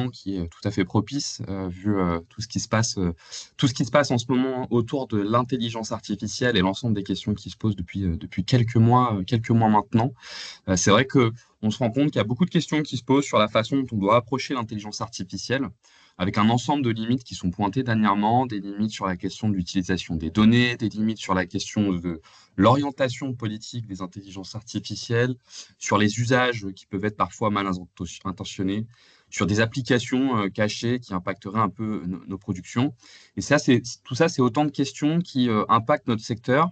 moment qui est tout à fait propice, vu tout ce qui se passe en ce moment autour de l'intelligence artificielle et l'ensemble des questions qui se posent depuis quelques mois maintenant. C'est vrai que on se rend compte qu'il y a beaucoup de questions qui se posent sur la façon dont on doit approcher l'intelligence artificielle, avec un ensemble de limites qui sont pointées dernièrement, des limites sur la question de l'utilisation des données, des limites sur la question de l'orientation politique des intelligences artificielles, sur les usages qui peuvent être parfois intentionnés, sur des applications cachées qui impacteraient un peu nos productions. Et ça, tout ça, c'est autant de questions qui impactent notre secteur,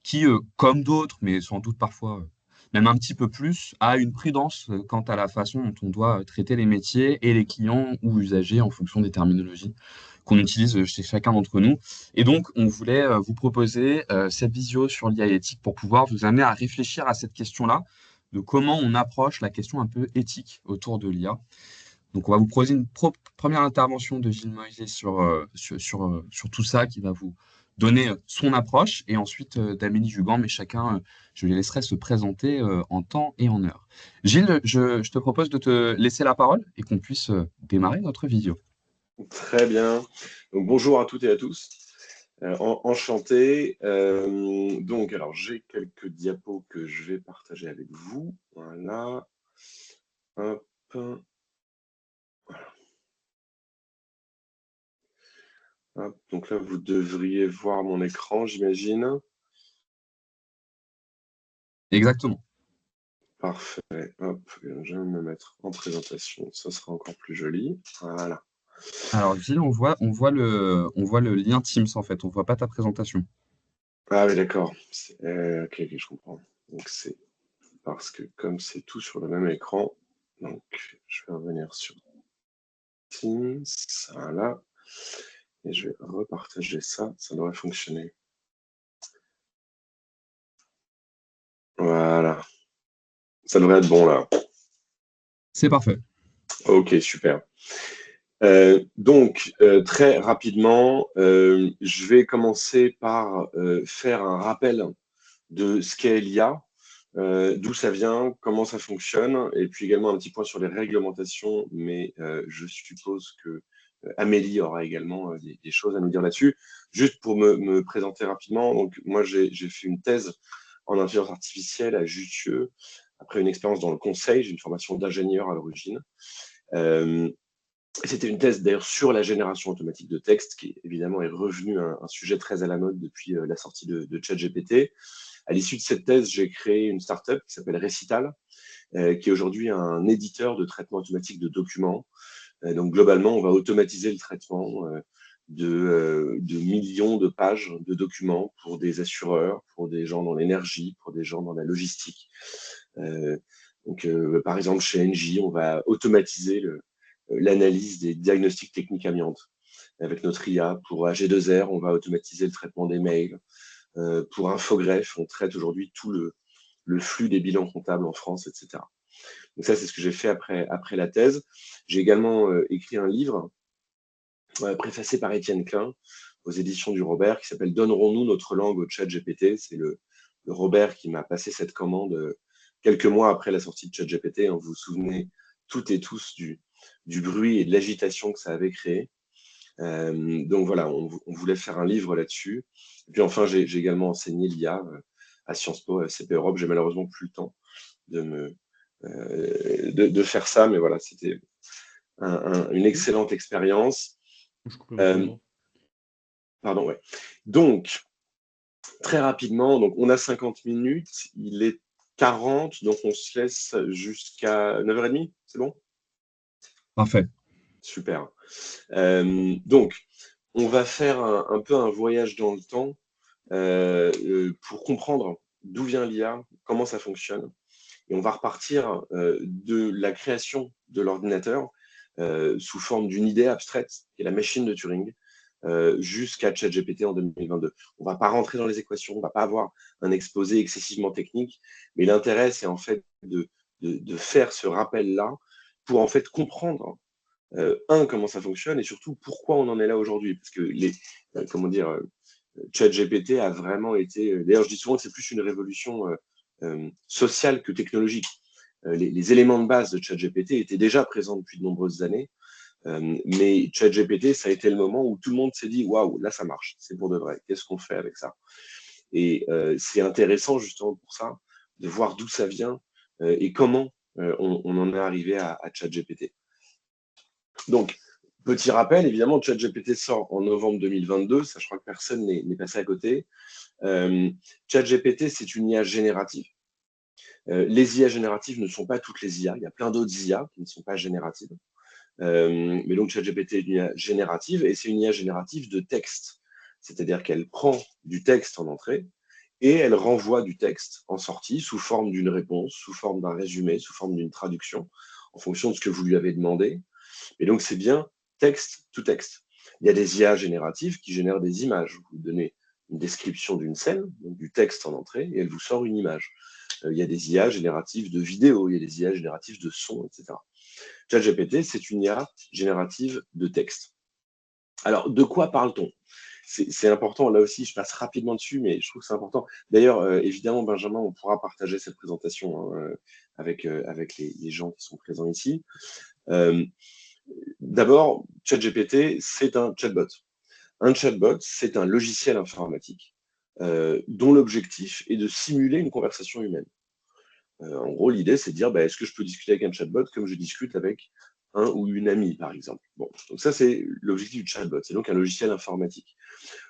qui, comme d'autres, mais sans doute parfois même un petit peu plus, a une prudence quant à la façon dont on doit traiter les métiers et les clients ou usagers en fonction des terminologies qu'on utilise chez chacun d'entre nous. Et donc, on voulait vous proposer cette visio sur l'IA éthique pour pouvoir vous amener à réfléchir à cette question-là, de comment on approche la question un peu éthique autour de l'IA. Donc, on va vous proposer une première intervention de Gilles Moïse sur tout ça, qui va vous donner son approche, et ensuite d'Amélie Jugan, mais chacun, je les laisserai se présenter en temps et en heure. Gilles, je te propose de te laisser la parole et qu'on puisse démarrer notre vidéo. Très bien. Donc, bonjour à toutes et à tous. Enchanté. Donc, alors, j'ai quelques diapos que je vais partager avec vous. Voilà. Hop. Hop. Donc là, vous devriez voir mon écran, j'imagine. Exactement. Parfait. Hop. Je vais me mettre en présentation. Ça sera encore plus joli. Voilà. Alors, Gilles, on voit le lien Teams, en fait. On voit pas ta présentation. Ah oui, d'accord. Ok, je comprends. Donc, c'est parce que comme c'est tout sur le même écran, donc je vais revenir sur Teams, voilà, et je vais repartager ça, ça devrait fonctionner. Voilà, ça devrait être bon là. C'est parfait. Ok, super. Donc, très rapidement, je vais commencer par faire un rappel de ce qu'est l'IA, d'où ça vient, comment ça fonctionne, et puis également un petit point sur les réglementations, mais je suppose que Amélie aura également des choses à nous dire là-dessus. Juste pour me présenter rapidement, donc moi j'ai fait une thèse en intelligence artificielle à Jussieu, après une expérience dans le conseil, j'ai une formation d'ingénieur à l'origine. C'était une thèse d'ailleurs sur la génération automatique de texte, qui évidemment est revenu un sujet très à la mode depuis la sortie de ChatGPT. À l'issue de cette thèse, j'ai créé une startup qui s'appelle Recital, qui est aujourd'hui un éditeur de traitement automatique de documents. Donc globalement, on va automatiser le traitement de millions de pages de documents pour des assureurs, pour des gens dans l'énergie, pour des gens dans la logistique. Par exemple, chez Engie, on va automatiser l'analyse des diagnostics techniques amiantes. Avec notre IA, pour AG2R, on va automatiser le traitement des mails. Pour Infogreffe, on traite aujourd'hui tout le flux des bilans comptables en France, etc. Donc ça, c'est ce que j'ai fait après la thèse. J'ai également écrit un livre préfacé par Étienne Klein aux éditions du Robert qui s'appelle « Donnerons-nous notre langue au ChatGPT ». C'est le Robert qui m'a passé cette commande quelques mois après la sortie de ChatGPT. Vous vous souvenez toutes et tous du bruit et de l'agitation que ça avait créé. Donc voilà, on voulait faire un livre là-dessus. Et puis enfin, j'ai également enseigné l'IA à Sciences Po, à CP Europe. J'ai malheureusement plus le temps de faire ça, mais voilà, c'était une excellente expérience. Pardon, ouais. Donc, très rapidement, donc on a 50 minutes, il est 40, donc on se laisse jusqu'à 9h30, c'est bon? Parfait. Super. Donc, on va faire un peu un voyage dans le temps pour comprendre d'où vient l'IA, comment ça fonctionne. Et on va repartir de la création de l'ordinateur sous forme d'une idée abstraite, qui est la machine de Turing, jusqu'à ChatGPT en 2022. On ne va pas rentrer dans les équations, on ne va pas avoir un exposé excessivement technique, mais l'intérêt, c'est en fait de faire ce rappel-là pour en fait comprendre comment ça fonctionne et surtout pourquoi on en est là aujourd'hui. Parce que ChatGPT a vraiment été. D'ailleurs, je dis souvent que c'est plus une révolution sociale que technologique. Les éléments de base de ChatGPT étaient déjà présents depuis de nombreuses années. Mais ChatGPT, ça a été le moment où tout le monde s'est dit, waouh, là, ça marche, c'est pour de vrai. Qu'est-ce qu'on fait avec ça? Et c'est intéressant, justement, pour ça, de voir d'où ça vient et comment on en est arrivé à ChatGPT. Donc, petit rappel, évidemment, ChatGPT sort en novembre 2022. Ça, je crois que personne n'est passé à côté. ChatGPT, c'est une IA générative. Les IA génératives ne sont pas toutes les IA. Il y a plein d'autres IA qui ne sont pas génératives. Mais donc, ChatGPT est une IA générative et c'est une IA générative de texte. C'est-à-dire qu'elle prend du texte en entrée et elle renvoie du texte en sortie sous forme d'une réponse, sous forme d'un résumé, sous forme d'une traduction, en fonction de ce que vous lui avez demandé. Et donc, c'est bien texte to texte. Il y a des IA génératives qui génèrent des images. Vous donnez une description d'une scène, donc du texte en entrée, et elle vous sort une image. Il y a des IA génératives de vidéos, il y a des IA génératives de sons, etc. ChatGPT, c'est une IA générative de texte. Alors, de quoi parle-t-on? C'est important, là aussi, je passe rapidement dessus, mais je trouve que c'est important. D'ailleurs, évidemment, Benjamin, on pourra partager cette présentation hein, avec les gens qui sont présents ici. D'abord, ChatGPT, c'est un chatbot. Un chatbot, c'est un logiciel informatique dont l'objectif est de simuler une conversation humaine. En gros, l'idée, c'est de dire, est-ce que je peux discuter avec un chatbot comme je discute avec un ou une amie, par exemple. Bon, donc ça, c'est l'objectif du chatbot. C'est donc un logiciel informatique.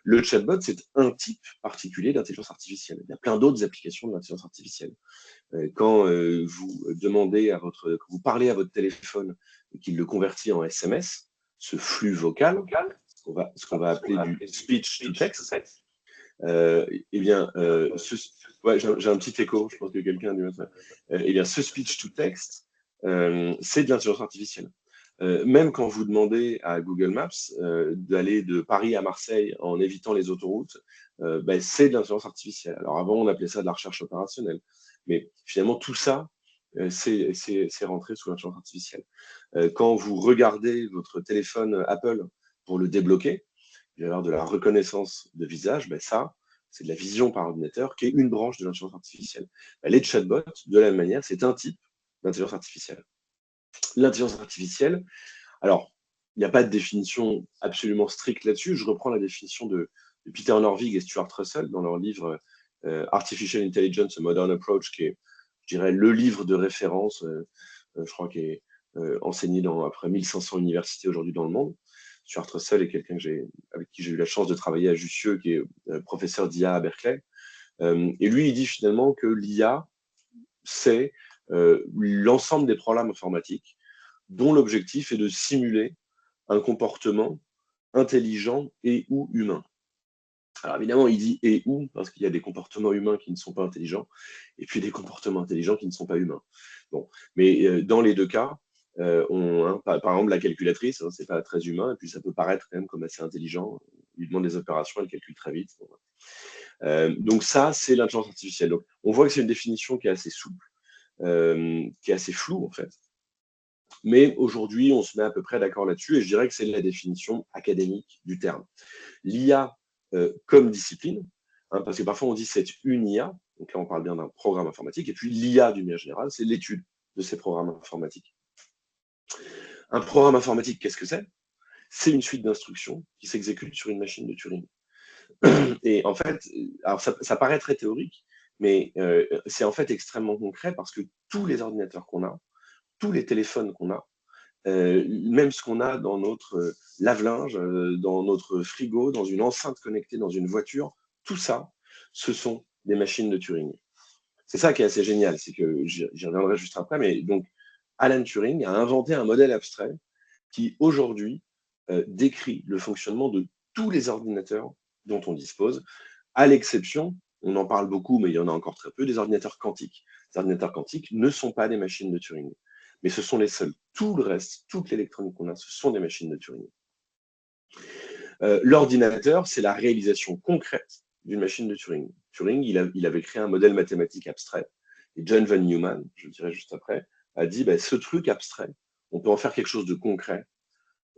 Le chatbot, c'est un type particulier d'intelligence artificielle. Il y a plein d'autres applications de l'intelligence artificielle. Quand vous demandez quand vous parlez à votre téléphone et qu'il le convertit en SMS, ce flux vocal, ce qu'on va appeler du speech to text, eh bien, ouais, j'ai un petit écho, je pense que quelqu'un a dû mettre. Eh bien, ce speech to text, c'est de l'intelligence artificielle. Même quand vous demandez à Google Maps d'aller de Paris à Marseille en évitant les autoroutes, c'est de l'intelligence artificielle. Alors avant, on appelait ça de la recherche opérationnelle. Mais finalement, tout ça, c'est rentré sous l'intelligence artificielle. Quand vous regardez votre téléphone Apple pour le débloquer, il va y avoir de la reconnaissance de visage, ça, c'est de la vision par ordinateur, qui est une branche de l'intelligence artificielle. Les chatbots, de la même manière, c'est un type d'intelligence artificielle. L'intelligence artificielle, alors, il n'y a pas de définition absolument stricte là-dessus. Je reprends la définition de Peter Norvig et Stuart Russell dans leur livre Artificial Intelligence, A Modern Approach, qui est, je dirais, le livre de référence, je crois, qui est enseigné dans à peu près 1500 universités aujourd'hui dans le monde. Stuart Russell est quelqu'un avec qui j'ai eu la chance de travailler à Jussieu, qui est professeur d'IA à Berkeley. Et lui, il dit finalement que l'IA, c'est l'ensemble des programmes informatiques dont l'objectif est de simuler un comportement intelligent et ou humain. Alors évidemment, il dit et ou parce qu'il y a des comportements humains qui ne sont pas intelligents et puis des comportements intelligents qui ne sont pas humains. Bon, mais dans les deux cas, par exemple, la calculatrice, c'est pas très humain et puis ça peut paraître quand même comme assez intelligent. On lui demande des opérations, elle calcule très vite. Bon. Donc ça, c'est l'intelligence artificielle. Donc, on voit que c'est une définition qui est assez souple, qui est assez floue en fait. Mais aujourd'hui, on se met à peu près d'accord là-dessus et je dirais que c'est la définition académique du terme. L'IA comme discipline, hein, parce que parfois on dit c'est une IA, donc là on parle bien d'un programme informatique, et puis l'IA d'une manière générale, c'est l'étude de ces programmes informatiques. Un programme informatique, qu'est-ce que c'est? C'est une suite d'instructions qui s'exécute sur une machine de Turing. Et en fait, alors ça paraît très théorique, mais c'est en fait extrêmement concret parce que tous les ordinateurs qu'on a, tous les téléphones qu'on a, même ce qu'on a dans notre lave-linge, dans notre frigo, dans une enceinte connectée, dans une voiture, tout ça, ce sont des machines de Turing. C'est ça qui est assez génial, c'est que j'y reviendrai juste après, mais donc Alan Turing a inventé un modèle abstrait qui aujourd'hui décrit le fonctionnement de tous les ordinateurs dont on dispose, à l'exception, on en parle beaucoup, mais il y en a encore très peu, des ordinateurs quantiques. Les ordinateurs quantiques ne sont pas des machines de Turing, mais ce sont les seuls. Tout le reste, toute l'électronique qu'on a, ce sont des machines de Turing. L'ordinateur, c'est la réalisation concrète d'une machine de Turing. Turing, il avait créé un modèle mathématique abstrait, et John von Neumann, je le dirai juste après, a dit, ce truc abstrait, on peut en faire quelque chose de concret.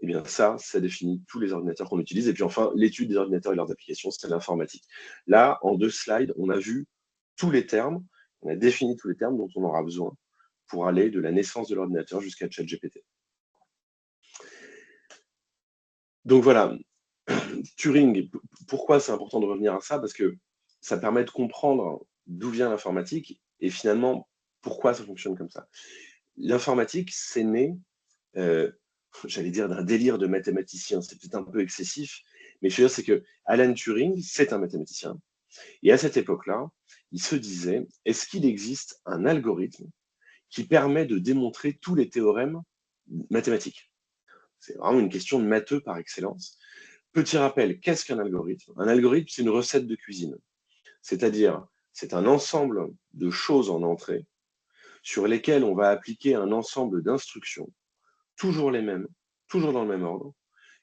Eh bien ça définit tous les ordinateurs qu'on utilise. Et puis enfin, l'étude des ordinateurs et leurs applications, c'est l'informatique. Là, en 2 slides, on a vu tous les termes, on a défini tous les termes dont on aura besoin pour aller de la naissance de l'ordinateur jusqu'à ChatGPT. Donc voilà, Turing, pourquoi c'est important de revenir à ça? Parce que ça permet de comprendre d'où vient l'informatique et finalement pourquoi ça fonctionne comme ça. L'informatique, c'est né, euh, j'allais dire, d'un délire de mathématicien. C'est peut-être un peu excessif, mais je veux dire, c'est que Alan Turing, c'est un mathématicien. Et à cette époque-là, il se disait, est-ce qu'il existe un algorithme qui permet de démontrer tous les théorèmes mathématiques? C'est vraiment une question de matheux par excellence. Petit rappel, qu'est-ce qu'un algorithme? Un algorithme, c'est une recette de cuisine. C'est-à-dire, c'est un ensemble de choses en entrée sur lesquelles on va appliquer un ensemble d'instructions, toujours les mêmes, toujours dans le même ordre,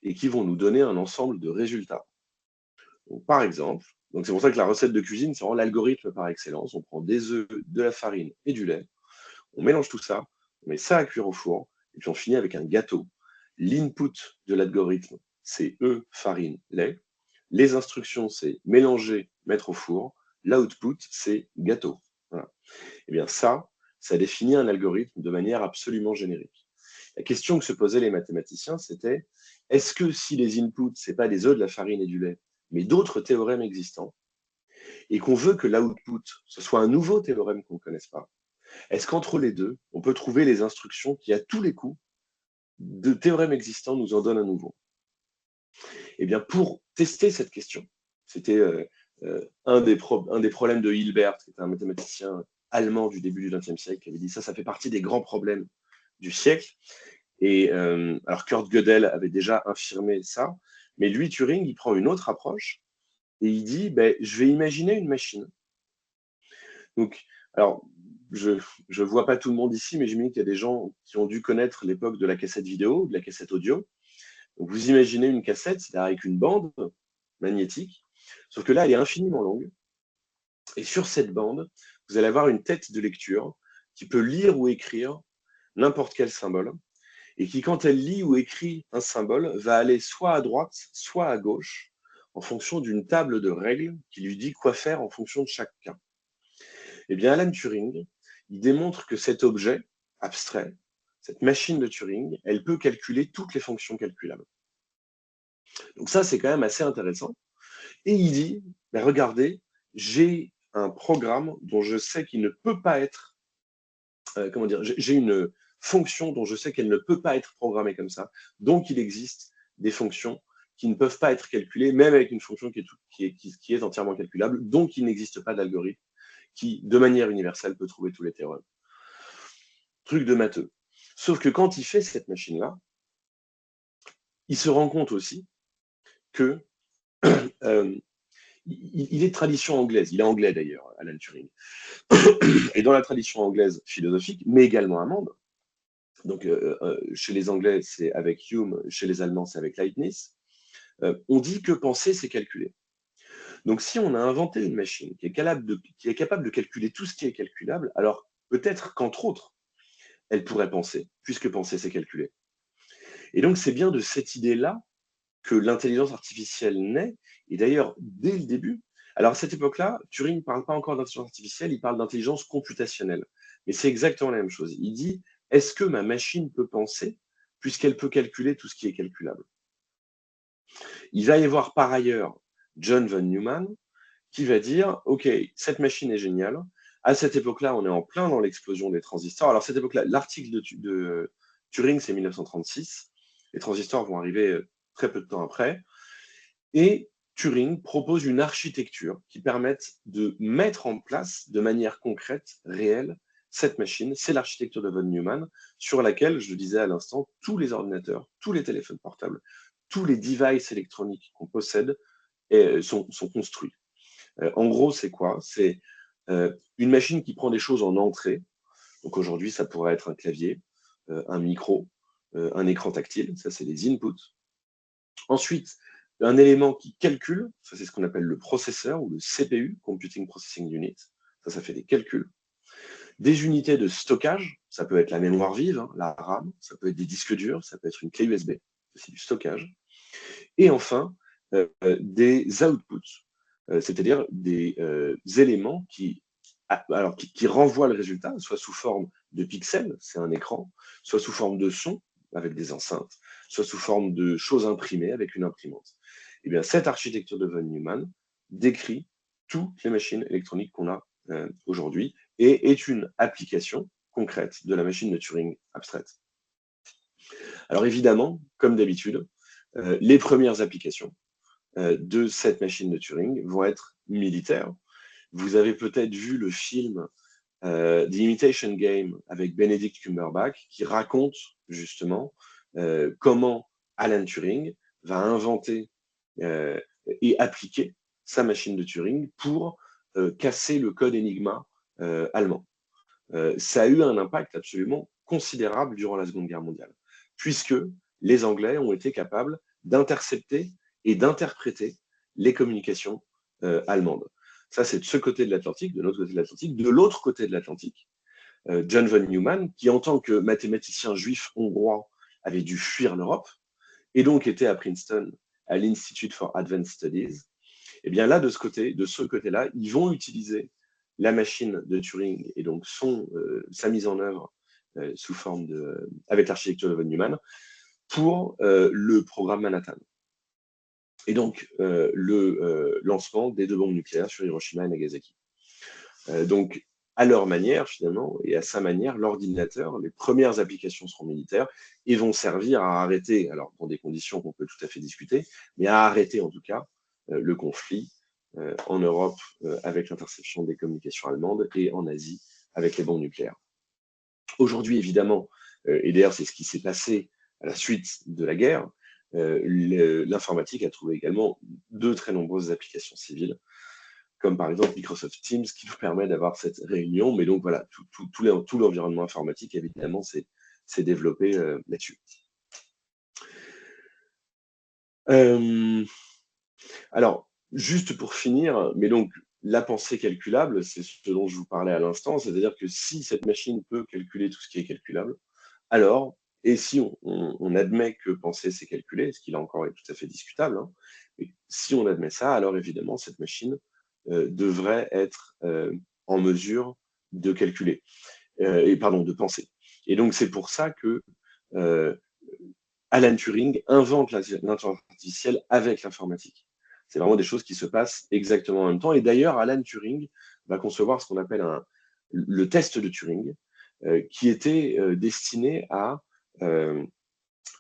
et qui vont nous donner un ensemble de résultats. Donc, par exemple, donc c'est pour ça que la recette de cuisine, c'est vraiment l'algorithme par excellence. On prend des œufs, de la farine et du lait, on mélange tout ça, on met ça à cuire au four, et puis on finit avec un gâteau. L'input de l'algorithme, c'est œufs, farine, lait. Les instructions, c'est mélanger, mettre au four. L'output, c'est gâteau. Voilà. Et bien ça définit un algorithme de manière absolument générique. La question que se posaient les mathématiciens, c'était est-ce que si les inputs, ce n'est pas des œufs, de la farine et du lait, mais d'autres théorèmes existants, et qu'on veut que l'output, ce soit un nouveau théorème qu'on ne connaisse pas, est-ce qu'entre les deux, on peut trouver les instructions qui, à tous les coups, de théorèmes existants, nous en donnent un nouveau? Eh bien, pour tester cette question, c'était un des problèmes de Hilbert, qui était un mathématicien allemand du début du XXe siècle, qui avait dit ça fait partie des grands problèmes du siècle. Et alors Kurt Gödel avait déjà affirmé ça, mais lui, Turing, il prend une autre approche et il dit, ben, je vais imaginer une machine. Donc, alors, je ne vois pas tout le monde ici, mais j'imagine qu'il y a des gens qui ont dû connaître l'époque de la cassette vidéo, de la cassette audio. Donc, vous imaginez une cassette, c'est-à-dire avec une bande magnétique, sauf que là, elle est infiniment longue. Et sur cette bande, vous allez avoir une tête de lecture qui peut lire ou écrire n'importe quel symbole, et qui, quand elle lit ou écrit un symbole, va aller soit à droite, soit à gauche, en fonction d'une table de règles qui lui dit quoi faire en fonction de chaque cas. Eh bien, Alan Turing, il démontre que cet objet abstrait, cette machine de Turing, elle peut calculer toutes les fonctions calculables. Donc ça, c'est quand même assez intéressant. Et il dit, ben regardez, j'ai un programme dont je sais qu'il ne peut pas être, comment dire, j'ai une fonction dont je sais qu'elle ne peut pas être programmée comme ça. Donc, il existe des fonctions qui ne peuvent pas être calculées, même avec une fonction qui est entièrement calculable. Donc, il n'existe pas d'algorithme qui, de manière universelle, peut trouver tous les théorèmes. Truc de matheux. Sauf que quand il fait cette machine-là, il se rend compte aussi que il est de tradition anglaise. Il est anglais d'ailleurs, Alan Turing. Et dans la tradition anglaise philosophique, mais également allemande, donc chez les Anglais, c'est avec Hume, chez les Allemands, c'est avec Leibniz, on dit que penser, c'est calculer. Donc si on a inventé une machine qui est capable de calculer tout ce qui est calculable, alors peut-être qu'entre autres, elle pourrait penser, puisque penser, c'est calculer. Et donc c'est bien de cette idée-là que l'intelligence artificielle naît, et d'ailleurs, dès le début, alors à cette époque-là, Turing ne parle pas encore d'intelligence artificielle, il parle d'intelligence computationnelle. Mais c'est exactement la même chose. Il dit, est-ce que ma machine peut penser, puisqu'elle peut calculer tout ce qui est calculable? Il va y avoir par ailleurs John von Neumann, qui va dire, OK, cette machine est géniale. À cette époque-là, on est en plein dans l'explosion des transistors. Alors, à cette époque-là, l'article de Turing, c'est 1936. Les transistors vont arriver très peu de temps après. Et Turing propose une architecture qui permette de mettre en place de manière concrète, réelle, cette machine. C'est l'architecture de von Neumann, sur laquelle, je le disais à l'instant, tous les ordinateurs, tous les téléphones portables, tous les devices électroniques qu'on possède sont construits. En gros, c'est quoi? C'est une machine qui prend des choses en entrée. Donc aujourd'hui, ça pourrait être un clavier, un micro, un écran tactile. Ça, c'est les inputs. Ensuite, un élément qui calcule, ça c'est ce qu'on appelle le processeur ou le CPU, Computing Processing Unit. Ça fait des calculs. Des unités de stockage, ça peut être la mémoire vive, hein, la RAM, ça peut être des disques durs, ça peut être une clé USB, c'est du stockage. Et enfin, des outputs, c'est-à-dire des éléments qui renvoient le résultat, soit sous forme de pixels, c'est un écran, soit sous forme de son, avec des enceintes, soit sous forme de choses imprimées avec une imprimante. Et bien, cette architecture de von Neumann décrit toutes les machines électroniques qu'on a aujourd'hui et est une application concrète de la machine de Turing abstraite. Alors évidemment, comme d'habitude, les premières applications de cette machine de Turing vont être militaires. Vous avez peut-être vu le film The Imitation Game avec Benedict Cumberbatch qui raconte justement comment Alan Turing va inventer et appliquer sa machine de Turing pour casser le code Enigma allemand. Ça a eu un impact absolument considérable durant la Seconde Guerre mondiale, puisque les Anglais ont été capables d'intercepter et d'interpréter les communications allemandes. Ça, c'est de ce côté de l'Atlantique, de notre côté de l'Atlantique. De l'autre côté de l'Atlantique, John von Neumann, qui en tant que mathématicien juif hongrois avait dû fuir l'Europe, et donc était à Princeton, à l'Institute for Advanced Studies, et bien là, de ce côté-là, ils vont utiliser la machine de Turing et donc sa mise en œuvre sous forme avec l'architecture de von Neumann pour le programme Manhattan. Et donc le lancement des 2 bombes nucléaires sur Hiroshima et Nagasaki. Donc, à leur manière, finalement, et à sa manière, l'ordinateur, les premières applications seront militaires et vont servir à arrêter, alors dans des conditions qu'on peut tout à fait discuter, mais à arrêter en tout cas le conflit en Europe avec l'interception des communications allemandes et en Asie avec les bombes nucléaires. Aujourd'hui, évidemment, et d'ailleurs c'est ce qui s'est passé à la suite de la guerre, l'informatique a trouvé également de très nombreuses applications civiles, comme par exemple Microsoft Teams qui nous permet d'avoir cette réunion. Mais donc voilà, tout l'environnement informatique, évidemment, s'est développé là-dessus. Alors, juste pour finir, mais donc la pensée calculable, c'est ce dont je vous parlais à l'instant, c'est-à-dire que si cette machine peut calculer tout ce qui est calculable, alors, et si on admet que penser c'est calculer, ce qui là encore est tout à fait discutable, hein, mais si on admet ça, alors évidemment cette machine devrait être en mesure de calculer, de penser. Et donc c'est pour ça que Alan Turing invente l'intelligence artificielle avec l'informatique. C'est vraiment des choses qui se passent exactement en même temps. Et d'ailleurs, Alan Turing va concevoir ce qu'on appelle le test de Turing, qui était destiné à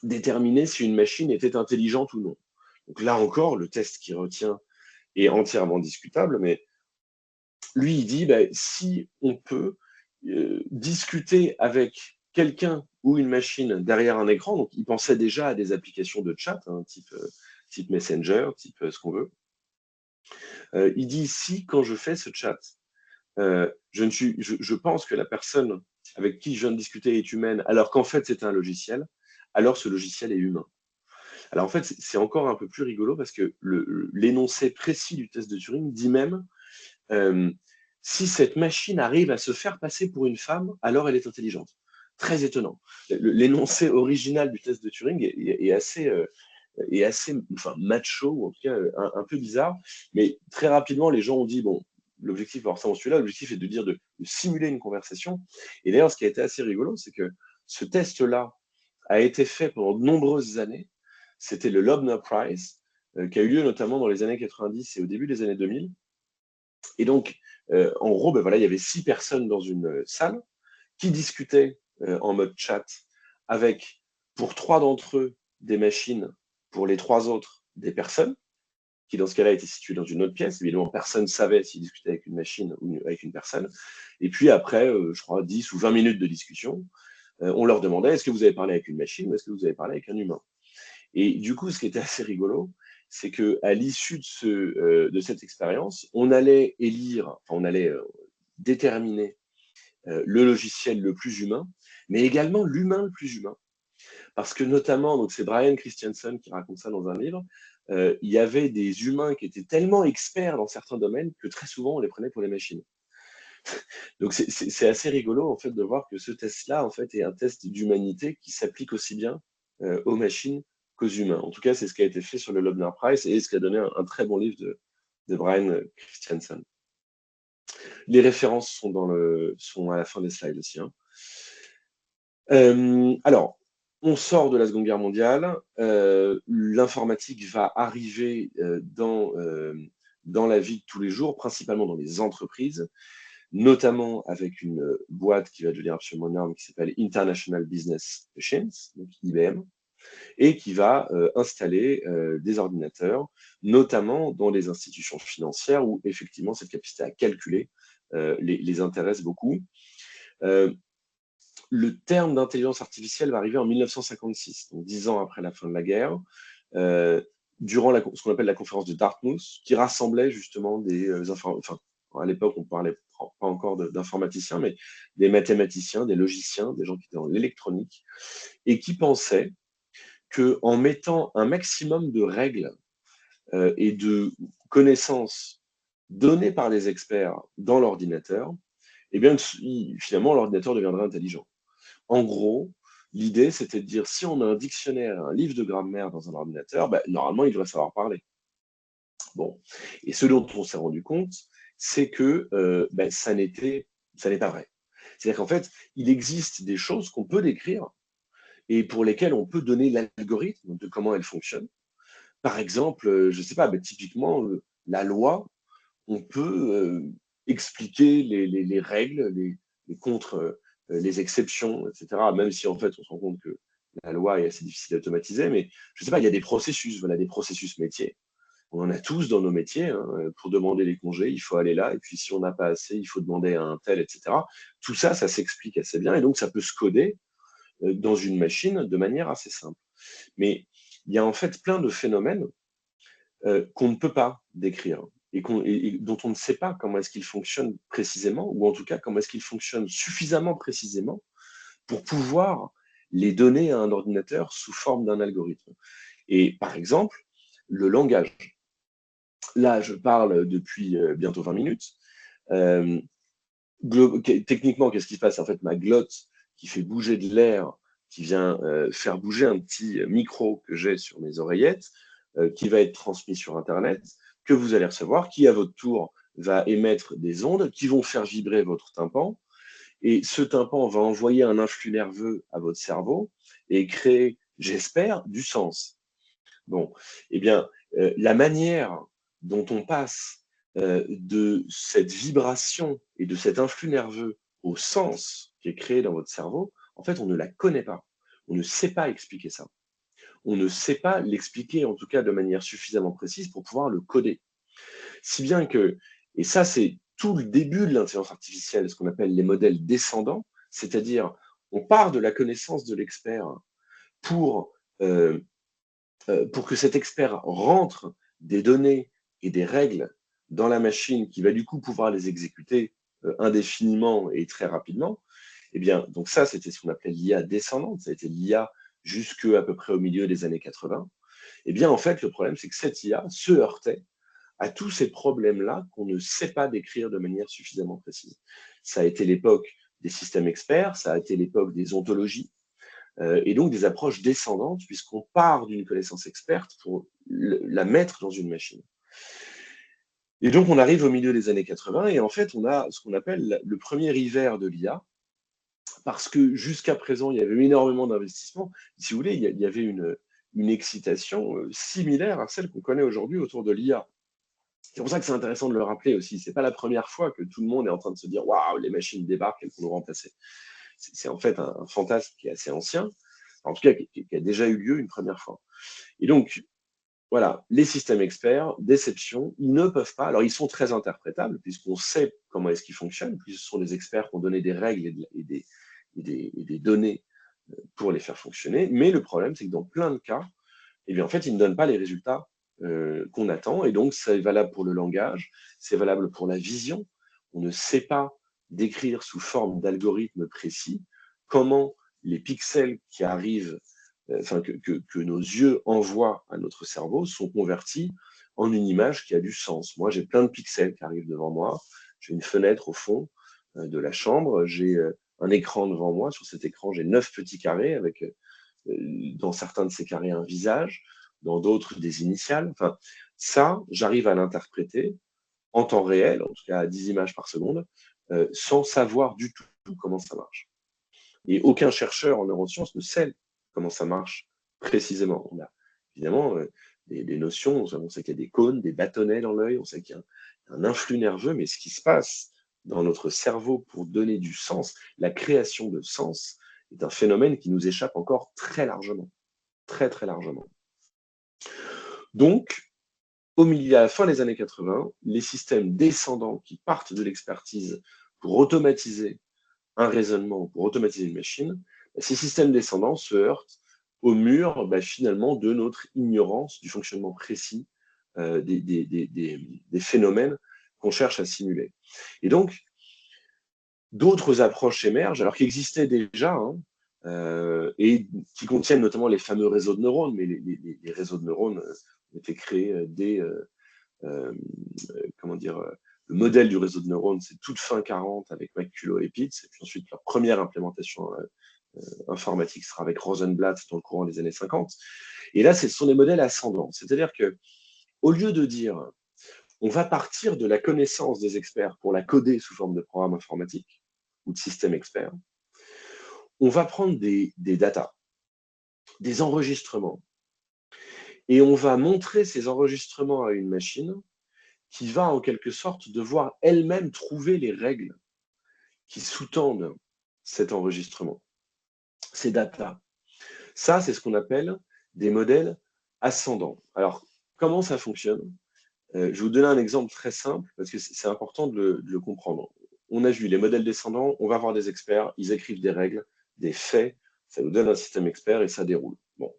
déterminer si une machine était intelligente ou non. Donc là encore, le test qui retient est entièrement discutable, mais lui, il dit, si on peut discuter avec quelqu'un ou une machine derrière un écran, donc il pensait déjà à des applications de chat, hein, type Messenger, type ce qu'on veut. Il dit, si quand je fais ce chat, je pense que la personne avec qui je viens de discuter est humaine, alors qu'en fait c'est un logiciel, alors ce logiciel est humain. Alors en fait, c'est encore un peu plus rigolo parce que l'énoncé précis du test de Turing dit même si cette machine arrive à se faire passer pour une femme, alors elle est intelligente. Très étonnant. L'énoncé original du test de Turing est assez, macho, ou en tout cas un peu bizarre, mais très rapidement, les gens ont dit, bon, l'objectif, alors ça on suit là, l'objectif est de simuler une conversation. Et d'ailleurs, ce qui a été assez rigolo, c'est que ce test-là a été fait pendant de nombreuses années. C'était le Loebner Prize, qui a eu lieu notamment dans les années 90 et au début des années 2000. Et donc, en gros, il y avait 6 personnes dans une salle qui discutaient en mode chat avec, pour 3 d'entre eux, des machines, pour les 3 autres, des personnes, qui dans ce cas-là étaient situées dans une autre pièce. Évidemment, personne ne savait s'ils discutaient avec une machine ou avec une personne. Et puis après, je crois, 10 ou 20 minutes de discussion, on leur demandait est-ce que vous avez parlé avec une machine ou est-ce que vous avez parlé avec un humain. Et du coup, ce qui était assez rigolo, c'est qu'à l'issue de cette expérience, on allait déterminer le logiciel le plus humain, mais également l'humain le plus humain. Parce que notamment, donc c'est Brian Christensen qui raconte ça dans un livre, il y avait des humains qui étaient tellement experts dans certains domaines que très souvent on les prenait pour les machines. Donc c'est assez rigolo en fait de voir que ce test-là en fait est un test d'humanité qui s'applique aussi bien aux machines qu'aux humains. En tout cas, c'est ce qui a été fait sur le Loebner Prize et ce qui a donné un très bon livre de Brian Christensen. Les références sont à la fin des slides aussi, hein. Alors, On sort de la Seconde Guerre mondiale, l'informatique va arriver dans la vie de tous les jours, principalement dans les entreprises, notamment avec une boîte qui va devenir absolument énorme, qui s'appelle International Business Machines, donc IBM, et qui va installer des ordinateurs, notamment dans les institutions financières où effectivement cette capacité à calculer les intéresse beaucoup. Le terme d'intelligence artificielle va arriver en 1956, donc 10 ans après la fin de la guerre, durant ce qu'on appelle la conférence de Dartmouth, qui rassemblait justement à l'époque on parlait pas encore d'informaticiens, mais des mathématiciens, des logiciens, des gens qui étaient dans l'électronique, et qui pensaient qu'en mettant un maximum de règles et de connaissances données par les experts dans l'ordinateur, eh bien, finalement, l'ordinateur deviendrait intelligent. En gros, l'idée, c'était de dire, si on a un dictionnaire, un livre de grammaire dans un ordinateur, ben, normalement, il devrait savoir parler. Bon. Et ce dont on s'est rendu compte, c'est que ben, ça n'est pas vrai. C'est-à-dire qu'en fait, il existe des choses qu'on peut décrire et pour lesquelles on peut donner l'algorithme de comment elles fonctionnent. Par exemple, je ne sais pas, ben, typiquement, la loi, on peut expliquer les règles, les contre, les exceptions, etc. Même si en fait, on se rend compte que la loi est assez difficile à automatiser, mais je ne sais pas, il y a des processus, voilà, des processus métiers. On en a tous dans nos métiers. Hein. Pour demander les congés, il faut aller là. Et puis, si on n'a pas assez, il faut demander à un tel, etc. Tout ça, ça s'explique assez bien. Et donc, ça peut se coder dans une machine de manière assez simple. Mais il y a en fait plein de phénomènes qu'on ne peut pas décrire et dont on ne sait pas comment est-ce qu'ils fonctionnent précisément, ou en tout cas comment est-ce qu'ils fonctionnent suffisamment précisément pour pouvoir les donner à un ordinateur sous forme d'un algorithme. Et par exemple, le langage. Là, je parle depuis bientôt 20 minutes. Euh, Techniquement, qu'est-ce qui se passe? En fait, ma glotte qui fait bouger de l'air, qui vient faire bouger un petit micro que j'ai sur mes oreillettes, qui va être transmis sur Internet, que vous allez recevoir, qui à votre tour va émettre des ondes qui vont faire vibrer votre tympan. Et ce tympan va envoyer un influx nerveux à votre cerveau et créer, j'espère, du sens. Bon, eh bien, la manière dont on passe de cette vibration et de cet influx nerveux au sens qui est créé dans votre cerveau, en fait, on ne la connaît pas. On ne sait pas expliquer ça. On ne sait pas l'expliquer, en tout cas de manière suffisamment précise pour pouvoir le coder. Si bien que, et ça c'est tout le début de l'intelligence artificielle, ce qu'on appelle les modèles descendants, c'est-à-dire on part de la connaissance de l'expert pour euh, pour que cet expert rentre des données et des règles dans la machine qui va du coup pouvoir les exécuter indéfiniment et très rapidement, eh bien, donc ça, c'était ce qu'on appelait l'IA descendante, ça a été l'IA jusque à peu près au milieu des années 80. Eh bien, en fait, le problème, c'est que cette IA se heurtait à tous ces problèmes-là qu'on ne sait pas décrire de manière suffisamment précise. Ça a été l'époque des systèmes experts, ça a été l'époque des ontologies, et donc des approches descendantes, puisqu'on part d'une connaissance experte pour la mettre dans une machine. Et donc on arrive au milieu des années 80, et en fait on a ce qu'on appelle le premier hiver de l'IA, parce que jusqu'à présent il y avait énormément d'investissements. Si vous voulez, il y avait une excitation similaire à celle qu'on connaît aujourd'hui autour de l'IA. C'est pour ça que c'est intéressant de le rappeler aussi. C'est pas la première fois que tout le monde est en train de se dire waouh, les machines débarquent, elles vont nous remplacer. C'est en fait un fantasme qui est assez ancien, en tout cas qui a déjà eu lieu une première fois. Et donc, voilà, les systèmes experts, déception, ils ne peuvent pas, alors ils sont très interprétables, puisqu'on sait comment est-ce qu'ils fonctionnent, puisque ce sont des experts qui ont donné des règles et des données pour les faire fonctionner, mais le problème, c'est que dans plein de cas, eh bien, en fait, ils ne donnent pas les résultats qu'on attend, et donc c'est valable pour le langage, c'est valable pour la vision. On ne sait pas décrire sous forme d'algorithme précis comment les pixels qui arrivent, que nos yeux envoient à notre cerveau sont convertis en une image qui a du sens. Moi, j'ai plein de pixels qui arrivent devant moi, j'ai une fenêtre au fond de la chambre, j'ai un écran devant moi, sur cet écran, j'ai 9 petits carrés avec dans certains de ces carrés un visage, dans d'autres des initiales. Enfin, ça, j'arrive à l'interpréter en temps réel, en tout cas à 10 images par seconde, sans savoir du tout comment ça marche. Et aucun chercheur en neurosciences ne sait comment ça marche précisément. On a évidemment des notions, on sait qu'il y a des cônes, des bâtonnets dans l'œil, on sait qu'il y a un influx nerveux, mais ce qui se passe dans notre cerveau pour donner du sens, la création de sens, est un phénomène qui nous échappe encore très largement, très très largement. Donc, à la fin des années 80, les systèmes descendants qui partent de l'expertise pour automatiser un raisonnement, pour automatiser une machine, ces systèmes descendants se heurtent au mur finalement de notre ignorance du fonctionnement précis des phénomènes qu'on cherche à simuler. Et donc, d'autres approches émergent, alors qui existaient déjà, et qui contiennent notamment les fameux réseaux de neurones, mais les réseaux de neurones ont été créés dès, comment dire, le modèle du réseau de neurones, c'est toute fin 40 avec McCulloch et Pitts, et puis ensuite leur première implémentation informatique sera avec Rosenblatt dans le courant des années 50. Et là, ce sont des modèles ascendants, c'est-à-dire que au lieu de dire on va partir de la connaissance des experts pour la coder sous forme de programme informatique ou de système expert, on va prendre des datas, des enregistrements, et on va montrer ces enregistrements à une machine qui va en quelque sorte devoir elle-même trouver les règles qui sous-tendent cet enregistrement, ces datas. Ça, c'est ce qu'on appelle des modèles ascendants. Alors, comment ça fonctionne? Je vais vous donner un exemple très simple, parce que c'est important de le comprendre. On a vu les modèles descendants, on va avoir des experts, ils écrivent des règles, des faits, ça nous donne un système expert et ça déroule. Bon.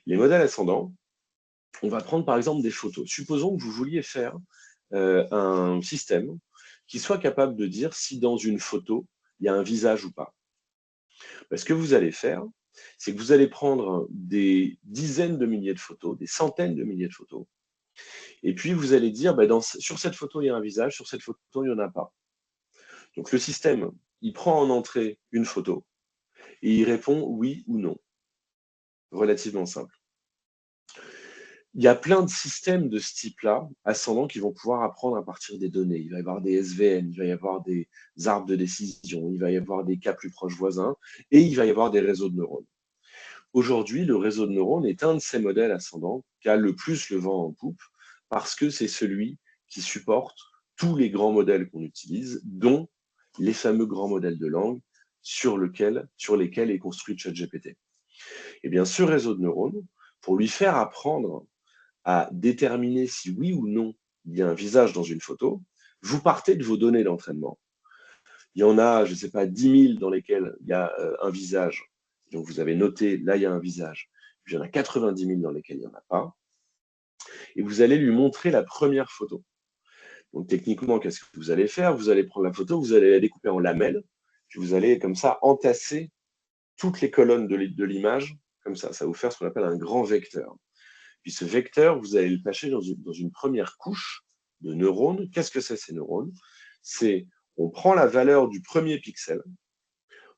Les modèles ascendants, on va prendre par exemple des photos. Supposons que vous vouliez faire un système qui soit capable de dire si dans une photo, il y a un visage ou pas. Ce que vous allez faire, c'est que vous allez prendre des dizaines de milliers de photos, des centaines de milliers de photos, et puis vous allez dire, sur cette photo, il y a un visage, sur cette photo, il n'y en a pas. Donc le système, il prend en entrée une photo, et il répond oui ou non. Relativement simple. Il y a plein de systèmes de ce type-là, ascendants, qui vont pouvoir apprendre à partir des données. Il va y avoir des SVN, il va y avoir des arbres de décision, il va y avoir des cas plus proches voisins, et il va y avoir des réseaux de neurones. Aujourd'hui, le réseau de neurones est un de ces modèles ascendants qui a le plus le vent en poupe, parce que c'est celui qui supporte tous les grands modèles qu'on utilise, dont les fameux grands modèles de langue sur lesquels est construit ChatGPT. Et bien, ce réseau de neurones, pour lui faire apprendre à déterminer si oui ou non il y a un visage dans une photo, vous partez de vos données d'entraînement. Il y en a, je ne sais pas, 10 000 dans lesquelles il y a un visage. Donc vous avez noté, là, il y a un visage. Puis il y en a 90 000 dans lesquelles il n'y en a pas. Et vous allez lui montrer la première photo. Donc techniquement, qu'est-ce que vous allez faire? Vous allez prendre la photo, vous allez la découper en lamelles, puis vous allez comme ça entasser toutes les colonnes de l'image, comme ça. Ça va vous faire ce qu'on appelle un grand vecteur. Puis ce vecteur, vous allez le passer dans une première couche de neurones. Qu'est-ce que c'est ces neurones? C'est, on prend la valeur du premier pixel,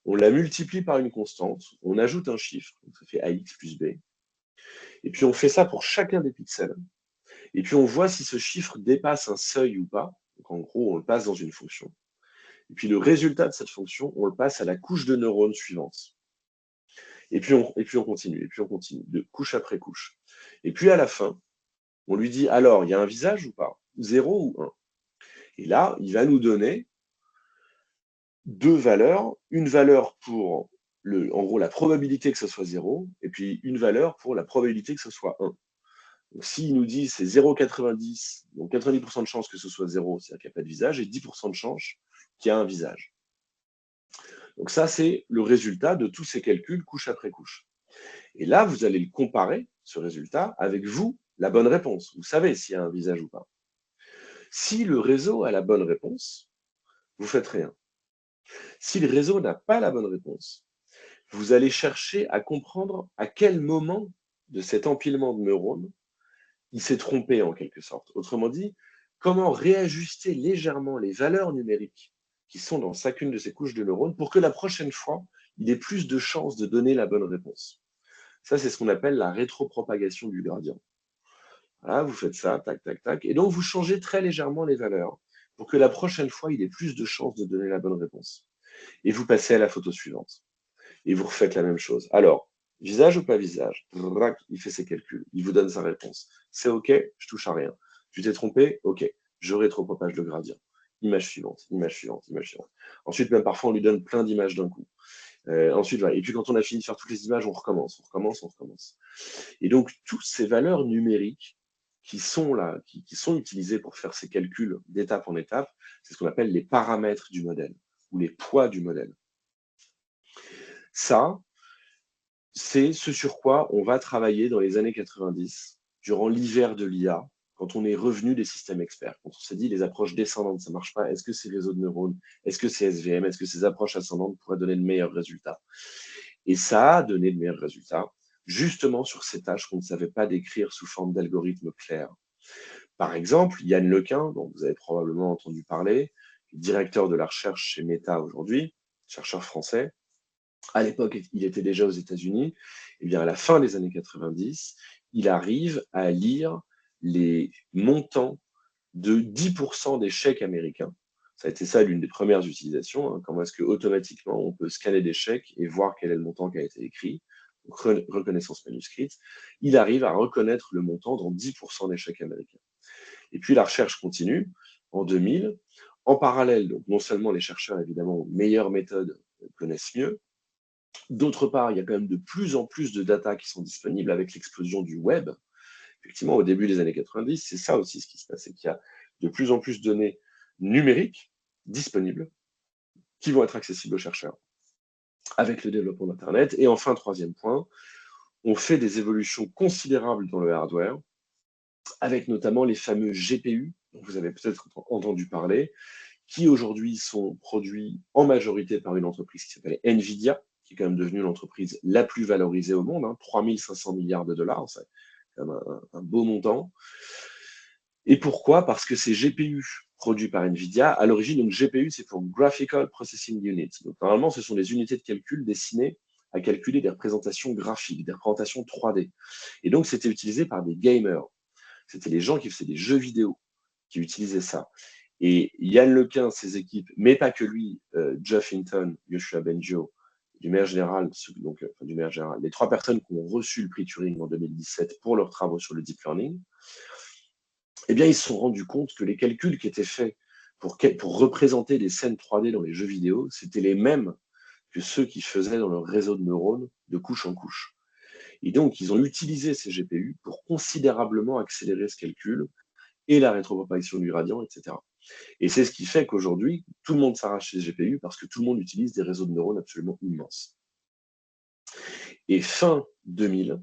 on la multiplie par une constante, on ajoute un chiffre, donc ça fait AX plus B, et puis on fait ça pour chacun des pixels, et puis on voit si ce chiffre dépasse un seuil ou pas, donc en gros on le passe dans une fonction, et puis le résultat de cette fonction, on le passe à la couche de neurones suivante. Et puis on continue, de couche après couche. Et puis à la fin, on lui dit, alors, il y a un visage ou pas? 0 ou 1? Et là, il va nous donner deux valeurs. Une valeur pour, en gros, la probabilité que ce soit 0, et puis une valeur pour la probabilité que ce soit 1. Donc, s'il nous dit c'est 0,90, donc 90% de chance que ce soit 0, c'est-à-dire qu'il n'y a pas de visage, et 10% de chance qu'il y a un visage. Donc ça, c'est le résultat de tous ces calculs couche après couche. Et là, vous allez le comparer, ce résultat, avec vous, la bonne réponse. Vous savez s'il y a un visage ou pas. Si le réseau a la bonne réponse, vous faites rien. Si le réseau n'a pas la bonne réponse, vous allez chercher à comprendre à quel moment de cet empilement de neurones il s'est trompé en quelque sorte. Autrement dit, comment réajuster légèrement les valeurs numériques qui sont dans chacune de ces couches de neurones pour que la prochaine fois, il ait plus de chances de donner la bonne réponse. Ça, c'est ce qu'on appelle la rétropropagation du gradient. Voilà, vous faites ça, tac, tac, tac, et donc vous changez très légèrement les valeurs pour que la prochaine fois, il ait plus de chances de donner la bonne réponse. Et vous passez à la photo suivante. Et vous refaites la même chose. Alors, Visage ou pas visage? Drac, il fait ses calculs, il vous donne sa réponse. C'est OK, je touche à rien. Tu t'es trompé? OK, je rétropropage le gradient. Image suivante, image suivante, image suivante. Ensuite, même parfois, on lui donne plein d'images d'un coup. Ensuite, voilà. Et puis, quand on a fini de faire toutes les images, on recommence, on recommence, on recommence. Et donc, toutes ces valeurs numériques qui sont là, qui sont utilisées pour faire ces calculs d'étape en étape, c'est ce qu'on appelle les paramètres du modèle ou les poids du modèle. Ça, c'est ce sur quoi on va travailler dans les années 90, durant l'hiver de l'IA, quand on est revenu des systèmes experts, quand on s'est dit les approches descendantes, ça ne marche pas, est-ce que ces réseaux de neurones, est-ce que c'est SVM, est-ce que ces approches ascendantes pourraient donner de meilleurs résultats? Et ça a donné de meilleurs résultats, justement sur ces tâches qu'on ne savait pas décrire sous forme d'algorithmes clairs. Par exemple, Yann Lequin, dont vous avez probablement entendu parler, directeur de la recherche chez Meta aujourd'hui, chercheur français, à l'époque, il était déjà aux États-Unis. Et bien, à la fin des années 90, il arrive à lire les montants de 10% des chèques américains. Ça a été ça l'une des premières utilisations. Hein. Comment est-ce que automatiquement on peut scanner des chèques et voir quel est le montant qui a été écrit? Donc, reconnaissance manuscrite. Il arrive à reconnaître le montant dans 10% des chèques américains. Et puis la recherche continue en 2000. En parallèle, donc non seulement les chercheurs évidemment ont meilleures méthodes, connaissent mieux, d'autre part, il y a quand même de plus en plus de data qui sont disponibles avec l'explosion du web. Effectivement, au début des années 90, c'est ça aussi ce qui se passe, c'est qu'il y a de plus en plus de données numériques disponibles qui vont être accessibles aux chercheurs avec le développement d'Internet. Et enfin, troisième point, on fait des évolutions considérables dans le hardware, avec notamment les fameux GPU, dont vous avez peut-être entendu parler, qui aujourd'hui sont produits en majorité par une entreprise qui s'appelle Nvidia, qui est quand même devenue l'entreprise la plus valorisée au monde, hein, 3500 milliards de dollars, c'est quand même un beau montant. Et pourquoi? Parce que ces GPU produits par Nvidia, à l'origine, donc GPU, c'est pour Graphical Processing Unit. Donc normalement, ce sont des unités de calcul destinées à calculer des représentations graphiques, des représentations 3D. Et donc, c'était utilisé par des gamers. C'était les gens qui faisaient des jeux vidéo qui utilisaient ça. Et Yann Lequin, ses équipes, mais pas que lui, Geoff Hinton, Yoshua Bengio, du maire général, du maire général, les trois personnes qui ont reçu le prix Turing en 2017 pour leurs travaux sur le deep learning, eh bien, ils se sont rendus compte que les calculs qui étaient faits pour représenter des scènes 3D dans les jeux vidéo, c'était les mêmes que ceux qui se faisaient dans leur réseau de neurones de couche en couche. Et donc, ils ont utilisé ces GPU pour considérablement accélérer ce calcul et la rétropropagation du gradient, etc. Et c'est ce qui fait qu'aujourd'hui, tout le monde s'arrache les GPU parce que tout le monde utilise des réseaux de neurones absolument immenses. Et fin 2000,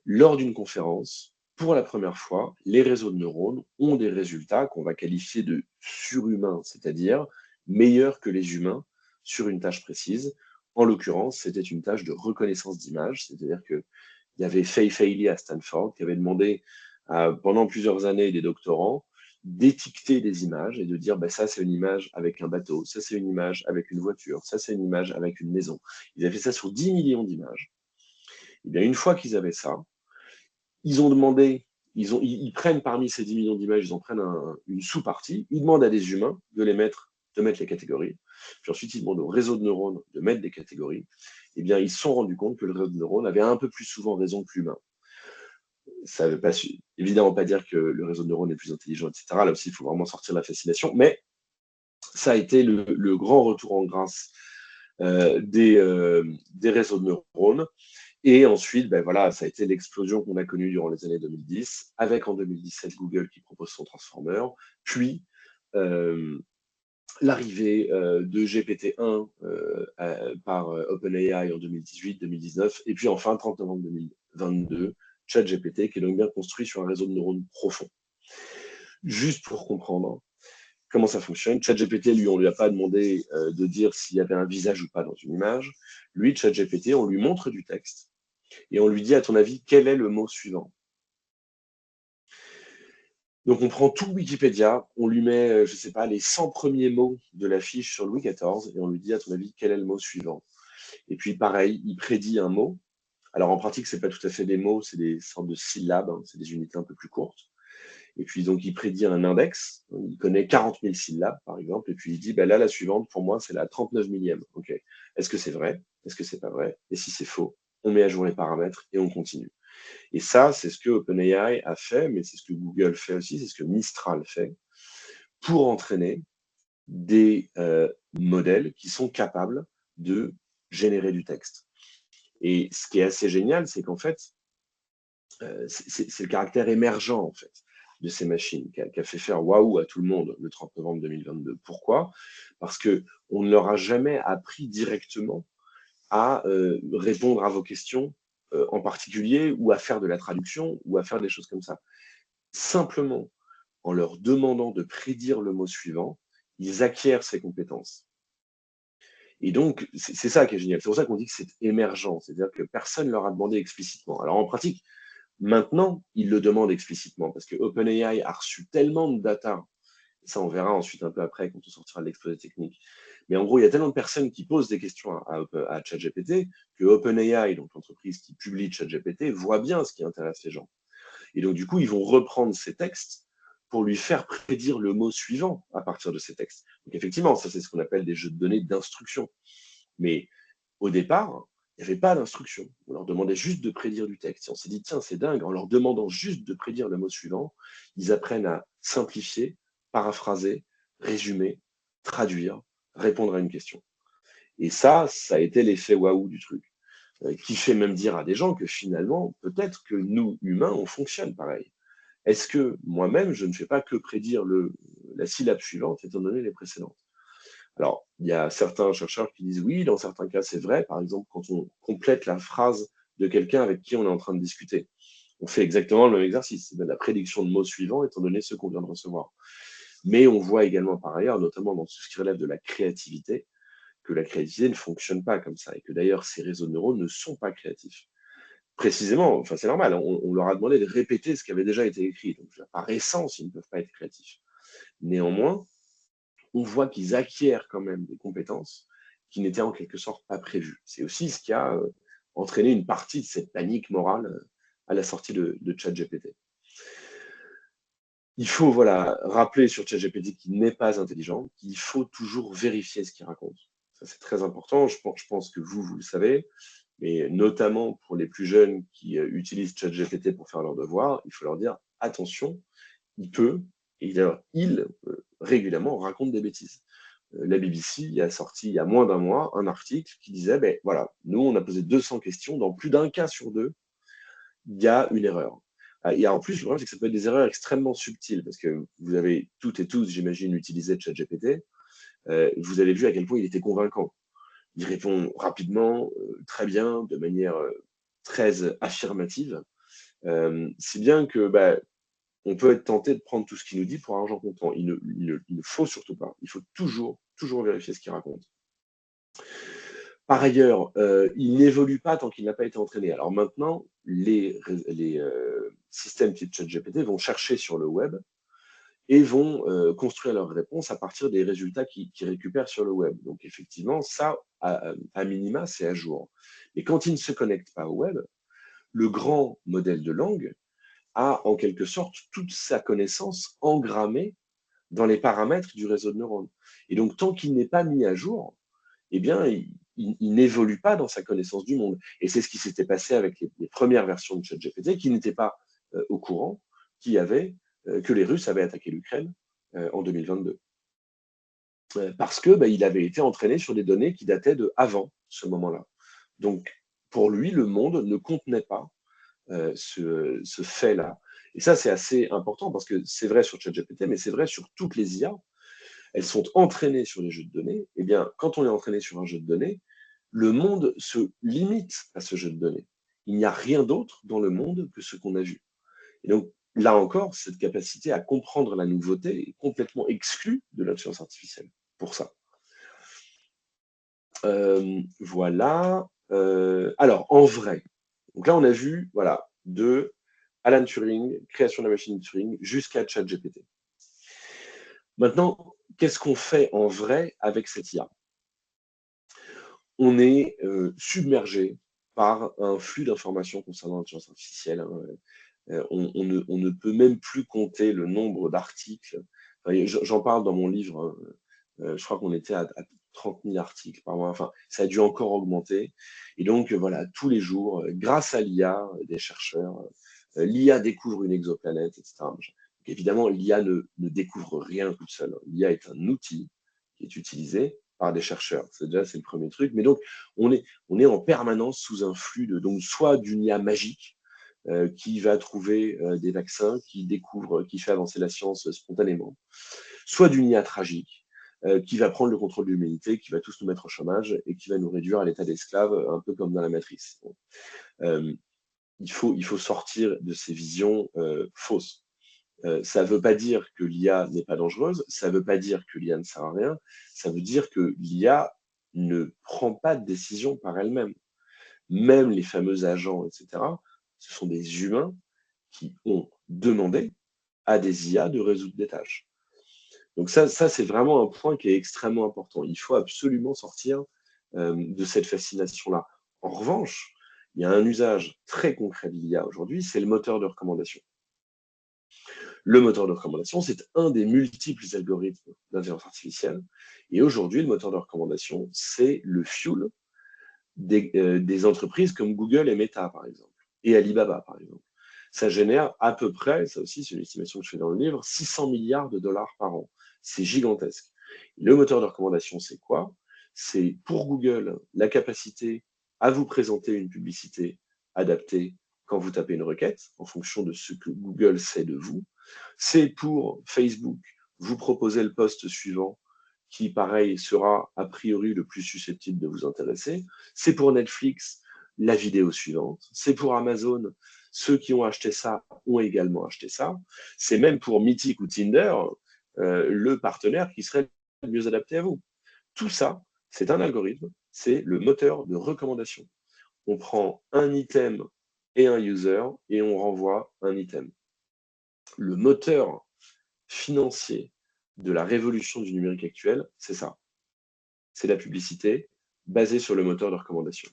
lors d'une conférence, pour la première fois, les réseaux de neurones ont des résultats qu'on va qualifier de surhumains, c'est-à-dire meilleurs que les humains sur une tâche précise. En l'occurrence, c'était une tâche de reconnaissance d'image, c'est-à-dire qu'il y avait Fei Fei à Stanford qui avait demandé pendant plusieurs années des doctorants d'étiqueter des images et de dire ça c'est une image avec un bateau, ça c'est une image avec une voiture, ça c'est une image avec une maison. Ils avaient fait ça sur 10 millions d'images. Et bien une fois qu'ils avaient ça, ils ont demandé, ils prennent parmi ces 10 millions d'images, ils en prennent une sous-partie, ils demandent à des humains de mettre les catégories, puis ensuite ils demandent au réseau de neurones de mettre des catégories. Eh bien ils se sont rendus compte que le réseau de neurones avait un peu plus souvent raison que l'humain. Ça ne veut pas évidemment pas dire que le réseau de neurones est plus intelligent, etc. Là aussi, il faut vraiment sortir la fascination. Mais ça a été le grand retour en grâce des réseaux de neurones. Et ensuite, voilà, ça a été l'explosion qu'on a connue durant les années 2010, avec en 2017 Google qui propose son transformer, puis l'arrivée de GPT-1 par OpenAI en 2018-2019, et puis enfin, 30 novembre 2022, ChatGPT, qui est donc bien construit sur un réseau de neurones profond. Juste pour comprendre comment ça fonctionne, ChatGPT, lui, on ne lui a pas demandé de dire s'il y avait un visage ou pas dans une image. Lui, ChatGPT, on lui montre du texte et on lui dit, à ton avis, quel est le mot suivant? Donc, on prend tout Wikipédia, on lui met, je ne sais pas, les 100 premiers mots de la fiche sur Louis XIV et on lui dit, à ton avis, quel est le mot suivant? Et puis, pareil, il prédit un mot. Alors, en pratique, ce n'est pas tout à fait des mots, c'est des sortes de syllabes, hein, c'est des unités un peu plus courtes. Et puis, donc, il prédit un index. Il connaît 40 000 syllabes, par exemple. Et puis, il dit, là, la suivante, pour moi, c'est la 39 millième. OK. Est-ce que c'est vrai? Est-ce que c'est pas vrai? Et si c'est faux, on met à jour les paramètres et on continue. Et ça, c'est ce que OpenAI a fait, mais c'est ce que Google fait aussi, c'est ce que Mistral fait, pour entraîner des modèles qui sont capables de générer du texte. Et ce qui est assez génial, c'est qu'en fait, c'est le caractère émergent en fait de ces machines qui a fait faire waouh à tout le monde le 30 novembre 2022. Pourquoi? Parce que on ne leur a jamais appris directement à répondre à vos questions en particulier, ou à faire de la traduction, ou à faire des choses comme ça. Simplement, en leur demandant de prédire le mot suivant, ils acquièrent ces compétences. Et donc, c'est ça qui est génial. C'est pour ça qu'on dit que c'est émergent. C'est-à-dire que personne ne leur a demandé explicitement. Alors, en pratique, maintenant, ils le demandent explicitement parce que OpenAI a reçu tellement de data. Ça, on verra ensuite un peu après quand on sortira de l'exposé technique. Mais en gros, il y a tellement de personnes qui posent des questions à ChatGPT que OpenAI, donc l'entreprise qui publie ChatGPT, voit bien ce qui intéresse les gens. Et donc, du coup, ils vont reprendre ces textes pour lui faire prédire le mot suivant à partir de ces textes. Donc, effectivement, ça, c'est ce qu'on appelle des jeux de données d'instruction. Mais au départ, il n'y avait pas d'instruction. On leur demandait juste de prédire du texte. Et on s'est dit, tiens, c'est dingue, en leur demandant juste de prédire le mot suivant, ils apprennent à simplifier, paraphraser, résumer, traduire, répondre à une question. Et ça a été l'effet waouh du truc, qui fait même dire à des gens que finalement, peut-être que nous, humains, on fonctionne pareil. Est-ce que moi-même, je ne fais pas que prédire la syllabe suivante étant donné les précédentes? Alors, il y a certains chercheurs qui disent oui, dans certains cas, c'est vrai. Par exemple, quand on complète la phrase de quelqu'un avec qui on est en train de discuter, on fait exactement le même exercice, c'est la prédiction de mots suivants, étant donné ceux qu'on vient de recevoir. Mais on voit également par ailleurs, notamment dans tout ce qui relève de la créativité, que la créativité ne fonctionne pas comme ça, et que d'ailleurs, ces réseaux de neurones ne sont pas créatifs. Précisément, enfin c'est normal, on leur a demandé de répéter ce qui avait déjà été écrit. Donc, par essence, ils ne peuvent pas être créatifs. Néanmoins, on voit qu'ils acquièrent quand même des compétences qui n'étaient en quelque sorte pas prévues. C'est aussi ce qui a entraîné une partie de cette panique morale à la sortie de ChatGPT. Il faut voilà, rappeler sur ChatGPT qu'il n'est pas intelligent, qu'il faut toujours vérifier ce qu'il raconte. Ça, c'est très important. Je pense que vous le savez, mais notamment pour les plus jeunes qui utilisent ChatGPT pour faire leurs devoirs, il faut leur dire attention, il peut, et d'ailleurs, il régulièrement raconte des bêtises. La BBC a sorti il y a moins d'un mois un article qui disait, ben voilà, nous on a posé 200 questions, dans plus d'un cas sur deux, il y a une erreur. Et en plus, le problème, c'est que ça peut être des erreurs extrêmement subtiles, parce que vous avez toutes et tous, j'imagine, utilisé ChatGPT, vous avez vu à quel point il était convaincant. Il répond rapidement, très bien, de manière très affirmative, si bien que bah, on peut être tenté de prendre tout ce qu'il nous dit pour argent comptant. Il ne faut surtout pas. Il faut toujours vérifier ce qu'il raconte. Par ailleurs, il n'évolue pas tant qu'il n'a pas été entraîné. Alors maintenant, les systèmes type ChatGPT vont chercher sur le web et vont construire leurs réponses à partir des résultats qu'ils récupèrent sur le web. Donc effectivement, ça, à minima, c'est à jour. Et quand ils ne se connectent pas au web, le grand modèle de langue a en quelque sorte toute sa connaissance engrammée dans les paramètres du réseau de neurones. Et donc, tant qu'il n'est pas mis à jour, eh bien, il n'évolue pas dans sa connaissance du monde. Et c'est ce qui s'était passé avec les premières versions de ChatGPT, qui n'étaient pas au courant que les Russes avaient attaqué l'Ukraine en 2022. Parce que il avait été entraîné sur des données qui dataient de avant ce moment-là. Donc, pour lui, le monde ne contenait pas ce fait-là. Et ça, c'est assez important parce que c'est vrai sur ChatGPT, mais c'est vrai sur toutes les IA. Elles sont entraînées sur les jeux de données. Eh bien, quand on est entraîné sur un jeu de données, le monde se limite à ce jeu de données. Il n'y a rien d'autre dans le monde que ce qu'on a vu. Et donc, là encore, cette capacité à comprendre la nouveauté est complètement exclue de l'intelligence artificielle pour ça. Voilà. Alors, en vrai, donc là, on a vu, voilà, de Alan Turing, création de la machine de Turing, jusqu'à ChatGPT. Maintenant, qu'est-ce qu'on fait en vrai avec cette IA? On est submergé par un flux d'informations concernant l'intelligence artificielle. Hein. On ne peut même plus compter le nombre d'articles. Enfin, j'en parle dans mon livre. Je crois qu'on était à 30 000 articles par mois. Enfin, ça a dû encore augmenter. Et donc, voilà, tous les jours, grâce à l'IA, des chercheurs, l'IA découvre une exoplanète, etc. Donc, évidemment, l'IA ne découvre rien toute seule. L'IA est un outil qui est utilisé par des chercheurs. C'est le premier truc. Mais donc, on est en permanence sous un flux donc soit d'une IA magique, qui va trouver des vaccins, qui fait avancer la science spontanément, soit d'une IA tragique, qui va prendre le contrôle de l'humanité, qui va tous nous mettre au chômage et qui va nous réduire à l'état d'esclaves, un peu comme dans la Matrice. Bon. Il faut sortir de ces visions fausses. Ça ne veut pas dire que l'IA n'est pas dangereuse, ça ne veut pas dire que l'IA ne sert à rien, ça veut dire que l'IA ne prend pas de décision par elle-même. Même les fameux agents, etc., ce sont des humains qui ont demandé à des IA de résoudre des tâches. Donc ça c'est vraiment un point qui est extrêmement important. Il faut absolument sortir de cette fascination-là. En revanche, il y a un usage très concret de l'IA aujourd'hui, c'est le moteur de recommandation. Le moteur de recommandation, c'est un des multiples algorithmes d'intelligence artificielle. Et aujourd'hui, le moteur de recommandation, c'est le fuel des entreprises comme Google et Meta, par exemple, et Alibaba, par exemple. Ça génère à peu près, ça aussi c'est une estimation que je fais dans le livre, 600 milliards de dollars par an. C'est gigantesque. Le moteur de recommandation, c'est quoi? C'est pour Google la capacité à vous présenter une publicité adaptée quand vous tapez une requête, en fonction de ce que Google sait de vous. C'est pour Facebook vous proposer le post suivant qui, pareil, sera a priori le plus susceptible de vous intéresser. C'est pour Netflix la vidéo suivante. C'est pour Amazon, ceux qui ont acheté ça ont également acheté ça. C'est même pour Mythic ou Tinder, le partenaire qui serait le mieux adapté à vous. Tout ça, c'est un algorithme, c'est le moteur de recommandation. On prend un item et un user et on renvoie un item. Le moteur financier de la révolution du numérique actuel, c'est ça. C'est la publicité basée sur le moteur de recommandation.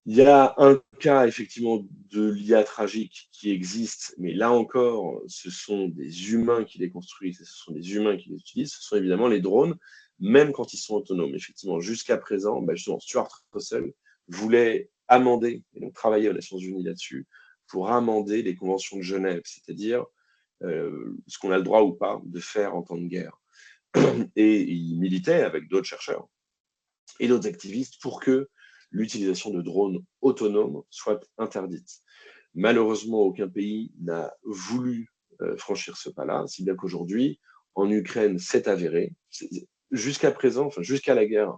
Il y a un cas effectivement de l'IA tragique qui existe, mais là encore, ce sont des humains qui les construisent, et ce sont des humains qui les utilisent, ce sont évidemment les drones, même quand ils sont autonomes. Effectivement, jusqu'à présent, justement, Stuart Russell voulait amender, et donc travailler aux Nations Unies là-dessus, pour amender les conventions de Genève, c'est-à-dire ce qu'on a le droit ou pas de faire en temps de guerre. Et il militait avec d'autres chercheurs et d'autres activistes pour que l'utilisation de drones autonomes soit interdite. Malheureusement, aucun pays n'a voulu franchir ce pas-là, si bien qu'aujourd'hui, en Ukraine, c'est avéré. Jusqu'à présent, enfin jusqu'à la guerre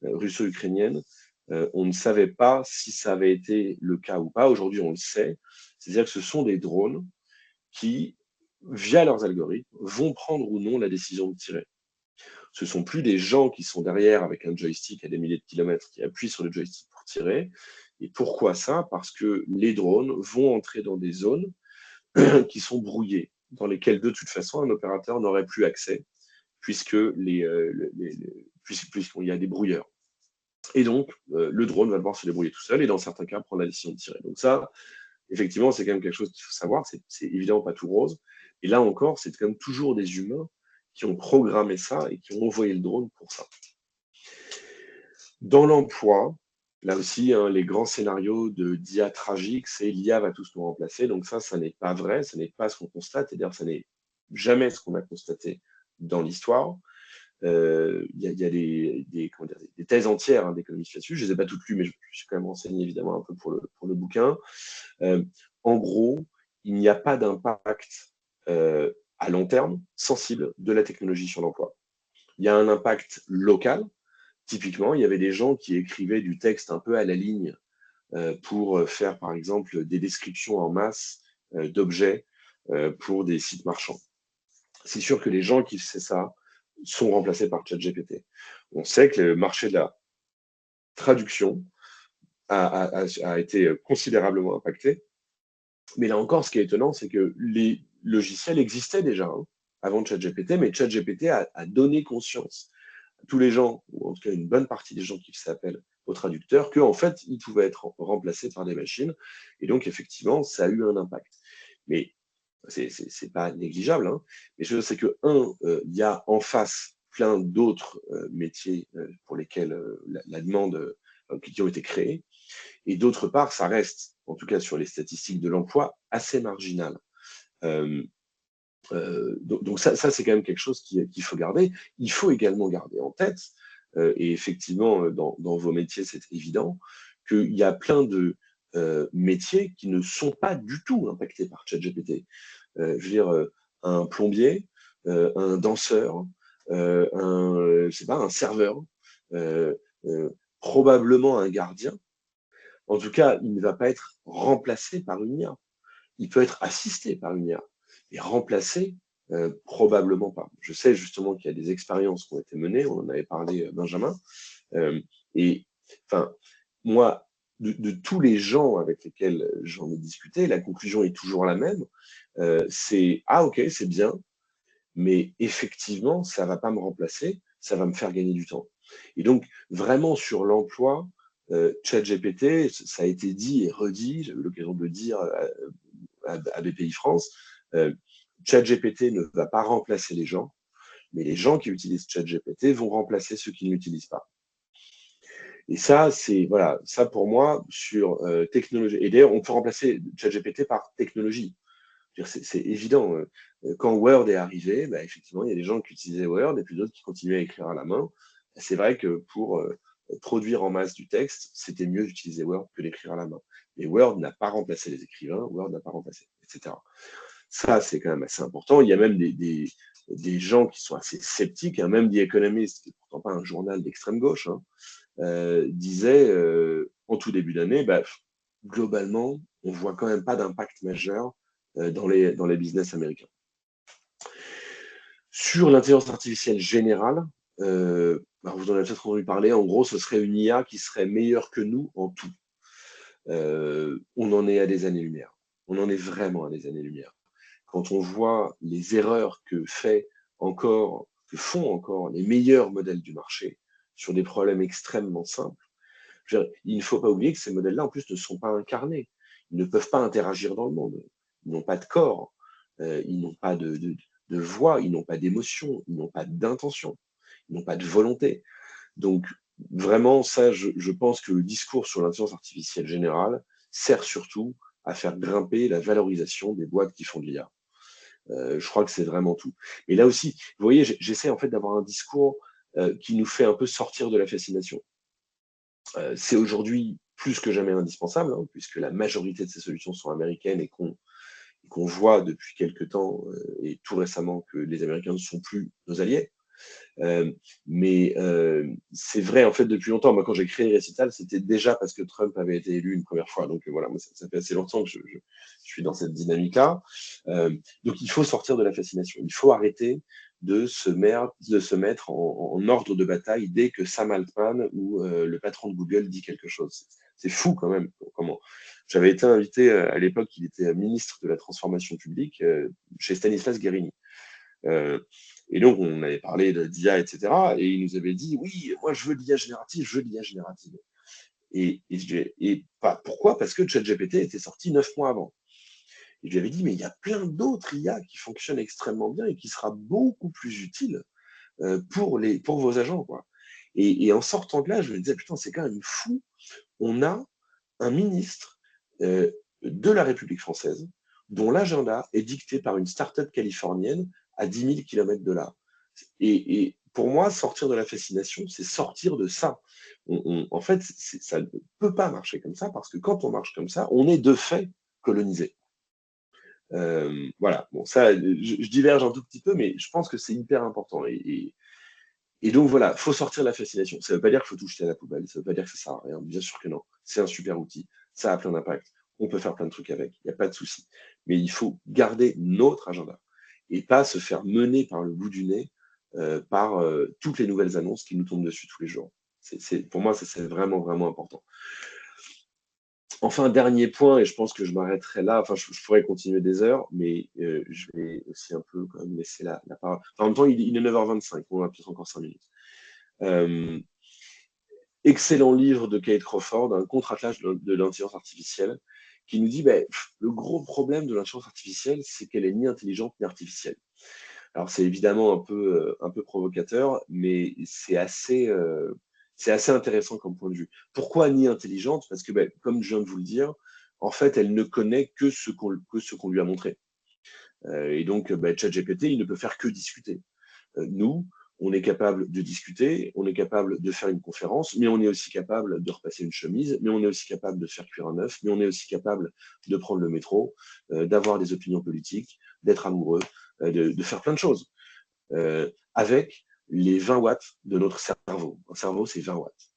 russo-ukrainienne, on ne savait pas si ça avait été le cas ou pas. Aujourd'hui, on le sait. C'est-à-dire que ce sont des drones qui, via leurs algorithmes, vont prendre ou non la décision de tirer. Ce ne sont plus des gens qui sont derrière avec un joystick à des milliers de kilomètres qui appuient sur le joystick pour tirer. Et pourquoi ça? Parce que les drones vont entrer dans des zones qui sont brouillées, dans lesquelles de toute façon un opérateur n'aurait plus accès, puisqu'il y a des brouilleurs. Et donc, le drone va devoir se débrouiller tout seul et dans certains cas prendre la décision de tirer. Donc ça, effectivement, c'est quand même quelque chose qu'il faut savoir. C'est évidemment pas tout rose. Et là encore, c'est quand même toujours des humains qui ont programmé ça et qui ont envoyé le drone pour ça. Dans l'emploi, là aussi, les grands scénarios d'IA tragique, c'est l'IA va tous nous remplacer. Donc ça n'est pas vrai, ça n'est pas ce qu'on constate. Et d'ailleurs, ça n'est jamais ce qu'on a constaté dans l'histoire. Il y a des thèses entières d'économistes là-dessus. Je ne les ai pas toutes lues, mais je suis quand même renseigné évidemment un peu pour le bouquin. En gros, il n'y a pas d'impact à long terme sensible de la technologie sur l'emploi. Il y a un impact local. Typiquement, il y avait des gens qui écrivaient du texte un peu à la ligne pour faire, par exemple, des descriptions en masse d'objets pour des sites marchands. C'est sûr que les gens qui faisaient ça sont remplacés par ChatGPT. On sait que le marché de la traduction a été considérablement impacté. Mais là encore, ce qui est étonnant, c'est que les logiciels existaient déjà avant ChatGPT, mais ChatGPT a donné conscience à tous les gens, ou en tout cas une bonne partie des gens qui s'appellent aux traducteurs, qu'en fait, ils pouvaient être remplacés par des machines. Et donc, effectivement, ça a eu un impact. Mais c'est pas négligeable. Mais je sais que, il y a en face plein d'autres métiers pour lesquels la demande qui ont été créés. Et d'autre part, ça reste, en tout cas sur les statistiques de l'emploi, assez marginal. Donc ça c'est quand même quelque chose qu'il faut garder. Il faut également garder en tête, et effectivement, dans vos métiers, c'est évident, qu'il y a plein de métiers qui ne sont pas du tout impactés par ChatGPT. Je veux dire, un plombier, un danseur, je sais pas, un serveur, euh, probablement un gardien. En tout cas, il ne va pas être remplacé par une IA. Il peut être assisté par une IA, mais remplacé, probablement pas. Je sais justement qu'il y a des expériences qui ont été menées, on en avait parlé, Benjamin, et enfin, moi, de tous les gens avec lesquels j'en ai discuté, la conclusion est toujours la même. C'est ah ok, c'est bien, mais effectivement, ça ne va pas me remplacer, ça va me faire gagner du temps. Et donc, vraiment sur l'emploi, ChatGPT, ça a été dit et redit, j'ai eu l'occasion de le dire à BPI France, ChatGPT ne va pas remplacer les gens, mais les gens qui utilisent ChatGPT vont remplacer ceux qui ne l'utilisent pas. Et ça, c'est voilà, ça pour moi sur technologie. Et d'ailleurs, on peut remplacer ChatGPT par technologie. C'est évident. Quand Word est arrivé, bah, effectivement, il y a des gens qui utilisaient Word et puis d'autres qui continuaient à écrire à la main. C'est vrai que pour produire en masse du texte, c'était mieux d'utiliser Word que d'écrire à la main. Mais Word n'a pas remplacé les écrivains, Word n'a pas remplacé, etc. Ça, c'est quand même assez important. Il y a même des gens qui sont assez sceptiques, hein, même The Economist, qui n'est pourtant pas un journal d'extrême gauche, hein, disait en tout début d'année, bah, globalement, on voit quand même pas d'impact majeur dans les business américains. Sur l'intelligence artificielle générale, vous en avez peut-être entendu parler, en gros, ce serait une IA qui serait meilleure que nous en tout. On en est à des années-lumière. On en est vraiment à des années-lumière. Quand on voit les erreurs que font encore les meilleurs modèles du marché sur des problèmes extrêmement simples, il ne faut pas oublier que ces modèles-là, en plus, ne sont pas incarnés. Ils ne peuvent pas interagir dans le monde. Ils n'ont pas de corps, ils n'ont pas de voix, ils n'ont pas d'émotion, ils n'ont pas d'intention, ils n'ont pas de volonté. Donc, vraiment, ça, je pense que le discours sur l'intelligence artificielle générale sert surtout à faire grimper la valorisation des boîtes qui font de l'IA. Je crois que c'est vraiment tout. Et là aussi, vous voyez, j'essaie en fait d'avoir un discours qui nous fait un peu sortir de la fascination. C'est aujourd'hui plus que jamais indispensable, hein, puisque la majorité de ces solutions sont américaines et qu'on voit depuis quelques temps et tout récemment que les Américains ne sont plus nos alliés. Mais c'est vrai, en fait, depuis longtemps. Moi, quand j'ai créé Récital, c'était déjà parce que Trump avait été élu une première fois. Donc voilà, moi, ça fait assez longtemps que je suis dans cette dynamique-là. Donc il faut sortir de la fascination. Il faut arrêter de se mettre en ordre de bataille dès que Sam Altman ou le patron de Google dit quelque chose. C'est fou quand même. Comment J'avais été invité à l'époque, il était ministre de la transformation publique chez Stanislas Guerini. Et donc, on avait parlé d'IA, etc. Et il nous avait dit, oui, moi, je veux de l'IA générative, je veux de l'IA générative. Pourquoi? Parce que ChatGPT était sorti 9 mois avant. Et je lui avais dit, mais il y a plein d'autres IA qui fonctionnent extrêmement bien et qui sera beaucoup plus utile pour vos agents, quoi. Et en sortant de là, je me disais, putain, c'est quand même fou. On a un ministre de la République française dont l'agenda est dicté par une start-up californienne à 10 000 km de là. Et pour moi, sortir de la fascination, c'est sortir de ça. En fait, ça ne peut pas marcher comme ça, parce que quand on marche comme ça, on est de fait colonisé. Voilà, bon, ça, je diverge un tout petit peu, mais je pense que c'est hyper important. Et donc voilà, il faut sortir de la fascination. Ça ne veut pas dire qu'il faut tout jeter à la poubelle, ça ne veut pas dire que ça sert à rien, bien sûr que non. C'est un super outil, ça a plein d'impact, on peut faire plein de trucs avec, il n'y a pas de souci. Mais il faut garder notre agenda et pas se faire mener par le bout du nez par toutes les nouvelles annonces qui nous tombent dessus tous les jours. Pour moi, ça, c'est vraiment, vraiment important. Enfin, dernier point, et je pense que je m'arrêterai là, enfin, je pourrais continuer des heures, mais je vais aussi un peu quand même laisser la parole. Enfin, en même temps, il est 9h25, on a peut-être encore 5 minutes. Excellent livre de Kate Crawford, un contre-attelage de l'intelligence artificielle, qui nous dit le gros problème de l'intelligence artificielle, c'est qu'elle est ni intelligente ni artificielle. Alors c'est évidemment un peu provocateur, mais c'est assez intéressant comme point de vue. Pourquoi ni intelligente? Parce que, ben, comme je viens de vous le dire, en fait, elle ne connaît que ce qu'on lui a montré. Et donc, ben, ChatGPT, il ne peut faire que discuter. Nous, on est capable de discuter, on est capable de faire une conférence, mais on est aussi capable de repasser une chemise, mais on est aussi capable de faire cuire un œuf, mais on est aussi capable de prendre le métro, d'avoir des opinions politiques, d'être amoureux, de faire plein de choses, avec les 20 watts de notre cerveau. Un cerveau, c'est 20 watts.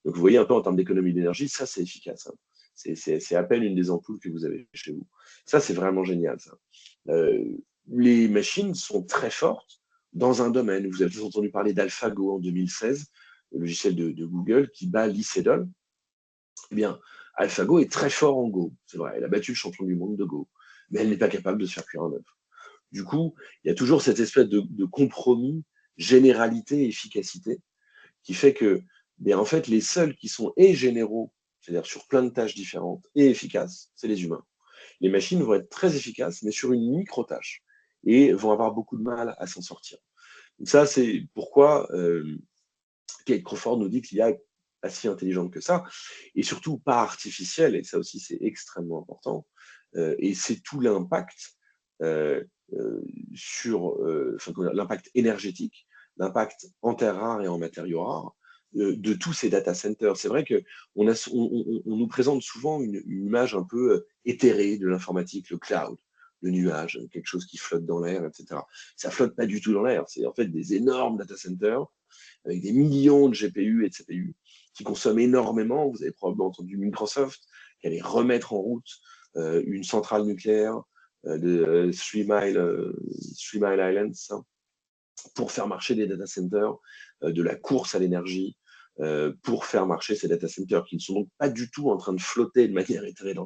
Donc vous voyez un peu en termes d'économie d'énergie, ça c'est efficace, hein. C'est à peine une des ampoules que vous avez chez vous. Ça, c'est vraiment génial, ça. Euh, les machines sont très fortes dans un domaine. Vous avez tous entendu parler d'AlphaGo en 2016, le logiciel de Google qui bat l'ICEDOL. Eh bien, AlphaGo est très fort en Go. C'est vrai, elle a battu le champion du monde de Go. Mais elle n'est pas capable de se faire cuire un œuf. Du coup, il y a toujours cette espèce de compromis généralité, efficacité, qui fait que, ben, en fait, les seuls qui sont et généraux, c'est-à-dire sur plein de tâches différentes, et efficaces, c'est les humains. Les machines vont être très efficaces, mais sur une micro-tâche, et vont avoir beaucoup de mal à s'en sortir. Donc ça, c'est pourquoi Kate Crawford nous dit qu'il y a pas si intelligente que ça, et surtout pas artificielle, et ça aussi c'est extrêmement important, et c'est tout l'impact euh, sur l'impact énergétique, l'impact en terres rares et en matériaux rares de tous ces data centers. C'est vrai que on nous présente souvent une image un peu éthérée de l'informatique, le cloud, le nuage, quelque chose qui flotte dans l'air, etc. Ça flotte pas du tout dans l'air, c'est en fait des énormes data centers avec des millions de GPU et de CPU qui consomment énormément. Vous avez probablement entendu Microsoft qui allait remettre en route une centrale nucléaire de Three Mile Island, ça, pour faire marcher des data centers, de la course à l'énergie, pour faire marcher ces data centers qui ne sont donc pas du tout en train de flotter de manière éthérique,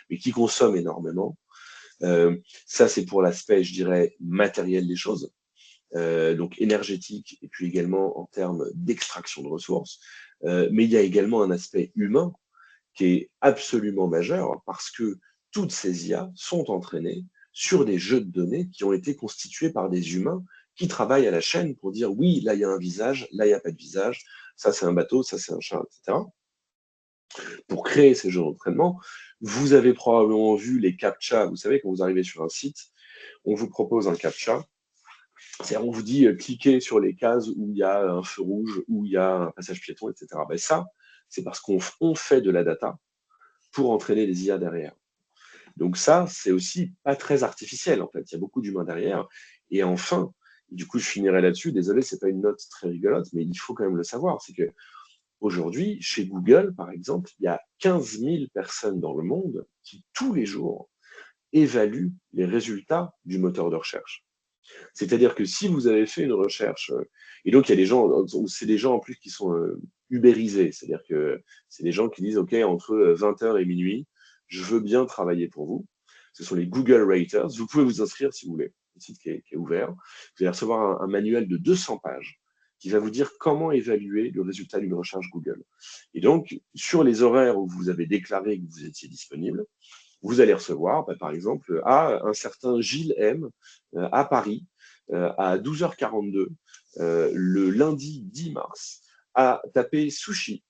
mais qui consomment énormément. Ça, c'est pour l'aspect, je dirais, matériel des choses, donc énergétique, et puis également en termes d'extraction de ressources. Mais il y a également un aspect humain qui est absolument majeur parce que toutes ces IA sont entraînées sur des jeux de données qui ont été constitués par des humains qui travaillent à la chaîne pour dire oui, là il y a un visage, là il n'y a pas de visage, ça c'est un bateau, ça c'est un chat, etc. Pour créer ces jeux d'entraînement, vous avez probablement vu les CAPTCHA. Vous savez, quand vous arrivez sur un site, on vous propose un CAPTCHA. C'est-à-dire, on vous dit cliquez sur les cases où il y a un feu rouge, où il y a un passage piéton, etc. Ben ça, c'est parce qu'on fait de la data pour entraîner les IA derrière. Donc ça, c'est aussi pas très artificiel, en fait. Il y a beaucoup d'humains derrière. Et enfin, du coup, je finirai là-dessus. Désolé, c'est pas une note très rigolote, mais il faut quand même le savoir. C'est que aujourd'hui, chez Google, par exemple, il y a 15 000 personnes dans le monde qui, tous les jours, évaluent les résultats du moteur de recherche. C'est-à-dire que si vous avez fait une recherche, et donc il y a des gens, c'est des gens en plus qui sont ubérisés, c'est-à-dire que c'est des gens qui disent, OK, entre 20h et minuit, je veux bien travailler pour vous. Ce sont les Google Raters. Vous pouvez vous inscrire si vous voulez, le site qui est ouvert. Vous allez recevoir un manuel de 200 pages qui va vous dire comment évaluer le résultat d'une recherche Google. Et donc, sur les horaires où vous avez déclaré que vous étiez disponible, vous allez recevoir, bah, par exemple, un certain Gilles M à Paris, à 12h42, le lundi 10 mars, a tapé sushi.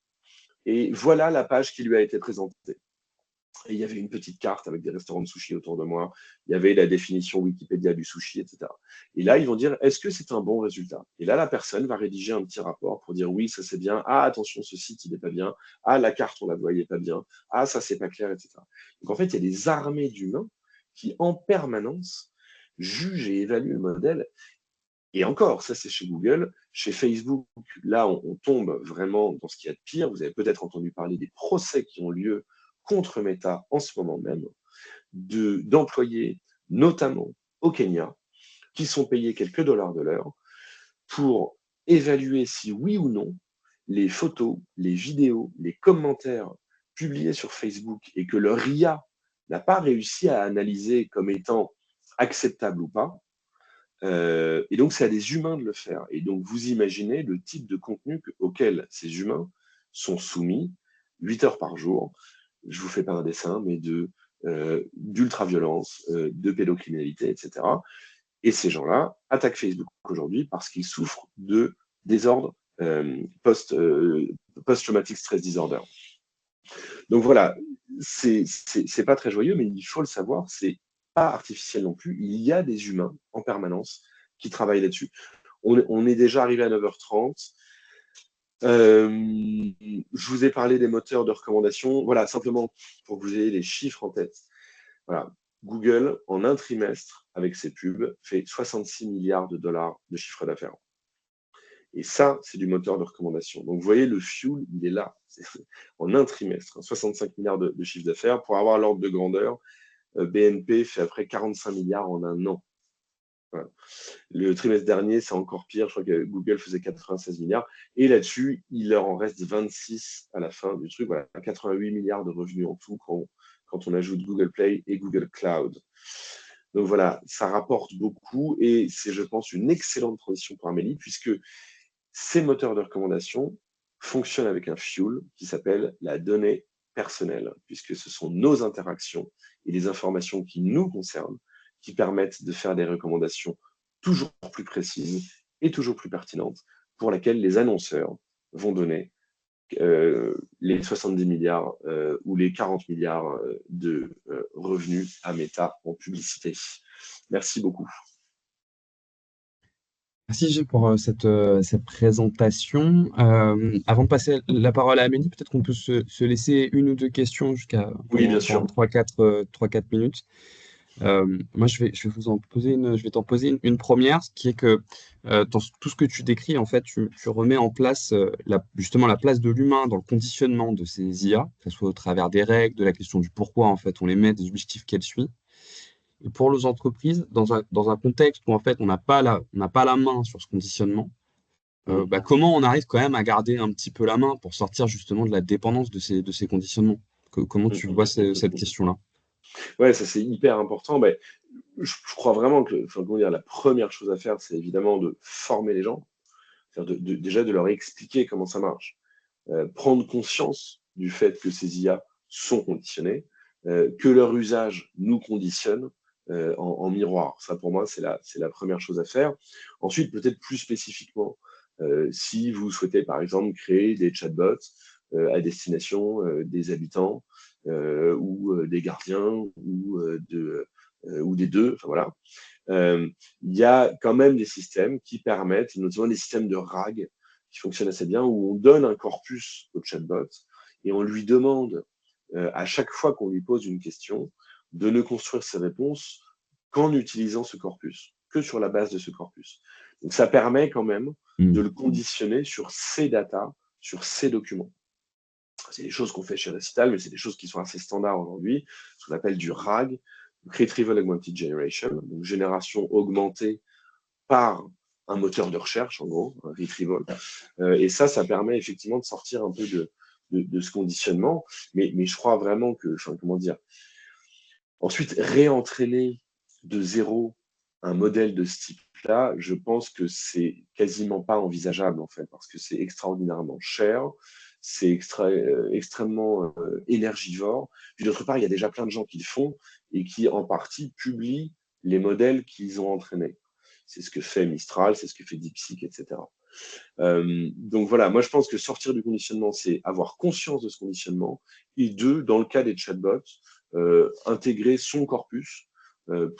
Et voilà la page qui lui a été présentée. Et il y avait une petite carte avec des restaurants de sushi autour de moi. Il y avait la définition Wikipédia du sushi, etc. Et là, ils vont dire, est-ce que c'est un bon résultat? Et là, la personne va rédiger un petit rapport pour dire, oui, ça c'est bien. Ah, attention, ce site, il n'est pas bien. Ah, la carte, on la voyait pas bien. Ah, ça, c'est pas clair, etc. Donc, en fait, il y a des armées d'humains qui, en permanence, jugent et évaluent le modèle. Et encore, ça c'est chez Google. Chez Facebook, là, on tombe vraiment dans ce qu'il y a de pire. Vous avez peut-être entendu parler des procès qui ont lieu contre Meta en ce moment même, d'employés, notamment au Kenya, qui sont payés quelques dollars de l'heure pour évaluer si oui ou non les photos, les vidéos, les commentaires publiés sur Facebook et que leur IA n'a pas réussi à analyser comme étant acceptable ou pas. Et donc, c'est à des humains de le faire. Et donc, vous imaginez le type de contenu auquel ces humains sont soumis 8 heures par jour. Je vous fais pas un dessin, mais d'ultra-violence, de pédocriminalité, etc. Et ces gens-là attaquent Facebook aujourd'hui parce qu'ils souffrent de désordre post-traumatic stress disorder. Donc voilà, c'est pas très joyeux, mais il faut le savoir, c'est pas artificiel non plus. Il y a des humains en permanence qui travaillent là-dessus. On est déjà arrivé à 9h30. Je vous ai parlé des moteurs de recommandation. Voilà, simplement pour que vous ayez les chiffres en tête. Voilà. Google, en un trimestre, avec ses pubs, fait 66 milliards de dollars de chiffre d'affaires. Et ça, c'est du moteur de recommandation. Donc, vous voyez, le fuel, il est là. En un trimestre, 65 milliards de chiffre d'affaires. Pour avoir l'ordre de grandeur, BNP fait après 45 milliards en un an. Voilà. Le trimestre dernier, c'est encore pire. Je crois que Google faisait 96 milliards. Et là-dessus, il leur en reste 26 à la fin du truc. Voilà, 88 milliards de revenus en tout quand on ajoute Google Play et Google Cloud. Donc voilà, ça rapporte beaucoup et c'est, je pense, une excellente transition pour Amélie puisque ces moteurs de recommandation fonctionnent avec un fuel qui s'appelle la donnée personnelle, puisque ce sont nos interactions et les informations qui nous concernent qui permettent de faire des recommandations toujours plus précises et toujours plus pertinentes pour lesquelles les annonceurs vont donner les 70 milliards ou les 40 milliards de revenus à Meta en publicité. Merci beaucoup. Merci Gilles pour cette présentation. Avant de passer la parole à Amélie, peut-être qu'on peut se laisser une ou deux questions jusqu'à Oui, bien pendant sûr. 3-4 minutes. Moi, je vais t'en poser une première, ce qui est que dans tout ce que tu décris, en fait, tu remets en place justement la place de l'humain dans le conditionnement de ces IA, que ce soit au travers des règles, de la question du pourquoi, en fait, on les met, des objectifs qu'elles suivent. Et pour nos entreprises, dans un contexte où, en fait, on n'a pas la main sur ce conditionnement, comment on arrive quand même à garder un petit peu la main pour sortir justement de la dépendance de ces conditionnements? Comment tu vois cette question-là? Ouais, ça c'est hyper important. Ben, je crois vraiment que enfin, comment dire, la première chose à faire, c'est évidemment de former les gens, déjà de leur expliquer comment ça marche, prendre conscience du fait que ces IA sont conditionnés, que leur usage nous conditionne en miroir. Ça, pour moi, c'est la première chose à faire. Ensuite, peut-être plus spécifiquement, si vous souhaitez, par exemple, créer des chatbots à destination des habitants ou des gardiens ou des deux, enfin voilà. Il y a quand même des systèmes qui permettent, notamment des systèmes de RAG qui fonctionnent assez bien, où on donne un corpus au chatbot et on lui demande à chaque fois qu'on lui pose une question de ne construire ses réponses qu'en utilisant ce corpus, que sur la base de ce corpus. Donc ça permet quand même de le conditionner sur ces datas, sur ces documents. C'est des choses qu'on fait chez Recital, mais c'est des choses qui sont assez standards aujourd'hui, ce qu'on appelle du RAG, Retrieval Augmented Generation, donc génération augmentée par un moteur de recherche, en gros, un retrieval. Et ça permet effectivement de sortir un peu de ce conditionnement, mais je crois vraiment que, enfin, comment dire, ensuite, réentraîner de zéro un modèle de ce type-là, je pense que c'est quasiment pas envisageable, en fait, parce que c'est extraordinairement cher, c'est extrêmement énergivore. Puis d'autre part, il y a déjà plein de gens qui le font et qui, en partie, publient les modèles qu'ils ont entraînés. C'est ce que fait Mistral, c'est ce que fait DeepSeek, etc. Donc voilà, moi je pense que sortir du conditionnement, c'est avoir conscience de ce conditionnement, et deux, dans le cas des chatbots, intégrer son corpus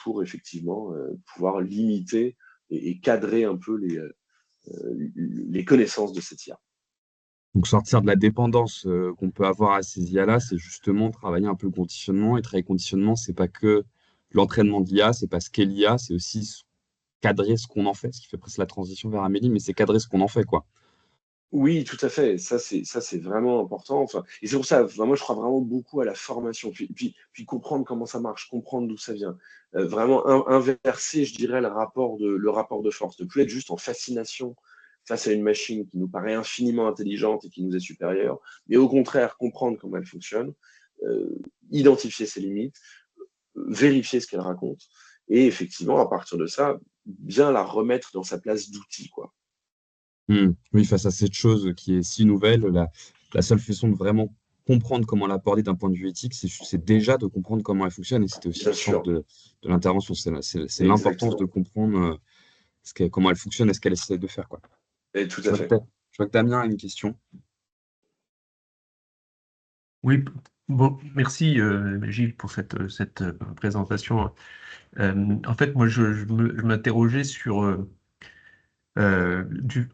pour effectivement pouvoir limiter et cadrer un peu les connaissances de cette IA. Donc sortir de la dépendance qu'on peut avoir à ces IA-là, c'est justement travailler un peu le conditionnement. Et travailler le conditionnement, c'est pas que l'entraînement de l'IA, c'est pas ce qu'est l'IA, c'est aussi cadrer ce qu'on en fait, ce qui fait presque la transition vers Amélie, mais c'est cadrer ce qu'on en fait, quoi. Oui, tout à fait. Ça c'est vraiment important. Enfin, et c'est pour ça, enfin, moi, je crois vraiment beaucoup à la formation, puis comprendre comment ça marche, comprendre d'où ça vient. Vraiment inverser, je dirais, le rapport de force, ne plus être juste en fascination face à une machine qui nous paraît infiniment intelligente et qui nous est supérieure, mais au contraire, comprendre comment elle fonctionne, identifier ses limites, vérifier ce qu'elle raconte, et effectivement, à partir de ça, bien la remettre dans sa place d'outil, quoi. Oui, face à cette chose qui est si nouvelle, la seule façon de vraiment comprendre comment l'aborder d'un point de vue éthique, c'est déjà de comprendre comment elle fonctionne. Et c'était aussi Bien le sens sûr, de l'intervention. C'est l'importance de exactement. comprendre comment elle fonctionne et ce qu'elle essaie de faire, quoi. Et tout Je à vois que fait. je vois que Damien a une question. Oui, bon, merci Gilles pour cette présentation. En fait, moi, je m'interrogeais sur.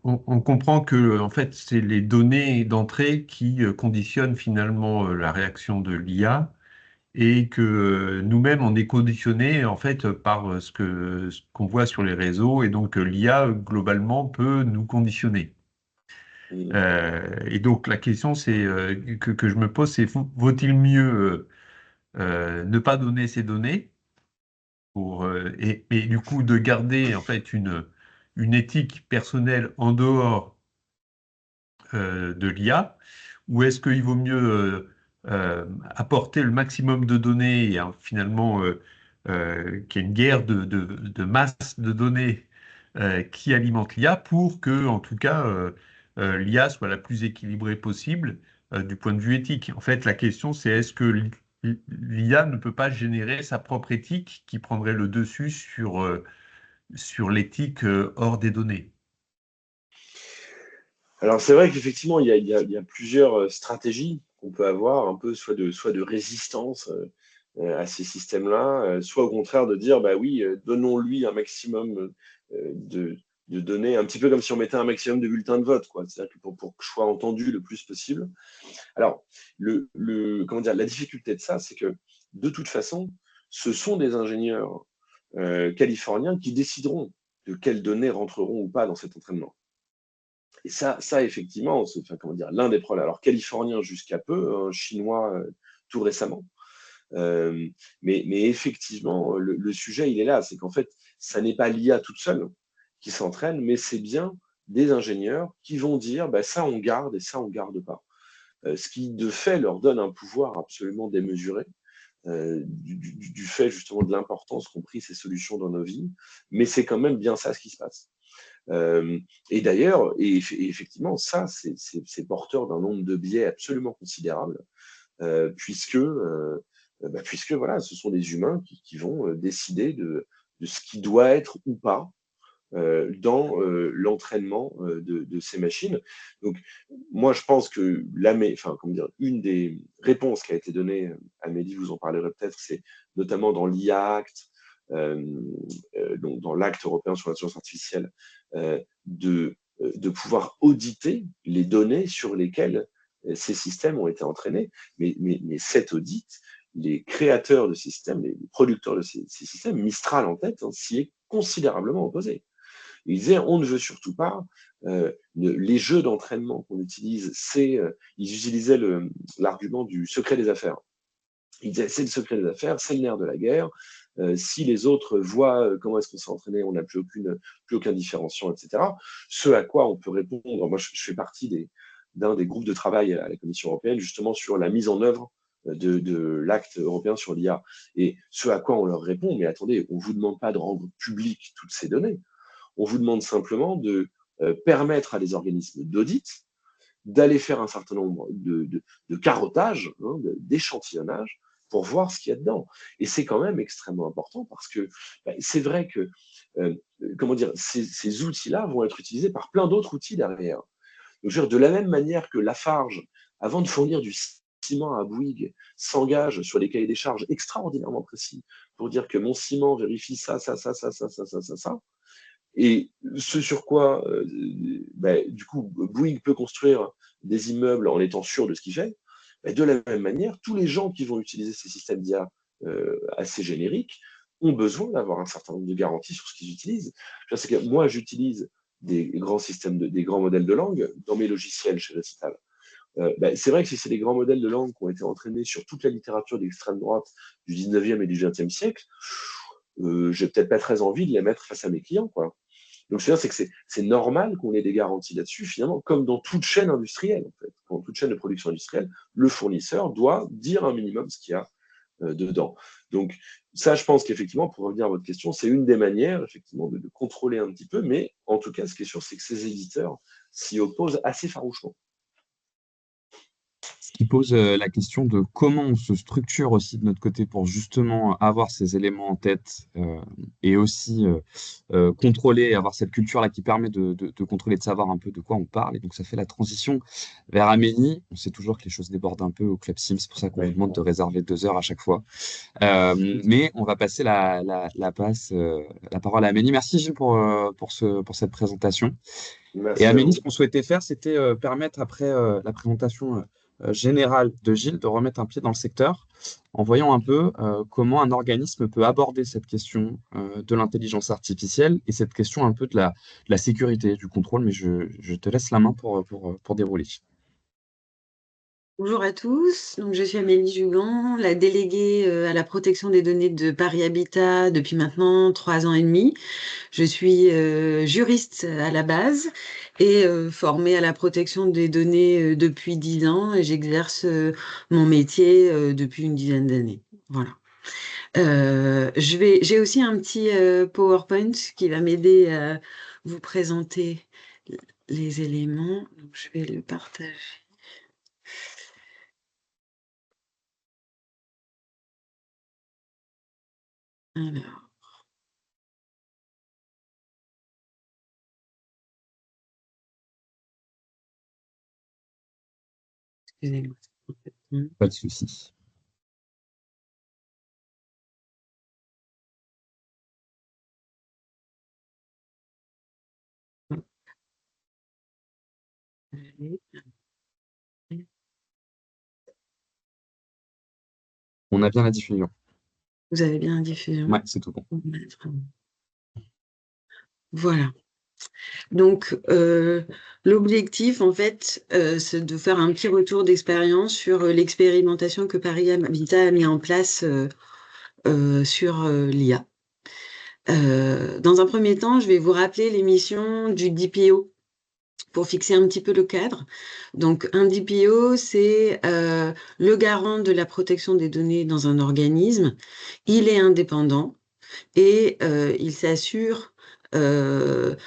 On comprend que en fait, c'est les données d'entrée qui conditionnent finalement la réaction de l'IA et que nous-mêmes, on est conditionnés en fait par ce qu'on voit sur les réseaux et donc l'IA globalement peut nous conditionner. Mm. Et donc la question que je me pose, c'est vaut-il mieux ne pas donner ces données et du coup de garder en fait une éthique personnelle en dehors de l'IA, ou est-ce qu'il vaut mieux apporter le maximum de données et finalement qu'il y ait une guerre de masse de données qui alimente l'IA pour que, en tout cas, l'IA soit la plus équilibrée possible du point de vue éthique. En fait, la question, c'est est-ce que l'IA ne peut pas générer sa propre éthique qui prendrait le dessus sur l'éthique hors des données? Alors, c'est vrai qu'effectivement, il y a plusieurs stratégies qu'on peut avoir, un peu soit de résistance à ces systèmes-là, soit au contraire de dire, bah oui, donnons-lui un maximum de données, un petit peu comme si on mettait un maximum de bulletins de vote, quoi. C'est-à-dire que pour que je sois entendu le plus possible. Alors, comment dire, la difficulté de ça, c'est que de toute façon, ce sont des ingénieurs californiens qui décideront de quelles données rentreront ou pas dans cet entraînement. Et ça effectivement, c'est enfin, comment dire, l'un des problèmes. Alors, californien jusqu'à peu, chinois tout récemment. Euh, mais effectivement, le sujet, il est là. C'est qu'en fait, ça n'est pas l'IA toute seule qui s'entraîne, mais c'est bien des ingénieurs qui vont dire bah, ça on garde et ça on garde pas. Ce qui de fait leur donne un pouvoir absolument démesuré du fait justement de l'importance qu'ont pris ces solutions dans nos vies. Mais c'est quand même bien ça ce qui se passe. Et d'ailleurs, et effectivement, ça, c'est porteur d'un nombre de biais absolument considérable, puisque voilà, ce sont des humains qui vont décider de ce qui doit être ou pas dans l'entraînement de ces machines. Donc, moi, je pense que enfin, comment dire, une des réponses qui a été donnée, Amélie, vous en parlerez peut-être, c'est notamment dans l'IA Act, donc dans l'acte européen sur l'intelligence artificielle, de pouvoir auditer les données sur lesquelles ces systèmes ont été entraînés. Mais cet audit, les créateurs de systèmes, les producteurs de ces systèmes, Mistral en tête, hein, s'y est considérablement opposé. Il disait on ne veut surtout pas les jeux d'entraînement qu'on utilise, ils utilisaient l'argument du secret des affaires. Ils disaient c'est le secret des affaires, c'est le nerf de la guerre. Si les autres voient comment est-ce qu'on s'est entraîné, on n'a plus aucun différenciant, etc. Ce à quoi on peut répondre, moi je fais partie d'un des groupes de travail à la Commission européenne justement sur la mise en œuvre de l'acte européen sur l'IA. Et ce à quoi on leur répond, mais attendez, on ne vous demande pas de rendre publiques toutes ces données. On vous demande simplement de permettre à des organismes d'audit d'aller faire un certain nombre de carottages, hein, d'échantillonnage, pour voir ce qu'il y a dedans. Et c'est quand même extrêmement important parce que c'est vrai que comment dire, ces outils-là vont être utilisés par plein d'autres outils derrière. Donc, je veux dire, de la même manière que Lafarge, avant de fournir du ciment à Bouygues, s'engage sur des cahiers des charges extraordinairement précis pour dire que mon ciment vérifie ça, ça, ça, ça, ça, ça, ça, ça, ça, et ce sur quoi, du coup, Bouygues peut construire des immeubles en étant sûr de ce qu'il fait, de la même manière, tous les gens qui vont utiliser ces systèmes d'IA assez génériques ont besoin d'avoir un certain nombre de garanties sur ce qu'ils utilisent. C'est que moi, j'utilise des grands systèmes, des grands modèles de langue dans mes logiciels chez Recital. C'est vrai que si c'est des grands modèles de langue qui ont été entraînés sur toute la littérature d'extrême droite du 19e et du 20e siècle, j'ai peut-être pas très envie de les mettre face à mes clients, quoi. Donc, ce que je veux dire, c'est que c'est normal qu'on ait des garanties là-dessus, finalement, comme dans toute chaîne industrielle, en fait. Dans toute chaîne de production industrielle, le fournisseur doit dire un minimum ce qu'il y a dedans. Donc, ça, je pense qu'effectivement, pour revenir à votre question, c'est une des manières, effectivement, de contrôler un petit peu, mais en tout cas, ce qui est sûr, c'est que ces éditeurs s'y opposent assez farouchement. qui pose la question de comment on se structure aussi de notre côté pour justement avoir ces éléments en tête et aussi contrôler, et avoir cette culture-là qui permet de contrôler, de savoir un peu de quoi on parle. Et donc, ça fait la transition vers Amélie. On sait toujours que les choses débordent un peu au Club Sim, c'est pour ça qu'on vous Ouais. demande de réserver 2 heures à chaque fois. Mais on va passer la parole à Amélie. Merci Gilles pour cette présentation. Et Merci à Amélie, vous. ce qu'on souhaitait faire, c'était permettre, après la présentation générale de Gilles, de remettre un pied dans le secteur en voyant un peu comment un organisme peut aborder cette question de l'intelligence artificielle et cette question un peu de la sécurité, du contrôle. Mais je te laisse la main pour dérouler. Bonjour à tous, donc je suis Amélie Jugan, la déléguée à la protection des données de Paris Habitat depuis maintenant 3 ans et demi. Je suis juriste à la base et formée à la protection des données depuis 10 ans et j'exerce mon métier depuis une dizaine d'années. Voilà. J'ai aussi un petit PowerPoint qui va m'aider à vous présenter les éléments. Donc, je vais le partager. Alors, excusez-moi. Pas de souci. On a bien la diffusion. Vous avez bien la diffusion? Ouais, c'est tout bon. Voilà. Donc, l'objectif, en fait, c'est de faire un petit retour d'expérience sur l'expérimentation que Paris Habitat a mis en place sur l'IA. Dans un premier temps, je vais vous rappeler les missions du DPO pour fixer un petit peu le cadre. Donc, un DPO, c'est le garant de la protection des données dans un organisme. Il est indépendant et il s'assure de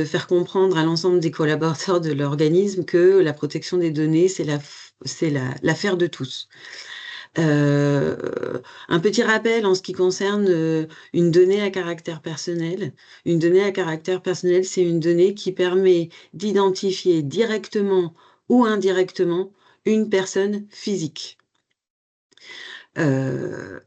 faire comprendre à l'ensemble des collaborateurs de l'organisme que la protection des données, c'est l'affaire de tous. Un petit rappel en ce qui concerne une donnée à caractère personnel. Une donnée à caractère personnel, c'est une donnée qui permet d'identifier directement ou indirectement une personne physique. La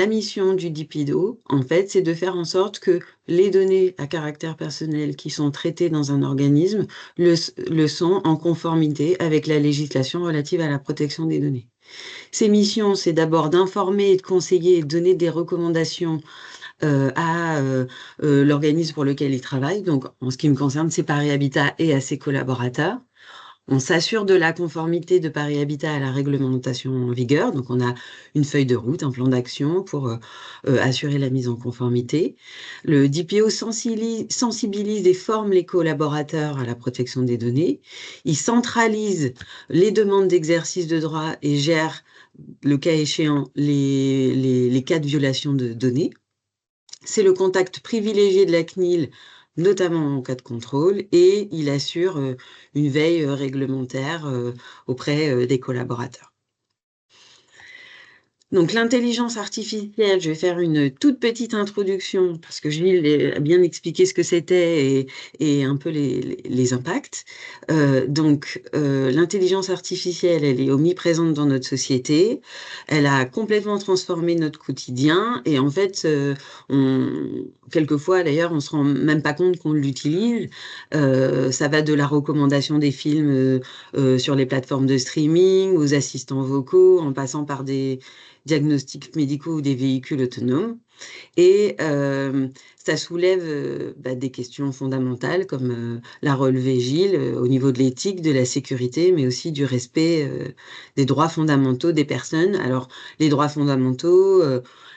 mission du DPIDO, en fait, c'est de faire en sorte que les données à caractère personnel qui sont traitées dans un organisme le sont en conformité avec la législation relative à la protection des données. Ces missions, c'est d'abord d'informer et de conseiller et de donner des recommandations à l'organisme pour lequel il travaille. Donc, en ce qui me concerne, c'est Paris Habitat et à ses collaborateurs. On s'assure de la conformité de Paris Habitat à la réglementation en vigueur. Donc, on a une feuille de route, un plan d'action pour assurer la mise en conformité. Le DPO sensibilise et forme les collaborateurs à la protection des données. Il centralise les demandes d'exercice de droit et gère, le cas échéant, les cas de violation de données. C'est le contact privilégié de la CNIL, notamment en cas de contrôle, et il assure une veille réglementaire auprès des collaborateurs. Donc l'intelligence artificielle, je vais faire une toute petite introduction parce que Gilles a bien expliqué ce que c'était et un peu les impacts. L'intelligence artificielle, elle est omniprésente dans notre société. Elle a complètement transformé notre quotidien et en fait, quelquefois d'ailleurs, on se rend même pas compte qu'on l'utilise. Ça va de la recommandation des films sur les plateformes de streaming, aux assistants vocaux, en passant par des diagnostics médicaux ou des véhicules autonomes. Et ça soulève des questions fondamentales comme l'a relevé Gilles au niveau de l'éthique, de la sécurité, mais aussi du respect des droits fondamentaux des personnes. Alors, les droits fondamentaux,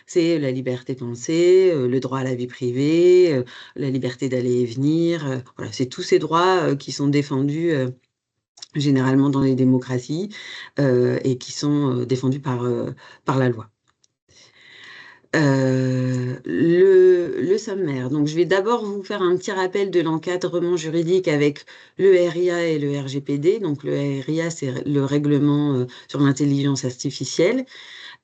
c'est la liberté de penser, le droit à la vie privée, la liberté d'aller et venir. Voilà, c'est tous ces droits qui sont défendus généralement dans les démocraties et qui sont défendus par la loi. Le sommaire. Donc, je vais d'abord vous faire un petit rappel de l'encadrement juridique avec le RIA et le RGPD. Donc, le RIA, c'est le règlement sur l'intelligence artificielle,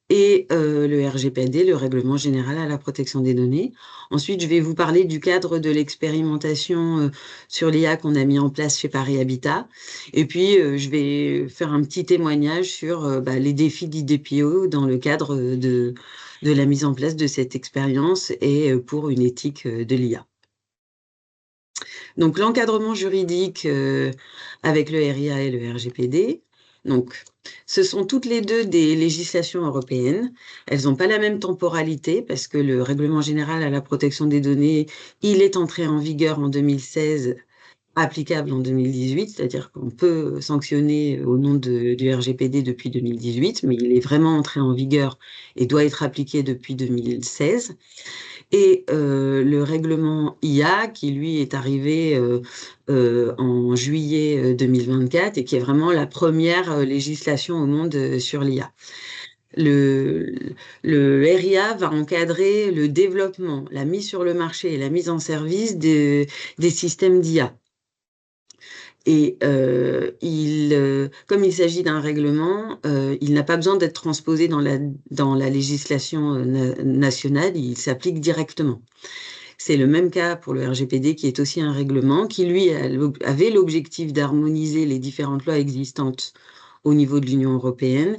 et le RGPD, le règlement général à la protection des données. Ensuite, je vais vous parler du cadre de l'expérimentation sur l'IA qu'on a mis en place chez Paris Habitat. Et puis, je vais faire un petit témoignage sur les défis d'IDPO dans le cadre de la mise en place de cette expérience et pour une éthique de l'IA. Donc, l'encadrement juridique avec le RIA et le RGPD. Donc, ce sont toutes les deux des législations européennes. Elles n'ont pas la même temporalité parce que le règlement général à la protection des données, il est entré en vigueur en 2016, applicable en 2018, c'est-à-dire qu'on peut sanctionner au nom du RGPD depuis 2018, mais il est vraiment entré en vigueur et doit être appliqué depuis 2016. Et le règlement IA, qui lui est arrivé en juillet 2024 et qui est vraiment la première législation au monde sur l'IA. Le RIA va encadrer le développement, la mise sur le marché et la mise en service des systèmes d'IA. Et comme il s'agit d'un règlement, il n'a pas besoin d'être transposé dans la législation nationale, il s'applique directement. C'est le même cas pour le RGPD, qui est aussi un règlement, qui lui avait l'objectif d'harmoniser les différentes lois existantes au niveau de l'Union européenne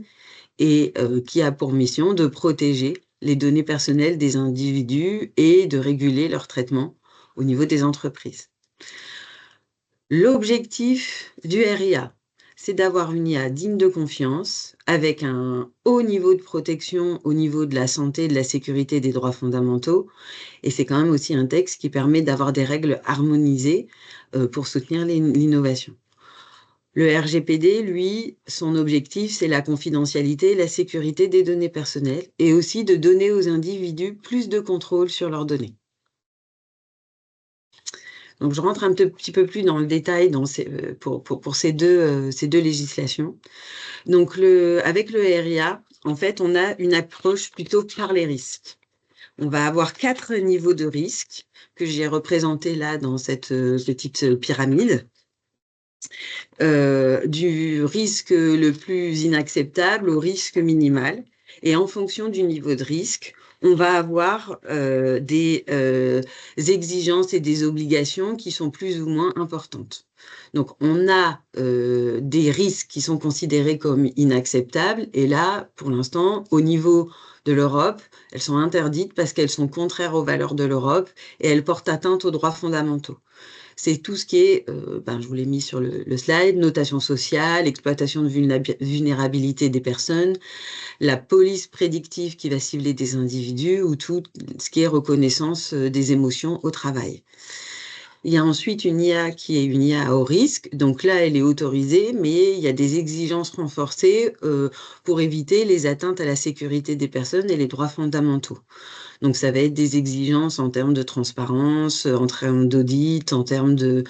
et qui a pour mission de protéger les données personnelles des individus et de réguler leur traitement au niveau des entreprises. L'objectif du RIA, c'est d'avoir une IA digne de confiance, avec un haut niveau de protection au niveau de la santé, de la sécurité et des droits fondamentaux. Et c'est quand même aussi un texte qui permet d'avoir des règles harmonisées pour soutenir l'innovation. Le RGPD, lui, son objectif, c'est la confidentialité et la sécurité des données personnelles, et aussi de donner aux individus plus de contrôle sur leurs données. Donc, je rentre un petit peu plus dans le détail pour ces deux législations. Donc, avec le RIA, en fait, on a une approche plutôt par les risques. On va avoir 4 niveaux de risque que j'ai représentés là dans cette petite pyramide. Du risque le plus inacceptable au risque minimal. Et en fonction du niveau de risque, on va avoir des exigences et des obligations qui sont plus ou moins importantes. Donc, on a des risques qui sont considérés comme inacceptables. Et là, pour l'instant, au niveau de l'Europe, elles sont interdites parce qu'elles sont contraires aux valeurs de l'Europe et elles portent atteinte aux droits fondamentaux. C'est tout ce qui est, je vous l'ai mis sur le slide, notation sociale, exploitation de vulnérabilité des personnes, la police prédictive qui va cibler des individus ou tout ce qui est reconnaissance des émotions au travail. Il y a ensuite une IA qui est une IA à haut risque. Donc là, elle est autorisée, mais il y a des exigences renforcées pour éviter les atteintes à la sécurité des personnes et les droits fondamentaux. Donc, ça va être des exigences en termes de transparence, en termes d'audit, en termes de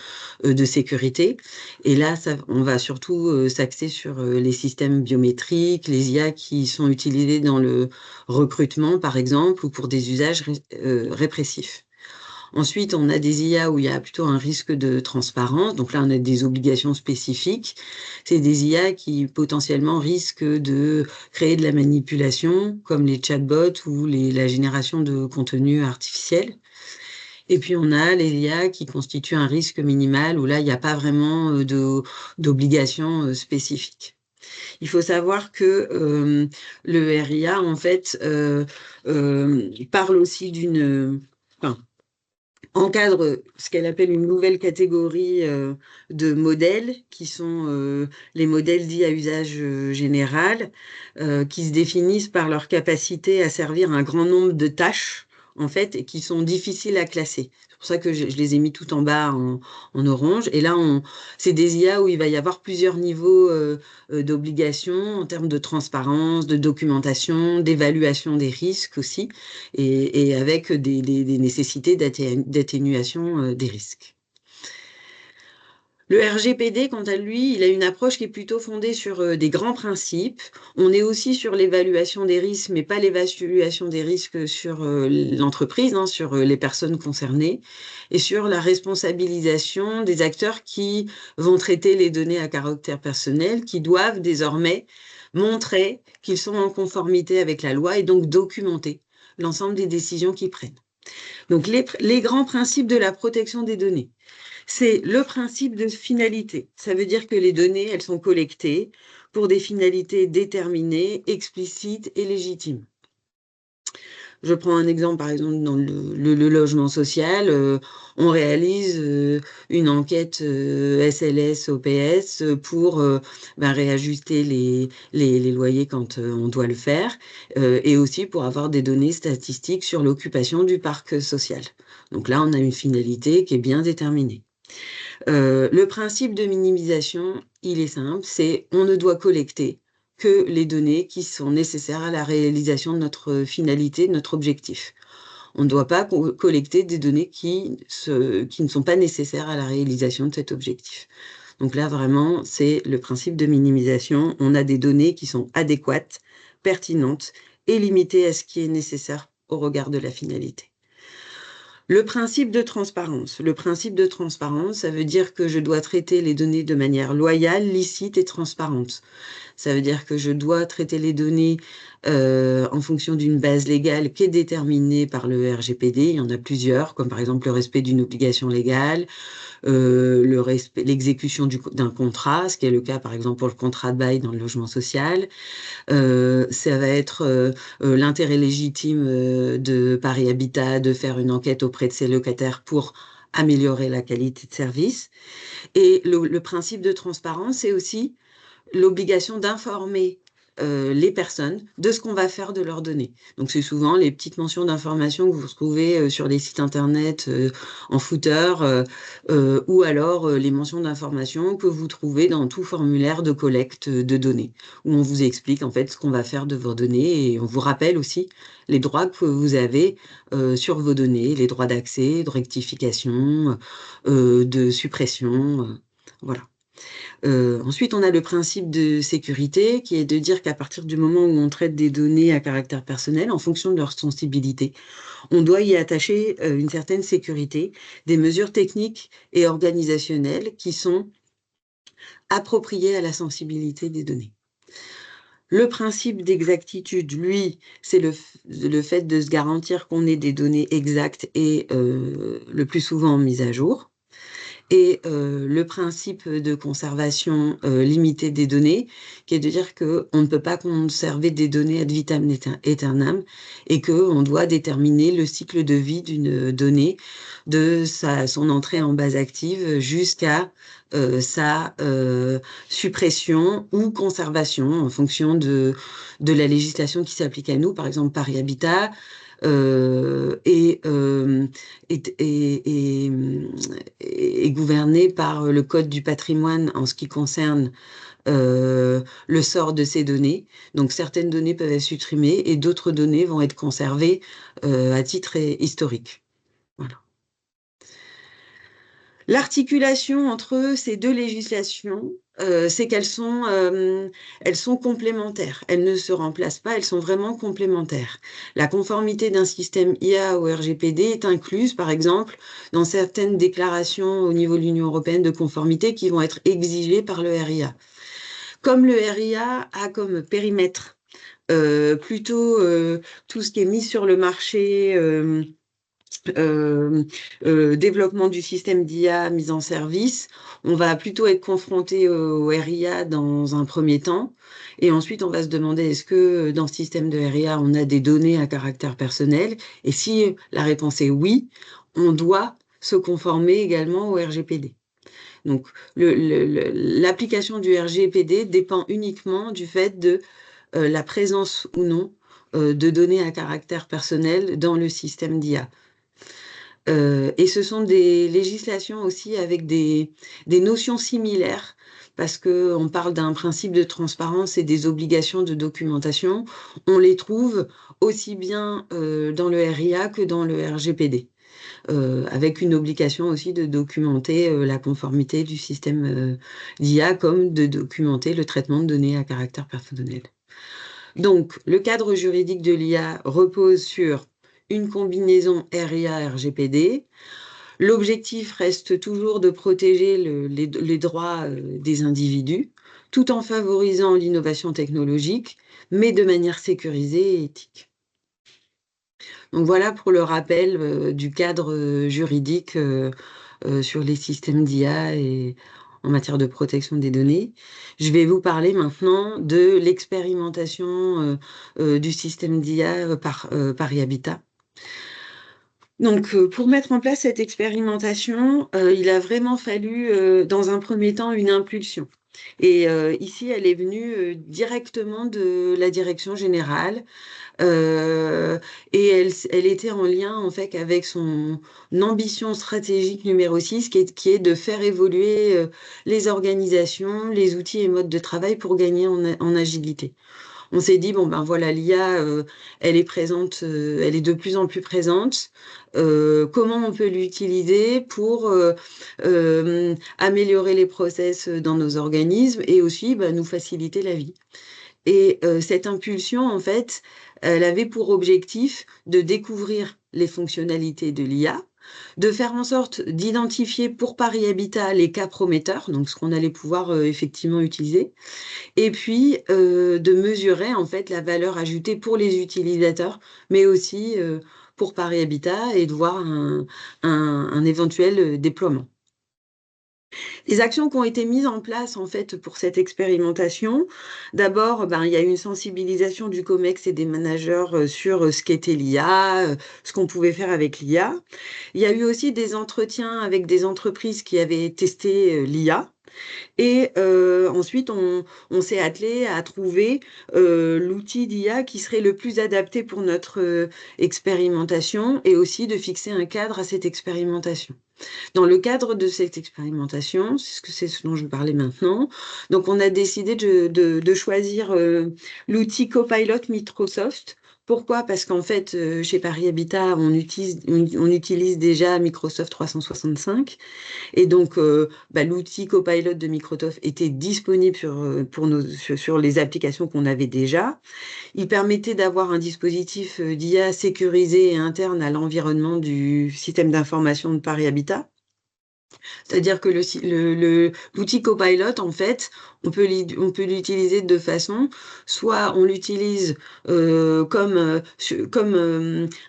sécurité. Et là, on va surtout s'axer sur les systèmes biométriques, les IA qui sont utilisés dans le recrutement, par exemple, ou pour des usages répressifs. Ensuite, on a des IA où il y a plutôt un risque de transparence. Donc là, on a des obligations spécifiques. C'est des IA qui potentiellement risquent de créer de la manipulation, comme les chatbots ou la génération de contenu artificiel. Et puis, on a les IA qui constituent un risque minimal, où là, il n'y a pas vraiment d'obligations spécifiques. Il faut savoir que le RIA, en fait, parle aussi encadre ce qu'elle appelle une nouvelle catégorie de modèles, qui sont les modèles dits à usage général, qui se définissent par leur capacité à servir un grand nombre de tâches, en fait, et qui sont difficiles à classer. C'est pour ça que je les ai mis tout en bas en orange. Et là, c'est des IA où il va y avoir plusieurs niveaux d'obligations en termes de transparence, de documentation, d'évaluation des risques aussi, et avec des nécessités d'atténuation des risques. Le RGPD, quant à lui, il a une approche qui est plutôt fondée sur des grands principes. On est aussi sur l'évaluation des risques, mais pas l'évaluation des risques sur l'entreprise, hein, sur les personnes concernées, et sur la responsabilisation des acteurs qui vont traiter les données à caractère personnel, qui doivent désormais montrer qu'ils sont en conformité avec la loi et donc documenter l'ensemble des décisions qu'ils prennent. Donc les grands principes de la protection des données. C'est le principe de finalité. Ça veut dire que les données, elles sont collectées pour des finalités déterminées, explicites et légitimes. Je prends un exemple, par exemple, dans le logement social, on réalise une enquête SLS-OPS pour réajuster les loyers quand on doit le faire, et aussi pour avoir des données statistiques sur l'occupation du parc social. Donc là, on a une finalité qui est bien déterminée. Le principe de minimisation, il est simple, c'est on ne doit collecter que les données qui sont nécessaires à la réalisation de notre finalité, de notre objectif. On ne doit pas collecter des données qui ne sont pas nécessaires à la réalisation de cet objectif. Donc là, vraiment, c'est le principe de minimisation. On a des données qui sont adéquates, pertinentes et limitées à ce qui est nécessaire au regard de la finalité. Le principe de transparence. Le principe de transparence, ça veut dire que je dois traiter les données de manière loyale, licite et transparente. Ça veut dire que je dois traiter les données en fonction d'une base légale qui est déterminée par le RGPD. Il y en a plusieurs, comme par exemple le respect d'une obligation légale, l'exécution d'un contrat, ce qui est le cas par exemple pour le contrat de bail dans le logement social. Ça va être l'intérêt légitime de Paris Habitat de faire une enquête auprès de ses locataires pour améliorer la qualité de service. Et le principe de transparence, c'est aussi l'obligation d'informer les personnes de ce qu'on va faire de leurs données. Donc c'est souvent les petites mentions d'information que vous retrouvez sur les sites internet en footer, ou alors les mentions d'information que vous trouvez dans tout formulaire de collecte de données, où on vous explique en fait ce qu'on va faire de vos données et on vous rappelle aussi les droits que vous avez sur vos données, les droits d'accès, de rectification, de suppression, voilà. Ensuite, on a le principe de sécurité qui est de dire qu'à partir du moment où on traite des données à caractère personnel, en fonction de leur sensibilité, on doit y attacher une certaine sécurité, des mesures techniques et organisationnelles qui sont appropriées à la sensibilité des données. Le principe d'exactitude, lui, c'est le fait de se garantir qu'on ait des données exactes et le plus souvent mises à jour. Et le principe de conservation limitée des données, qui est de dire qu'on ne peut pas conserver des données ad vitam aeternam et qu'on doit déterminer le cycle de vie d'une donnée de son entrée en base active jusqu'à sa suppression ou conservation en fonction de la législation qui s'applique à nous, par exemple Paris Habitat. Est gouverné par le Code du patrimoine en ce qui concerne le sort de ces données. Donc certaines données peuvent être supprimées et d'autres données vont être conservées à titre historique. Voilà. L'articulation entre ces deux législations, c'est qu'elles sont complémentaires. Elles ne se remplacent pas, elles sont vraiment complémentaires. La conformité d'un système IA au RGPD est incluse, par exemple, dans certaines déclarations au niveau de l'Union européenne de conformité qui vont être exigées par le RIA. Comme le RIA a comme périmètre plutôt tout ce qui est mis sur le marché, développement du système d'IA, mise en service, on va plutôt être confronté au RIA dans un premier temps, et ensuite on va se demander est-ce que dans ce système de RIA on a des données à caractère personnel, et si la réponse est oui, on doit se conformer également au RGPD. Donc l'application du RGPD dépend uniquement du fait de la présence ou non de données à caractère personnel dans le système d'IA. Et ce sont des législations aussi avec des notions similaires, parce qu'on parle d'un principe de transparence et des obligations de documentation. On les trouve aussi bien dans le RIA que dans le RGPD. avec une obligation aussi de documenter la conformité du système d'IA, comme de documenter le traitement de données à caractère personnel. Donc, le cadre juridique de l'IA repose sur une combinaison RIA-RGPD. L'objectif reste toujours de protéger les droits des individus, tout en favorisant l'innovation technologique, mais de manière sécurisée et éthique. Donc voilà pour le rappel du cadre juridique sur les systèmes d'IA et en matière de protection des données. Je vais vous parler maintenant de l'expérimentation du système d'IA par Habitat. Donc, pour mettre en place cette expérimentation, il a vraiment fallu, dans un premier temps, une impulsion. Et ici, elle est venue directement de la direction générale. Et elle était en lien en fait avec son ambition stratégique numéro 6 qui est de faire évoluer les organisations, les outils et modes de travail pour gagner en agilité. On s'est dit, bon ben voilà, l'IA, elle est présente, elle est de plus en plus présente. Comment on peut l'utiliser pour améliorer les process dans nos organismes et aussi nous faciliter la vie. Et cette impulsion, en fait, elle avait pour objectif de découvrir les fonctionnalités de l'IA, de faire en sorte d'identifier pour Paris Habitat les cas prometteurs, donc ce qu'on allait pouvoir effectivement utiliser, et puis de mesurer en fait la valeur ajoutée pour les utilisateurs, mais aussi pour Paris Habitat et de voir un éventuel déploiement. Les actions qui ont été mises en place en fait pour cette expérimentation, d'abord, il y a eu une sensibilisation du COMEX et des managers sur ce qu'était l'IA, ce qu'on pouvait faire avec l'IA. Il y a eu aussi des entretiens avec des entreprises qui avaient testé l'IA. Et ensuite, on s'est attelé à trouver l'outil d'IA qui serait le plus adapté pour notre expérimentation et aussi de fixer un cadre à cette expérimentation. Dans le cadre de cette expérimentation, c'est ce dont je vous parlais maintenant, donc on a décidé de choisir l'outil Copilot Microsoft. Pourquoi? Parce qu'en fait, chez Paris Habitat, on utilise déjà Microsoft 365. Et donc, l'outil Copilot de Microsoft était disponible sur les applications qu'on avait déjà. Il permettait d'avoir un dispositif d'IA sécurisé et interne à l'environnement du système d'information de Paris Habitat. C'est-à-dire que l'outil Copilot, en fait, on peut l'utiliser de deux façons. Soit on l'utilise comme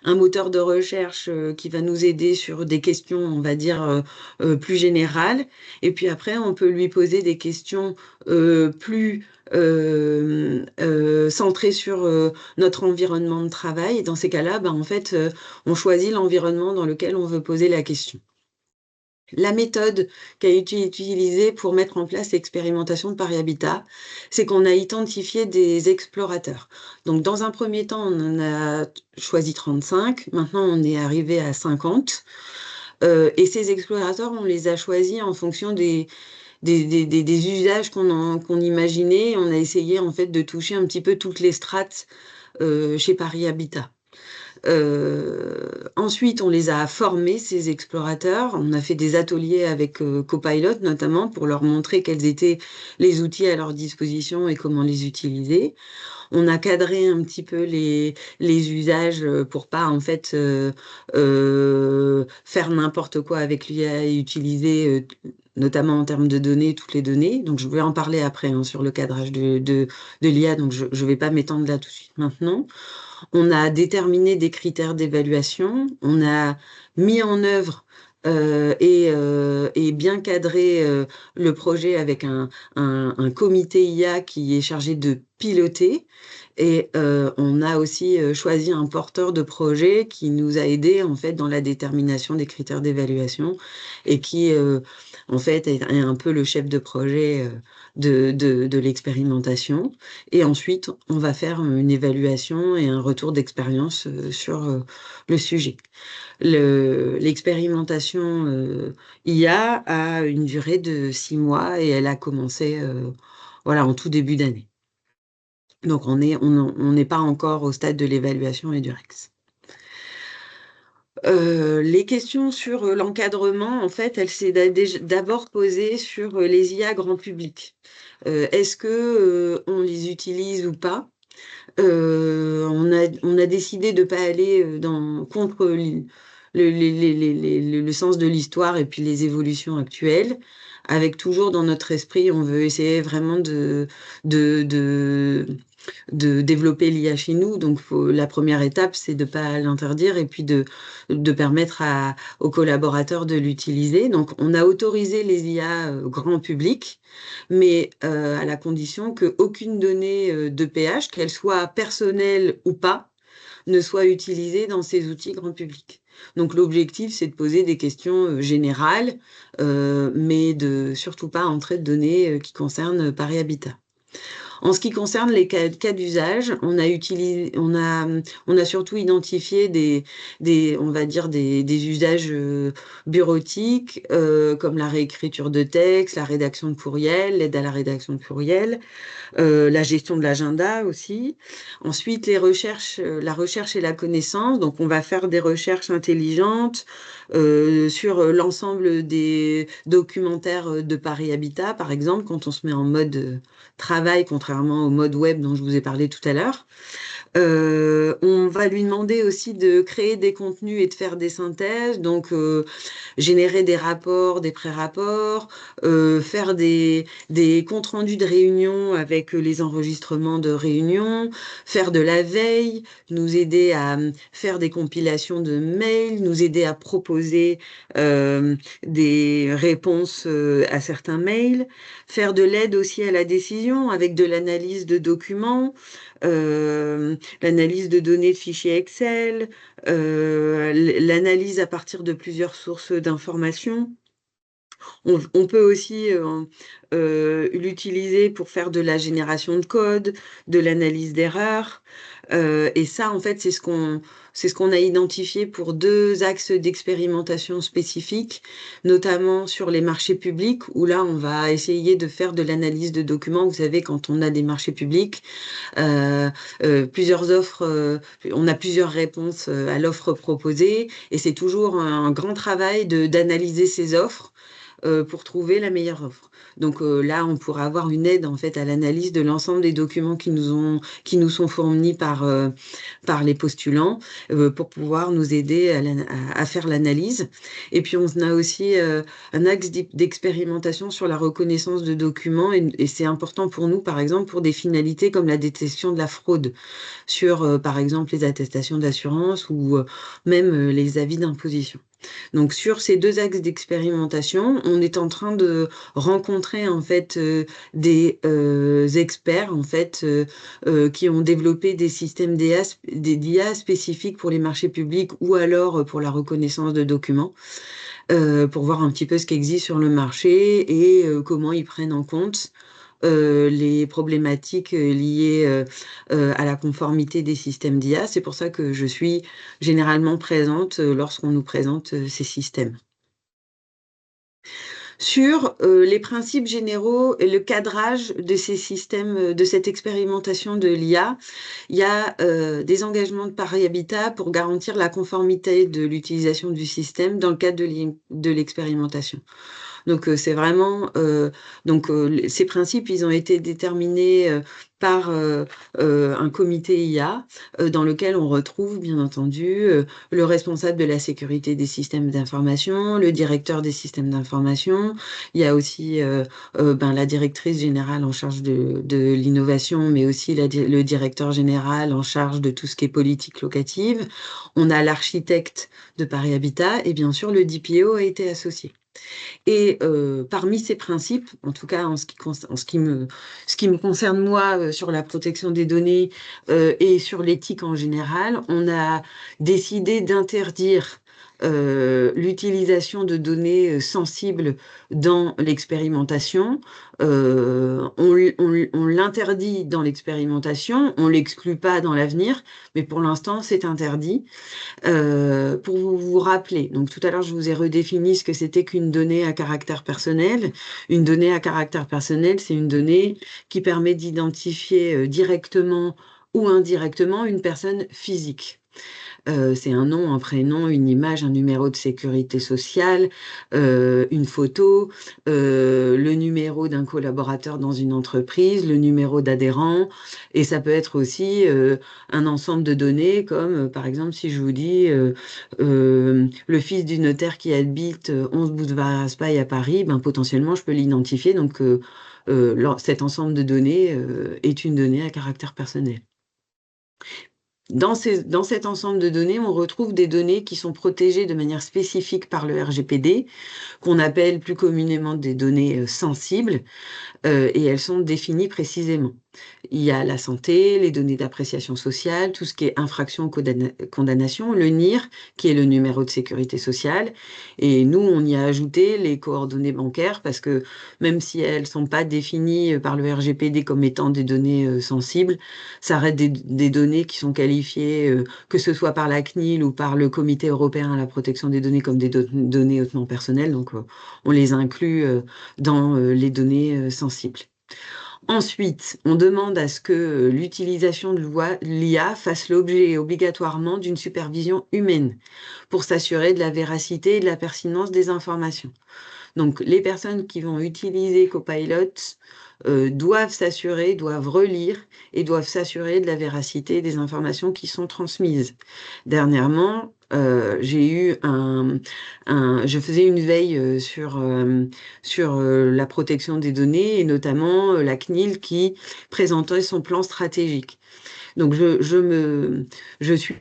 un moteur de recherche qui va nous aider sur des questions, on va dire, plus générales. Et puis après, on peut lui poser des questions plus centrées sur notre environnement de travail. Et dans ces cas-là, en fait, on choisit l'environnement dans lequel on veut poser la question. La méthode qui a été utilisée pour mettre en place l'expérimentation de Paris Habitat, c'est qu'on a identifié des explorateurs. Donc, dans un premier temps, on en a choisi 35. Maintenant, on est arrivé à 50. Et ces explorateurs, on les a choisis en fonction des usages qu'on imaginait. On a essayé, en fait, de toucher un petit peu toutes les strates chez Paris Habitat. Ensuite, on les a formés, ces explorateurs. On a fait des ateliers avec Copilot, notamment, pour leur montrer quels étaient les outils à leur disposition et comment les utiliser. On a cadré un petit peu les usages pour pas, en fait, faire n'importe quoi avec l'IA et utiliser notamment en termes de données, toutes les données. Donc, je vais en parler après sur le cadrage de l'IA, donc je ne vais pas m'étendre là tout de suite maintenant. On a déterminé des critères d'évaluation, on a mis en œuvre et bien cadré le projet avec un comité IA qui est chargé de piloter. Et on a aussi choisi un porteur de projet qui nous a aidés en fait dans la détermination des critères d'évaluation et qui en fait est un peu le chef de projet de l'expérimentation. Et ensuite, on va faire une évaluation et un retour d'expérience sur le sujet. L'expérimentation IA a une durée de 6 mois et elle a commencé en tout début d'année. Donc, on n'est pas encore au stade de l'évaluation et du REX. Les questions sur l'encadrement, en fait, elle s'est d'abord posée sur les IA grand public. Est-ce que on les utilise ou pas? On a décidé de ne pas aller contre le sens de l'histoire et puis les évolutions actuelles, avec toujours dans notre esprit, on veut essayer vraiment de, de, de développer l'IA chez nous. Donc, la première étape, c'est de ne pas l'interdire et puis de permettre aux collaborateurs de l'utiliser. Donc, on a autorisé les IA grand public, mais à la condition qu'aucune donnée de pH, qu'elle soit personnelle ou pas, ne soit utilisée dans ces outils grand public. Donc l'objectif, c'est de poser des questions générales, mais surtout pas entrer de données qui concernent Paris Habitat. En ce qui concerne les cas d'usage, on a surtout identifié on va dire des usages bureautiques, comme la réécriture de texte, la rédaction de courriel, l'aide à la rédaction de courriel, la gestion de l'agenda aussi. Ensuite, la recherche et la connaissance. Donc, on va faire des recherches intelligentes sur l'ensemble des documentaires de Paris Habitat, par exemple, quand on se met en mode travail, contrairement au mode web dont je vous ai parlé tout à l'heure. On va lui demander aussi de créer des contenus et de faire des synthèses, donc générer des rapports, des pré-rapports, faire des comptes rendus de réunions avec les enregistrements de réunions, faire de la veille, nous aider à faire des compilations de mails, nous aider à proposer des réponses à certains mails, faire de l'aide aussi à la décision avec de l'analyse de documents, l'analyse de données de fichiers Excel, l'analyse à partir de plusieurs sources d'informations. On peut aussi l'utiliser pour faire de la génération de code, de l'analyse d'erreurs. Et ça, en fait, c'est ce qu'on a identifié pour 2 axes d'expérimentation spécifiques, notamment sur les marchés publics, où là, on va essayer de faire de l'analyse de documents. Vous savez, quand on a des marchés publics, plusieurs offres, on a plusieurs réponses à l'offre proposée, et c'est toujours un grand travail d'analyser ces offres pour trouver la meilleure offre. Donc là, on pourra avoir une aide en fait à l'analyse de l'ensemble des documents qui nous sont fournis par les postulants pour pouvoir nous aider à faire l'analyse. Et puis on a aussi un axe d'expérimentation sur la reconnaissance de documents et c'est important pour nous, par exemple, pour des finalités comme la détection de la fraude sur, par exemple, les attestations d'assurance ou même les avis d'imposition. Donc sur ces 2 axes d'expérimentation, on est en train de rencontrer en fait des experts en fait qui ont développé des systèmes d'IA spécifiques pour les marchés publics ou alors pour la reconnaissance de documents. Pour voir un petit peu ce qui existe sur le marché et comment ils prennent en compte les problématiques liées à la conformité des systèmes d'IA. C'est pour ça que je suis généralement présente lorsqu'on nous présente ces systèmes. Sur les principes généraux et le cadrage de ces systèmes, de cette expérimentation de l'IA, il y a des engagements de Paris Habitat pour garantir la conformité de l'utilisation du système dans le cadre de l'expérimentation. Donc c'est vraiment ces principes, ils ont été déterminés par un comité IA dans lequel on retrouve bien entendu le responsable de la sécurité des systèmes d'information, le directeur des systèmes d'information. Il y a aussi la directrice générale en charge de l'innovation, mais aussi le directeur général en charge de tout ce qui est politique locative. On a l'architecte de Paris Habitat et bien sûr le DPO a été associé. Et parmi ces principes, en tout cas en ce qui me concerne moi sur la protection des données et sur l'éthique en général, on a décidé d'interdire l'utilisation de données sensibles dans l'expérimentation. On l'interdit dans l'expérimentation, on l'exclut pas dans l'avenir, mais pour l'instant c'est interdit. Pour vous rappeler, donc tout à l'heure je vous ai redéfini ce que c'était qu'une donnée à caractère personnel. Une donnée à caractère personnel, c'est une donnée qui permet d'identifier directement ou indirectement une personne physique. C'est un nom, un prénom, une image, un numéro de sécurité sociale, une photo, le numéro d'un collaborateur dans une entreprise, le numéro d'adhérent, et ça peut être aussi un ensemble de données comme, par exemple, si je vous dis le fils du notaire qui habite 11 boulevard Raspail à Paris, ben, potentiellement, je peux l'identifier. Donc, cet ensemble de données est une donnée à caractère personnel. Dans cet ensemble de données, on retrouve des données qui sont protégées de manière spécifique par le RGPD, qu'on appelle plus communément des données sensibles, et elles sont définies précisément. Il y a la santé, les données d'appréciation sociale, tout ce qui est infraction ou condamnation, le NIR, qui est le numéro de sécurité sociale. Et nous, on y a ajouté les coordonnées bancaires parce que même si elles ne sont pas définies par le RGPD comme étant des données sensibles, ça reste des données qui sont qualifiées, que ce soit par la CNIL ou par le Comité européen à la protection des données, comme des données hautement personnelles. Donc, on les inclut dans les données sensibles. Ensuite, on demande à ce que l'utilisation de l'IA fasse l'objet obligatoirement d'une supervision humaine pour s'assurer de la véracité et de la pertinence des informations. Donc, les personnes qui vont utiliser Copilot doivent relire et doivent s'assurer de la véracité des informations qui sont transmises. Dernièrement, je faisais une veille sur la protection des données et notamment la CNIL qui présentait son plan stratégique. Donc, je suis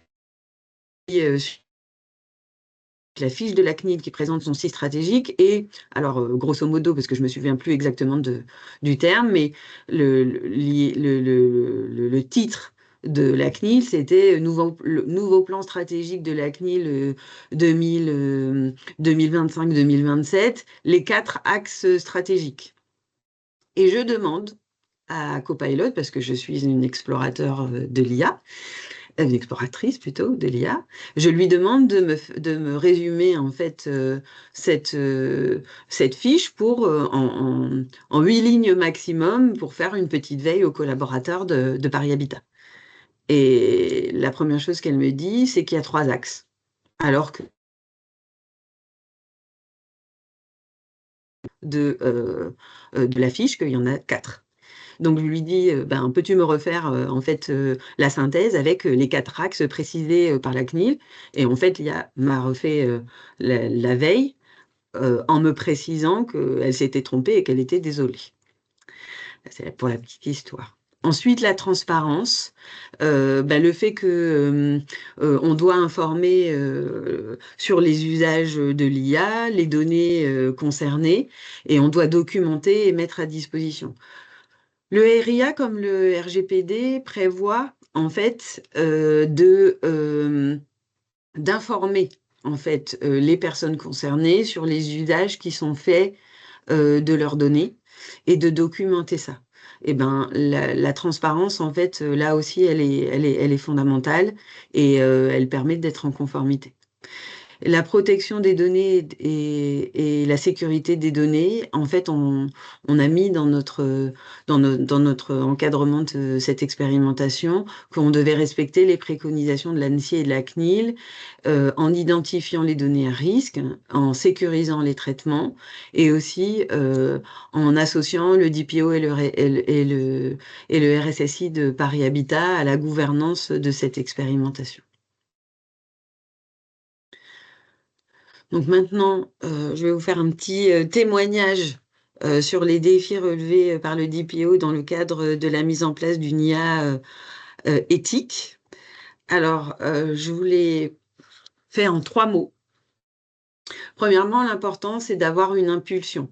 sur la fiche de la CNIL qui présente son site stratégique et, alors grosso modo, parce que je me souviens plus exactement du terme, mais le titre de la CNIL, c'était le nouveau plan stratégique de la CNIL 2025-2027, les 4 axes stratégiques. Et je demande à Copilot, parce que je suis une exploratrice de l'IA, je lui demande de me résumer en fait cette fiche en 8 lignes maximum pour faire une petite veille aux collaborateurs de Paris Habitat. Et la première chose qu'elle me dit, c'est qu'il y a 3 axes, alors que de la fiche qu'il y en a 4. Donc, je lui dis, peux-tu me refaire en fait la synthèse avec les 4 axes précisés par la CNIL? Et en fait, l'IA m'a refait la veille en me précisant qu'elle s'était trompée et qu'elle était désolée. C'est pour la petite histoire. Ensuite, la transparence, le fait que on doit informer sur les usages de l'IA, les données concernées, et on doit documenter et mettre à disposition. Le RIA, comme le RGPD, prévoit en fait d'informer en fait les personnes concernées sur les usages qui sont faits de leurs données et de documenter ça. Et la transparence, en fait, là aussi, elle est fondamentale et elle permet d'être en conformité. La protection des données et la sécurité des données, en fait, on a mis dans notre encadrement de cette expérimentation qu'on devait respecter les préconisations de l'ANSSI et de la CNIL en identifiant les données à risque, en sécurisant les traitements et aussi en associant le DPO et le RSSI de Paris Habitat à la gouvernance de cette expérimentation. Donc maintenant, je vais vous faire un petit témoignage sur les défis relevés par le DPO dans le cadre de la mise en place d'une IA éthique. Alors, je vous l'ai fait en 3 mots. Premièrement, l'important, c'est d'avoir une impulsion.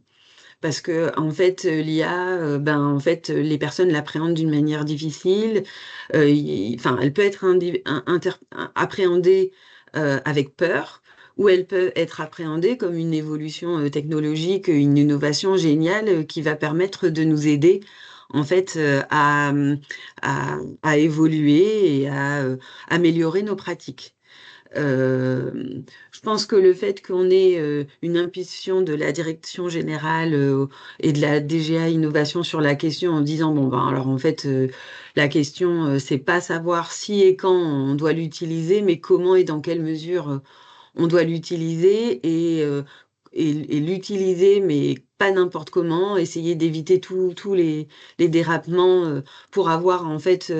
Parce que, en fait, l'IA, les personnes l'appréhendent d'une manière difficile. Elle peut être appréhendée avec peur, ou elle peut être appréhendée comme une évolution technologique, une innovation géniale qui va permettre de nous aider en fait à évoluer et à améliorer nos pratiques. Je pense que le fait qu'on ait une impulsion de la direction générale et de la DGA Innovation sur la question en disant, bon, ben, alors en fait, la question, c'est pas savoir si et quand on doit l'utiliser, mais comment et dans quelle mesure on doit l'utiliser et l'utiliser, mais pas n'importe comment, essayer d'éviter tous les dérapements pour avoir en fait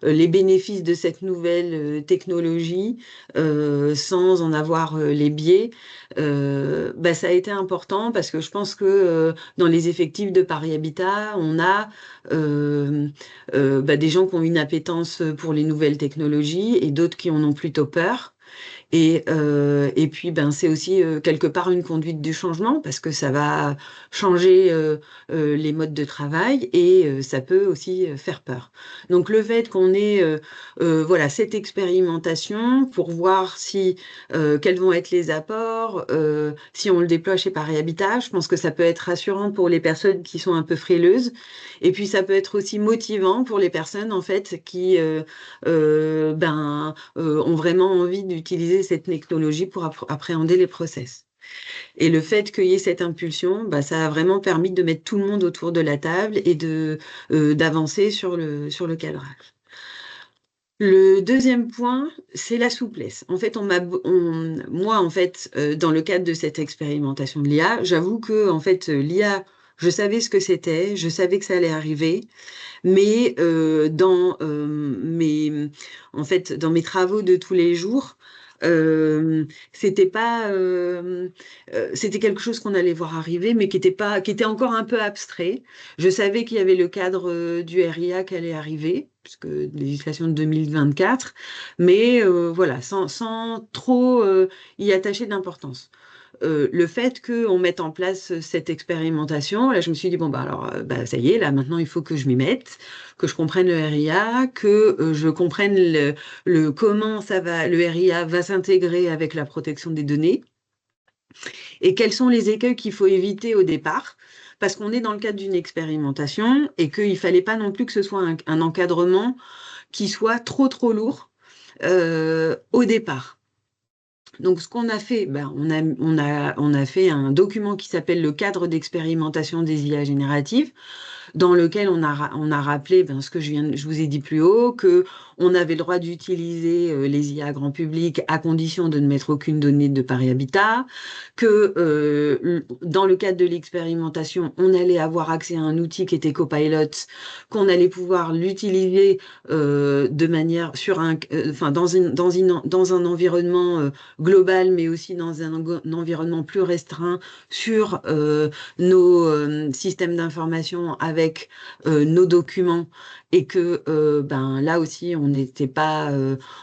les bénéfices de cette nouvelle technologie sans en avoir les biais. Bah, ça a été important parce que je pense que dans les effectifs de Paris Habitat, on a bah, des gens qui ont une appétence pour les nouvelles technologies et d'autres qui en ont plutôt peur. Et puis, ben, c'est aussi quelque part une conduite du changement parce que ça va changer les modes de travail et ça peut aussi faire peur. Donc, le fait qu'on ait voilà, cette expérimentation pour voir si, quels vont être les apports, si on le déploie chez Paris Habitat, je pense que ça peut être rassurant pour les personnes qui sont un peu frileuses. Et puis, ça peut être aussi motivant pour les personnes en fait qui ont vraiment envie d'utiliser cette technologie pour appréhender les process. Et le fait qu'il y ait cette impulsion, bah, ça a vraiment permis de mettre tout le monde autour de la table et d'avancer sur le cadrage. Le deuxième point, c'est la souplesse. En fait, moi, en fait, dans le cadre de cette expérimentation de l'IA, j'avoue que, en fait, l'IA, je savais ce que c'était, je savais que ça allait arriver, mais en fait, dans mes travaux de tous les jours, c'était pas, c'était quelque chose qu'on allait voir arriver, mais qui était encore un peu abstrait. Je savais qu'il y avait le cadre du RIA qui allait arriver, puisque législation de 2024, mais voilà, sans trop y attacher d'importance. Le fait qu'on mette en place cette expérimentation, là, je me suis dit, bon, bah, alors, bah, ça y est, là, maintenant, il faut que je m'y mette, que je comprenne le RIA, que je comprenne comment le RIA va s'intégrer avec la protection des données et quels sont les écueils qu'il faut éviter au départ. Parce qu'on est dans le cadre d'une expérimentation et qu'il ne fallait pas non plus que ce soit un encadrement qui soit trop lourd au départ. Donc, ce qu'on a fait, ben, on a fait un document qui s'appelle le cadre d'expérimentation des IA génératives, dans lequel on a rappelé ce que je vous ai dit plus haut, que on avait le droit d'utiliser les IA grand public à condition de ne mettre aucune donnée de Paris Habitat, que dans le cadre de l'expérimentation, on allait avoir accès à un outil qui était Copilot, qu'on allait pouvoir l'utiliser de manière dans un environnement global, mais aussi dans un environnement plus restreint sur nos systèmes d'information avec nos documents et que là aussi on n'était pas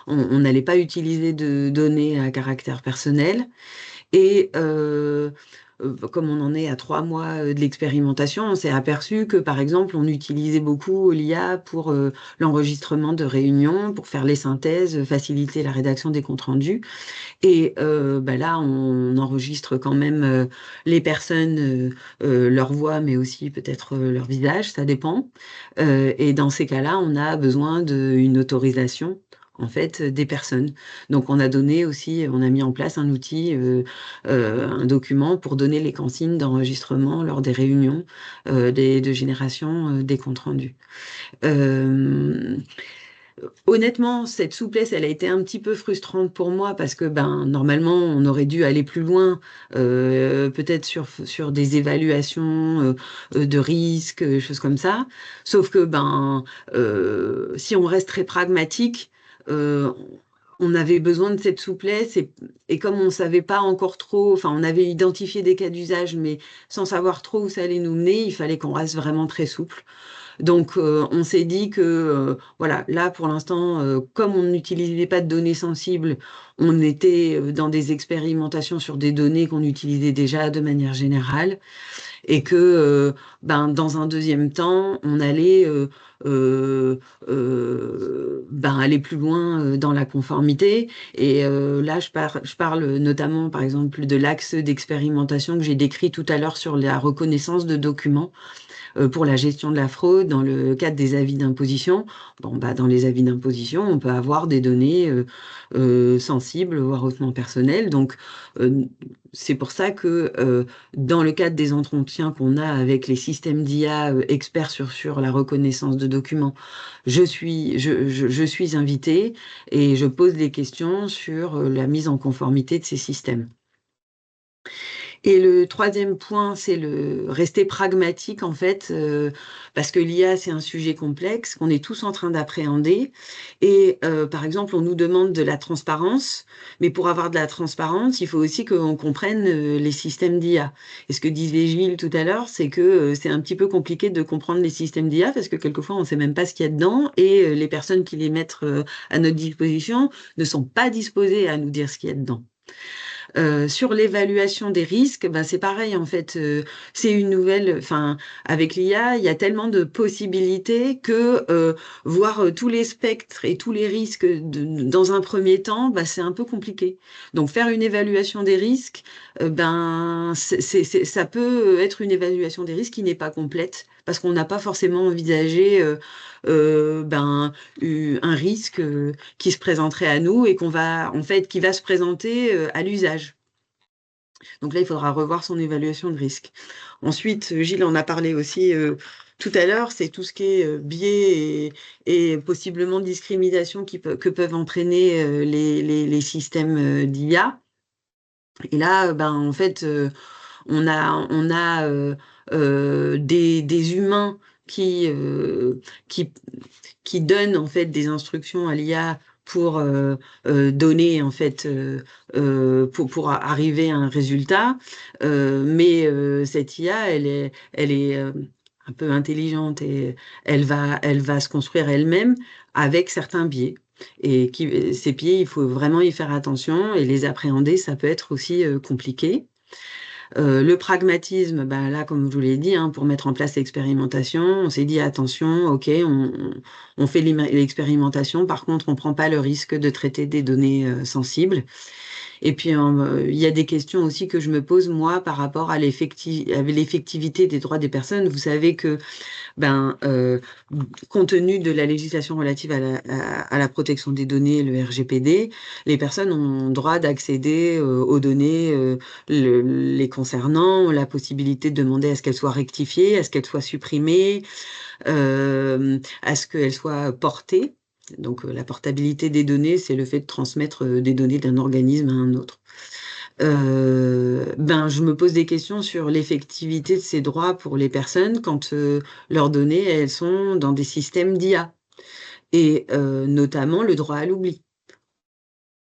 on n'allait pas utiliser de données à caractère personnel et comme on en est à 3 mois de l'expérimentation, on s'est aperçu que, par exemple, on utilisait beaucoup l'IA pour l'enregistrement de réunions, pour faire les synthèses, faciliter la rédaction des comptes rendus. Et là, on enregistre quand même les personnes, leur voix, mais aussi peut-être leur visage, ça dépend. Et dans ces cas-là, on a besoin d'une autorisation en fait des personnes. Donc on a mis en place un outil, un document pour donner les consignes d'enregistrement lors des réunions de génération des comptes rendus. Honnêtement, cette souplesse, elle a été un petit peu frustrante pour moi parce que normalement, on aurait dû aller plus loin, peut-être sur des évaluations de risques, choses comme ça. Sauf que si on reste très pragmatique, euh, on avait besoin de cette souplesse et comme on savait pas encore trop, enfin, on avait identifié des cas d'usage, mais sans savoir trop où ça allait nous mener, il fallait qu'on reste vraiment très souple. Donc, on s'est dit que, voilà, là, pour l'instant, comme on n'utilisait pas de données sensibles, on était dans des expérimentations sur des données qu'on utilisait déjà de manière générale et que, dans un deuxième temps, on allait aller plus loin dans la conformité. Et là, je parle notamment, par exemple, de l'axe d'expérimentation que j'ai décrit tout à l'heure sur la reconnaissance de documents pour la gestion de la fraude dans le cadre des avis d'imposition. Bon, bah, dans les avis d'imposition, on peut avoir des données sensibles, voire hautement personnelles. Donc, c'est pour ça que dans le cadre des entretiens qu'on a avec les systèmes d'IA experts sur la reconnaissance de documents, je suis invitée et je pose des questions sur la mise en conformité de ces systèmes. Et le troisième point, c'est le rester pragmatique, en fait, parce que l'IA, c'est un sujet complexe qu'on est tous en train d'appréhender. Et par exemple, on nous demande de la transparence, mais pour avoir de la transparence, il faut aussi qu'on comprenne les systèmes d'IA. Et ce que disait Gilles tout à l'heure, c'est que c'est un petit peu compliqué de comprendre les systèmes d'IA, parce que quelquefois, on ne sait même pas ce qu'il y a dedans, et les personnes qui les mettent à notre disposition ne sont pas disposées à nous dire ce qu'il y a dedans. Sur l'évaluation des risques, ben c'est pareil en fait. C'est une nouvelle. Enfin, avec l'IA, il y a tellement de possibilités que voir tous les spectres et tous les risques dans un premier temps, ben, c'est un peu compliqué. Donc faire une évaluation des risques, ben ça peut être une évaluation des risques qui n'est pas complète parce qu'on n'a pas forcément envisagé un risque qui se présenterait à nous et qui va se présenter à l'usage. Donc là, il faudra revoir son évaluation de risque. Ensuite, Gilles en a parlé aussi tout à l'heure, c'est tout ce qui est biais et possiblement discrimination que peuvent entraîner les systèmes d'IA. Et là, en fait, on a des humains qui, euh, qui, qui donnent en fait des instructions à l'IA pour donner en fait pour arriver à un résultat. Mais cette IA, elle est un peu intelligente et elle va se construire elle-même avec certains biais. Et ces biais, il faut vraiment y faire attention et les appréhender, ça peut être aussi compliqué. Le pragmatisme, ben là, comme je vous l'ai dit, hein, pour mettre en place l'expérimentation, on s'est dit attention, ok, on fait l'expérimentation, par contre, on ne prend pas le risque de traiter des données sensibles. Et puis, il y a des questions aussi que je me pose, moi, par rapport à l'effectivité des droits des personnes. Vous savez que compte tenu de la législation relative à la protection des données, le RGPD, les personnes ont droit d'accéder aux données les concernant, ont la possibilité de demander à ce qu'elles soient rectifiées, à ce qu'elles soient supprimées, à ce qu'elles soient portées. Donc la portabilité des données, c'est le fait de transmettre des données d'un organisme à un autre. Je me pose des questions sur l'effectivité de ces droits pour les personnes quand leurs données, elles sont dans des systèmes d'IA. Et notamment le droit à l'oubli.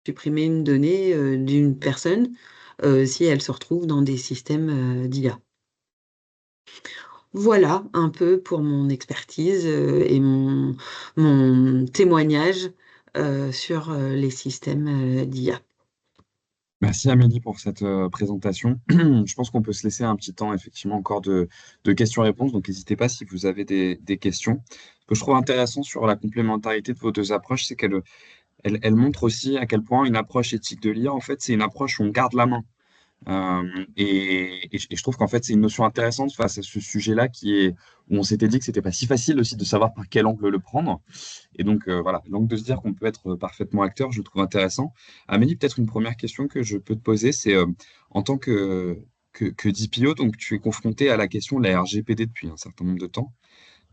Supprimer une donnée d'une personne si elle se retrouve dans des systèmes d'IA. Voilà un peu pour mon expertise et mon témoignage sur les systèmes d'IA. Merci Amélie pour cette présentation. Je pense qu'on peut se laisser un petit temps effectivement encore de questions-réponses, donc n'hésitez pas si vous avez des questions. Ce que je trouve intéressant sur la complémentarité de vos deux approches, c'est qu'elle montre aussi à quel point une approche éthique de l'IA, en fait, c'est une approche où on garde la main. Et je trouve qu'en fait, c'est une notion intéressante face à ce sujet-là où on s'était dit que c'était pas si facile aussi de savoir par quel angle le prendre. Et donc, voilà, donc de se dire qu'on peut être parfaitement acteur, je le trouve intéressant. Amélie, peut-être une première question que je peux te poser, c'est en tant que DPO, donc tu es confronté à la question de la RGPD depuis un certain nombre de temps.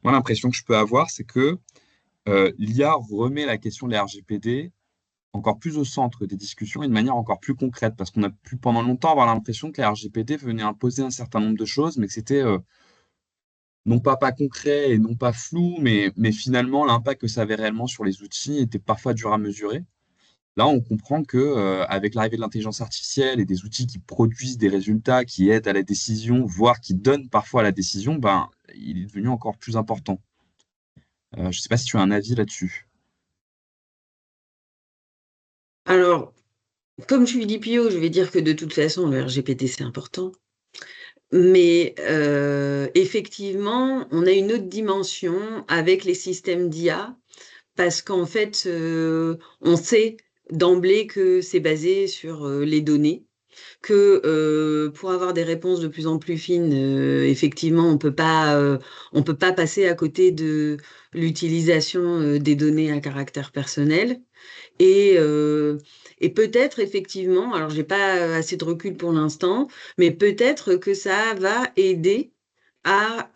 Moi, l'impression que je peux avoir, c'est que l'IA remet la question de la RGPD encore plus au centre des discussions et de manière encore plus concrète, parce qu'on a pu pendant longtemps avoir l'impression que la RGPD venait imposer un certain nombre de choses, mais que c'était non pas concret et non pas flou, mais finalement l'impact que ça avait réellement sur les outils était parfois dur à mesurer. Là, on comprend que avec l'arrivée de l'intelligence artificielle et des outils qui produisent des résultats, qui aident à la décision, voire qui donnent parfois à la décision, il est devenu encore plus important. Je ne sais pas si tu as un avis là-dessus. Alors, comme je suis DPO, je vais dire que de toute façon, le RGPD, c'est important. Mais effectivement, on a une autre dimension avec les systèmes d'IA, parce qu'en fait, on sait d'emblée que c'est basé sur les données. que pour avoir des réponses de plus en plus fines, effectivement, on peut pas passer à côté de l'utilisation des données à caractère personnel. Et, euh, et peut-être effectivement, alors j'ai pas assez de recul pour l'instant, mais peut-être que ça va aider à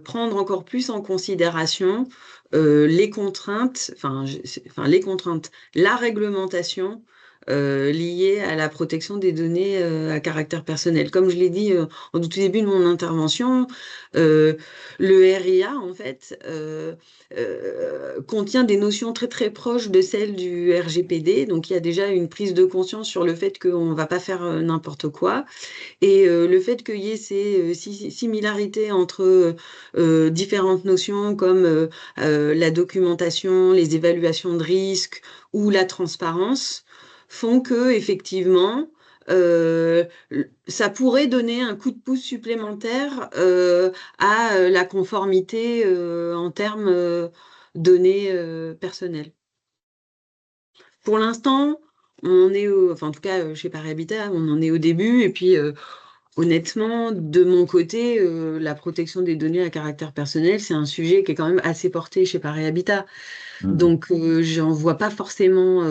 prendre encore plus en considération les contraintes, les contraintes, la réglementation liée à la protection des données à caractère personnel. Comme je l'ai dit au tout début de mon intervention, euh, le RIA, en fait, contient des notions très très proches de celles du RGPD. Donc il y a déjà une prise de conscience sur le fait qu'on ne va pas faire n'importe quoi. Et le fait qu'il y ait ces similarités entre différentes notions comme la documentation, les évaluations de risque ou la transparence font que effectivement euh, ça pourrait donner un coup de pouce supplémentaire à la conformité en termes données personnelles. Pour l'instant, enfin en tout cas chez Paris Habitat, on en est au début et puis honnêtement, de mon côté, la protection des données à caractère personnel, c'est un sujet qui est quand même assez porté chez Paris Habitat. Donc, j'en vois pas forcément,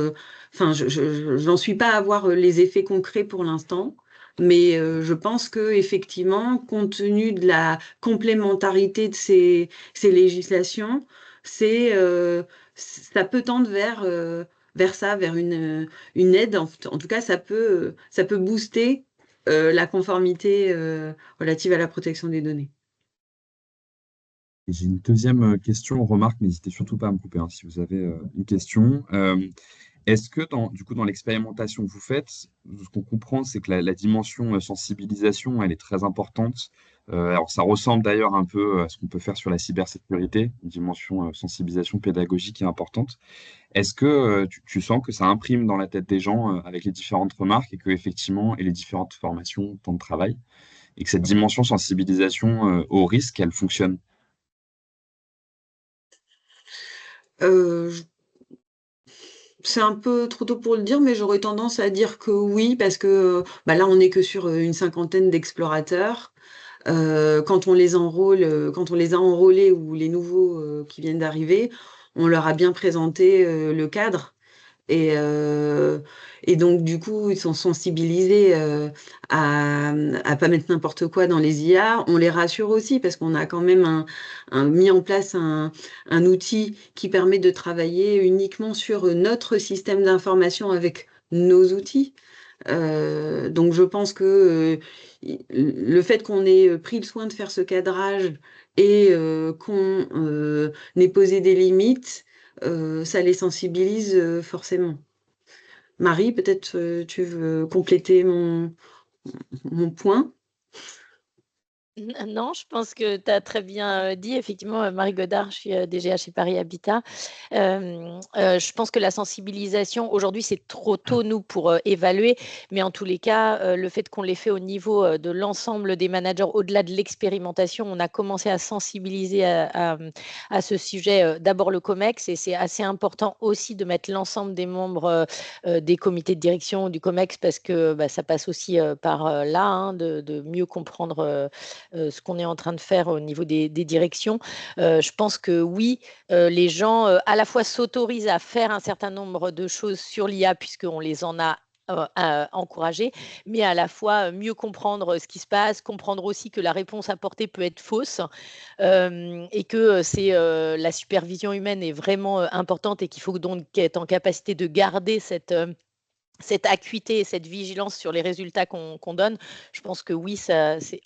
j'en suis pas à voir les effets concrets pour l'instant. Mais je pense que effectivement, compte tenu de la complémentarité de ces législations, ça peut tendre vers ça, vers une aide. En tout cas, ça peut booster la conformité relative à la protection des données. Et j'ai une deuxième question, remarque, n'hésitez surtout pas à me couper hein, si vous avez une question. Est-ce que du coup, dans l'expérimentation que vous faites, ce qu'on comprend, c'est que la dimension sensibilisation, elle est très importante. Alors, ça ressemble d'ailleurs un peu à ce qu'on peut faire sur la cybersécurité, une dimension sensibilisation pédagogique est importante. Est-ce que tu sens que ça imprime dans la tête des gens avec les différentes remarques et que effectivement, et les différentes formations, temps de travail, et que cette dimension sensibilisation au risque, elle fonctionne? Euh, je- c'est un peu trop tôt pour le dire, mais j'aurais tendance à dire que oui, parce que bah là, on n'est que sur une cinquantaine d'explorateurs. Quand on les a enrôlés ou les nouveaux qui viennent d'arriver, on leur a bien présenté le cadre. Et, euh, et donc, du coup, ils sont sensibilisés à pas mettre n'importe quoi dans les IA. On les rassure aussi parce qu'on a quand même mis en place un outil qui permet de travailler uniquement sur notre système d'information avec nos outils. Donc, je pense que le fait qu'on ait pris le soin de faire ce cadrage et qu'on ait posé des limites, ça les sensibilise forcément. Marie, peut-être tu veux compléter mon point? Non, je pense que tu as très bien dit. Effectivement, Marie Godard, je suis DGA chez Paris Habitat. Je pense que la sensibilisation, aujourd'hui, c'est trop tôt, nous, pour évaluer. Mais en tous les cas, le fait qu'on l'ait fait au niveau de l'ensemble des managers, au-delà de l'expérimentation, on a commencé à sensibiliser à ce sujet. D'abord le COMEX, et c'est assez important aussi de mettre l'ensemble des membres des comités de direction du COMEX, parce que bah, ça passe aussi par là, hein, de mieux comprendre ce qu'on est en train de faire au niveau des directions. Je pense que oui, les gens à la fois s'autorisent à faire un certain nombre de choses sur l'IA puisqu'on les en a encouragés, mais à la fois mieux comprendre ce qui se passe, comprendre aussi que la réponse apportée peut être fausse et que c'est la supervision humaine est vraiment importante et qu'il faut donc être en capacité de garder cette acuité et cette vigilance sur les résultats qu'on donne. Je pense que oui,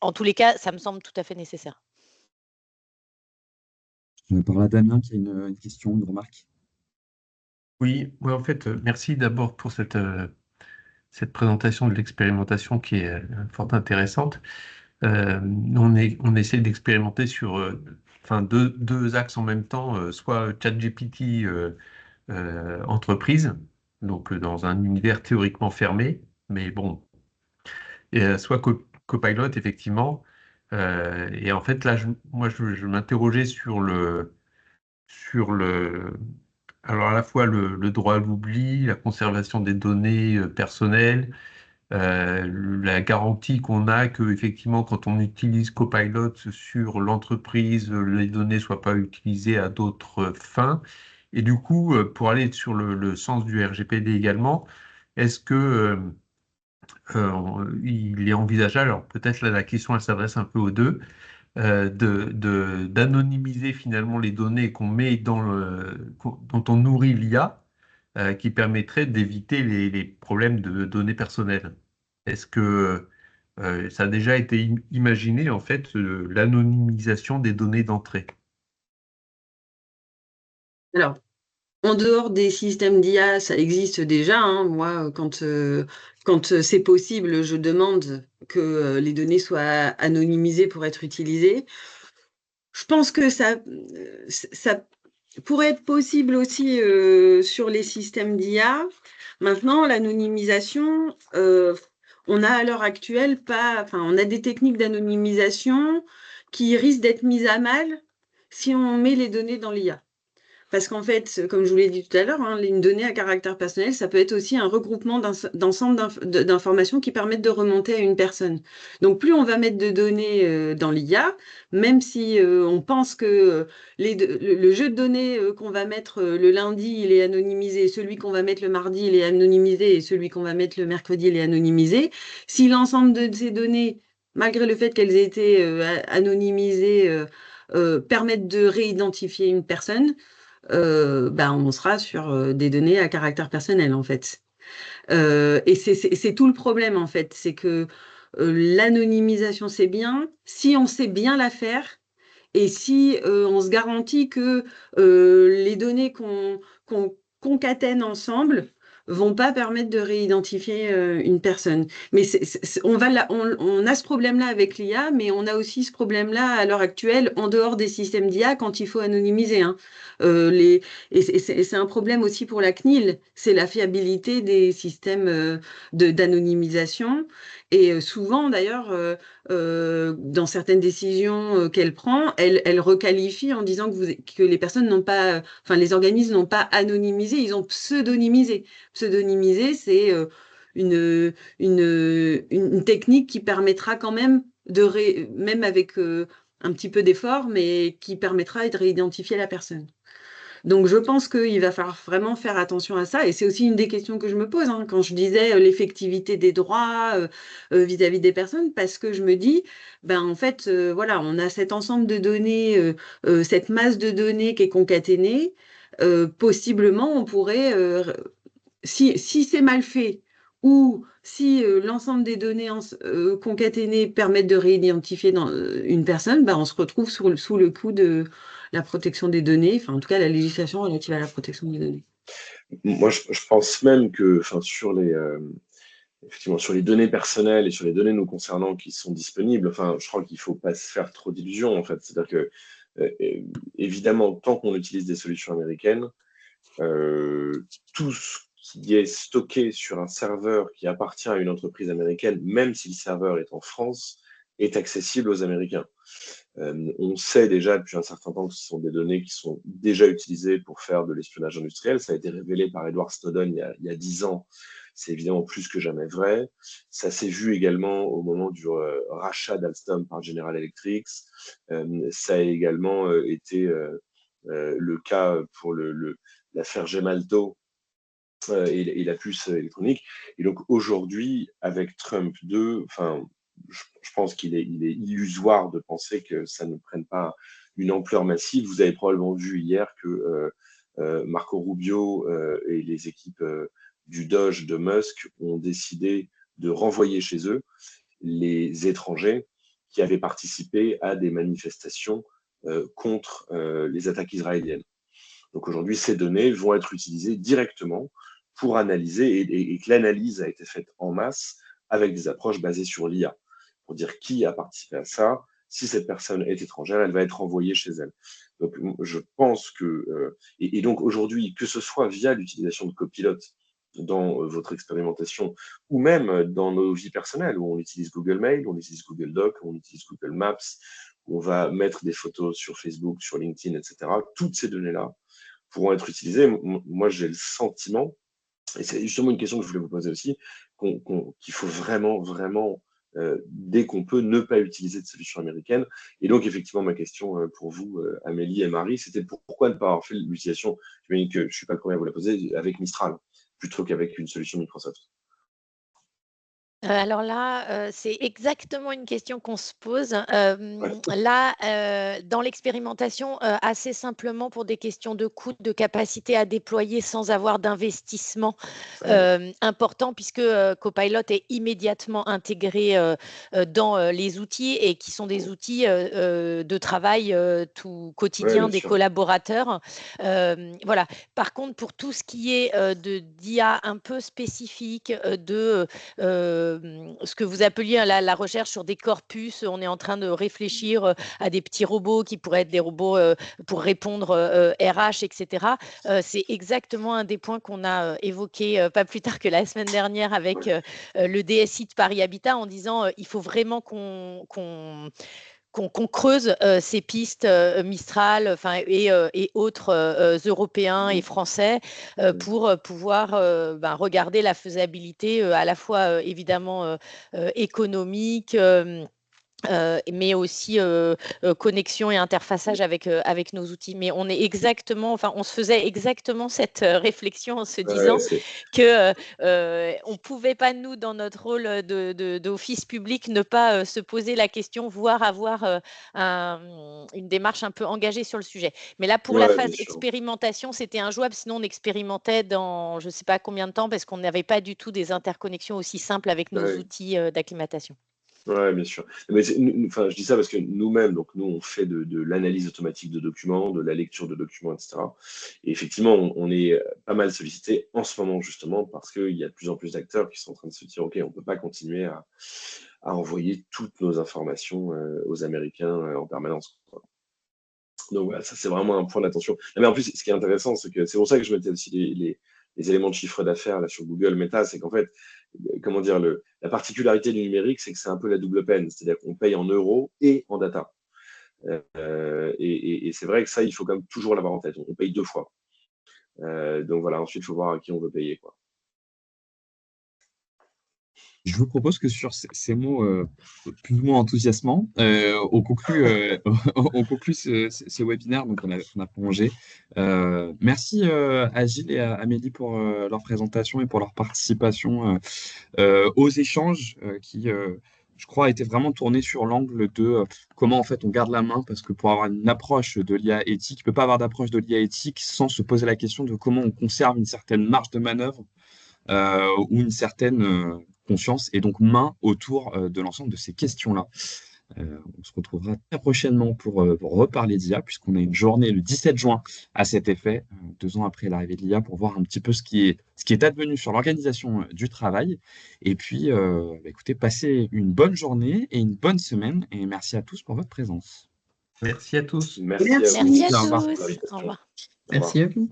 en tous les cas, ça me semble tout à fait nécessaire. Je parle à Damien qui a une question, une remarque. Oui, ouais, en fait, merci d'abord pour cette présentation de l'expérimentation qui est fort intéressante. On essaie d'expérimenter sur deux axes en même temps, soit ChatGPT entreprise, donc dans un univers théoriquement fermé, mais bon, et, soit Copilot, effectivement. Et en fait, là, je m'interrogeais sur alors à la fois le droit à l'oubli, la conservation des données personnelles, la garantie qu'on a que effectivement quand on utilise Copilot sur l'entreprise, les données ne soient pas utilisées à d'autres fins. Et du coup, pour aller sur le sens du RGPD également, est-ce que il est envisageable, alors peut-être là la question elle s'adresse un peu aux deux, d'anonymiser finalement les données qu'on met dont on nourrit l'IA, qui permettrait d'éviter les problèmes de données personnelles. Est-ce que ça a déjà été imaginé en fait l'anonymisation des données d'entrée? Alors, en dehors des systèmes d'IA, ça existe déjà, hein. Moi, quand c'est possible, je demande que les données soient anonymisées pour être utilisées. Je pense que ça pourrait être possible aussi sur les systèmes d'IA. Maintenant, l'anonymisation, on a à l'heure actuelle on a des techniques d'anonymisation qui risquent d'être mises à mal si on met les données dans l'IA. Parce qu'en fait, comme je vous l'ai dit tout à l'heure, hein, une donnée à caractère personnel, ça peut être aussi un regroupement d'ensemble d'informations qui permettent de remonter à une personne. Donc, plus on va mettre de données dans l'IA, même si on pense que le jeu de données qu'on va mettre le lundi, il est anonymisé, celui qu'on va mettre le mardi, il est anonymisé, et celui qu'on va mettre le mercredi, il est anonymisé, si l'ensemble de ces données, malgré le fait qu'elles aient été anonymisées, permettent de réidentifier une personne, on sera sur des données à caractère personnel, en fait. Et c'est tout le problème, en fait. C'est que l'anonymisation, c'est bien si on sait bien la faire et si on se garantit que les données qu'on concatène ensemble vont pas permettre de réidentifier une personne. Mais on a ce problème-là avec l'IA, mais on a aussi ce problème-là à l'heure actuelle en dehors des systèmes d'IA quand il faut anonymiser, hein. Et c'est un problème aussi pour la CNIL, c'est la fiabilité des systèmes d'anonymisation. Et souvent, d'ailleurs, dans certaines décisions qu'elle prend, elle requalifie en disant que les personnes n'ont pas, les organismes n'ont pas anonymisé, ils ont pseudonymisé. Pseudonymiser, c'est une technique qui permettra quand même même avec un petit peu d'effort, mais qui permettra de réidentifier la personne. Donc, je pense qu'il va falloir vraiment faire attention à ça. Et c'est aussi une des questions que je me pose, hein, quand je disais l'effectivité des droits vis-à-vis des personnes, parce que je me dis, en fait, voilà, on a cet ensemble de données, cette masse de données qui est concaténée. Possiblement, on pourrait, si c'est mal fait, ou si l'ensemble des données concaténées permettent de réidentifier une personne, on se retrouve sous le coup de la protection des données, en tout cas la législation relative à la protection des données. Moi, je pense même que effectivement, sur les données personnelles et sur les données nous concernant qui sont disponibles, je crois qu'il ne faut pas se faire trop d'illusions, en fait. C'est-à-dire que, évidemment, tant qu'on utilise des solutions américaines, tout ce qui est stocké sur un serveur qui appartient à une entreprise américaine, même si le serveur est en France, est accessible aux Américains. On sait déjà depuis un certain temps que ce sont des données qui sont déjà utilisées pour faire de l'espionnage industriel. Ça a été révélé par Edward Snowden il y a 10 ans. C'est évidemment plus que jamais vrai. Ça s'est vu également au moment du rachat d'Alstom par General Electric. Ça a également été le cas pour l'affaire Gemalto et la puce électronique. Et donc aujourd'hui, avec Trump 2, je pense qu'il est illusoire de penser que ça ne prenne pas une ampleur massive. Vous avez probablement vu hier que Marco Rubio et les équipes du Doge de Musk ont décidé de renvoyer chez eux les étrangers qui avaient participé à des manifestations contre les attaques israéliennes. Donc aujourd'hui, ces données vont être utilisées directement pour analyser et que l'analyse a été faite en masse avec des approches basées sur l'IA, pour dire qui a participé à ça. Si cette personne est étrangère, elle va être envoyée chez elle. Donc je pense que, et donc aujourd'hui, que ce soit via l'utilisation de Copilot dans votre expérimentation ou même dans nos vies personnelles, où on utilise Google Mail, on utilise Google Doc, on utilise Google Maps, on va mettre des photos sur Facebook, sur LinkedIn, etc. Toutes ces données-là pourront être utilisées. Moi, j'ai le sentiment Et c'est justement une question que je voulais vous poser aussi, qu'il faut vraiment, dès qu'on peut, ne pas utiliser de solution américaine. Et donc, effectivement, ma question pour vous, Amélie et Marie, c'était pourquoi ne pas avoir fait l'utilisation, j'imagine que je ne suis pas le premier à vous la poser, avec Mistral, plutôt qu'avec une solution Microsoft. Alors là, c'est exactement une question qu'on se pose. Ouais. Là, dans l'expérimentation, assez simplement pour des questions de coût, de capacité à déployer sans avoir d'investissement important, puisque Copilot est immédiatement intégré dans les outils et qui sont des outils de travail tout Ouais, quotidien bien des sûr. collaborateurs. Voilà. Par contre, pour tout ce qui est d'IA un peu spécifique, ce que vous appeliez la recherche sur des corpus, on est en train de réfléchir à des petits robots qui pourraient être des robots pour répondre RH, etc. C'est exactement un des points qu'on a évoqué pas plus tard que la semaine dernière avec le DSI de Paris Habitat en disant il faut vraiment qu'on creuse ces pistes Mistral et autres européens et français pour pouvoir regarder la faisabilité à la fois évidemment économique. Mais aussi connexion et interfaçage avec nos outils. Mais on se faisait exactement cette réflexion en se disant que on pouvait pas, nous, dans notre rôle d'office public, ne pas se poser la question, voire avoir une démarche un peu engagée sur le sujet. Mais là, pour la phase expérimentation, c'était injouable. Sinon, on expérimentait dans je ne sais pas combien de temps parce qu'on n'avait pas du tout des interconnexions aussi simples avec nos outils d'acclimatation. Ouais, bien sûr. Mais enfin, je dis ça parce que nous-mêmes, donc nous, on fait de l'analyse automatique de documents, de la lecture de documents, etc. Et effectivement, on est pas mal sollicité en ce moment, justement, parce qu'il y a de plus en plus d'acteurs qui sont en train de se dire, OK, on ne peut pas continuer à envoyer toutes nos informations aux Américains en permanence, quoi. Donc voilà, ça c'est vraiment un point d'attention. Mais en plus, ce qui est intéressant, c'est que c'est pour ça que je mettais aussi les éléments de chiffre d'affaires là sur Google Meta, c'est qu'en fait, comment dire, la particularité du numérique, c'est que c'est un peu la double peine, c'est-à-dire qu'on paye en euros et en data. Et c'est vrai que ça, il faut quand même toujours l'avoir en tête. On paye 2 fois. Donc voilà, ensuite, il faut voir à qui on veut payer, quoi. Je vous propose que sur ces mots plus ou moins enthousiasmants, on conclut, on conclut ce webinaire, donc on a prolongé. Merci à Gilles et à Amélie pour leur présentation et pour leur participation aux échanges qui, je crois, étaient vraiment tournés sur l'angle de comment en fait on garde la main, parce que pour avoir une approche de l'IA éthique, il ne peut pas avoir d'approche de l'IA éthique sans se poser la question de comment on conserve une certaine marge de manœuvre ou une certaine conscience et donc main autour de l'ensemble de ces questions-là. On se retrouvera très prochainement pour reparler d'IA, puisqu'on a une journée le 17 juin à cet effet, 2 ans après l'arrivée de l'IA, pour voir un petit peu ce qui est advenu sur l'organisation du travail. Et puis, écoutez, passez une bonne journée et une bonne semaine, et merci à tous pour votre présence. Merci à tous. Merci à vous. Merci à Au revoir. tous. Au revoir. Merci à vous.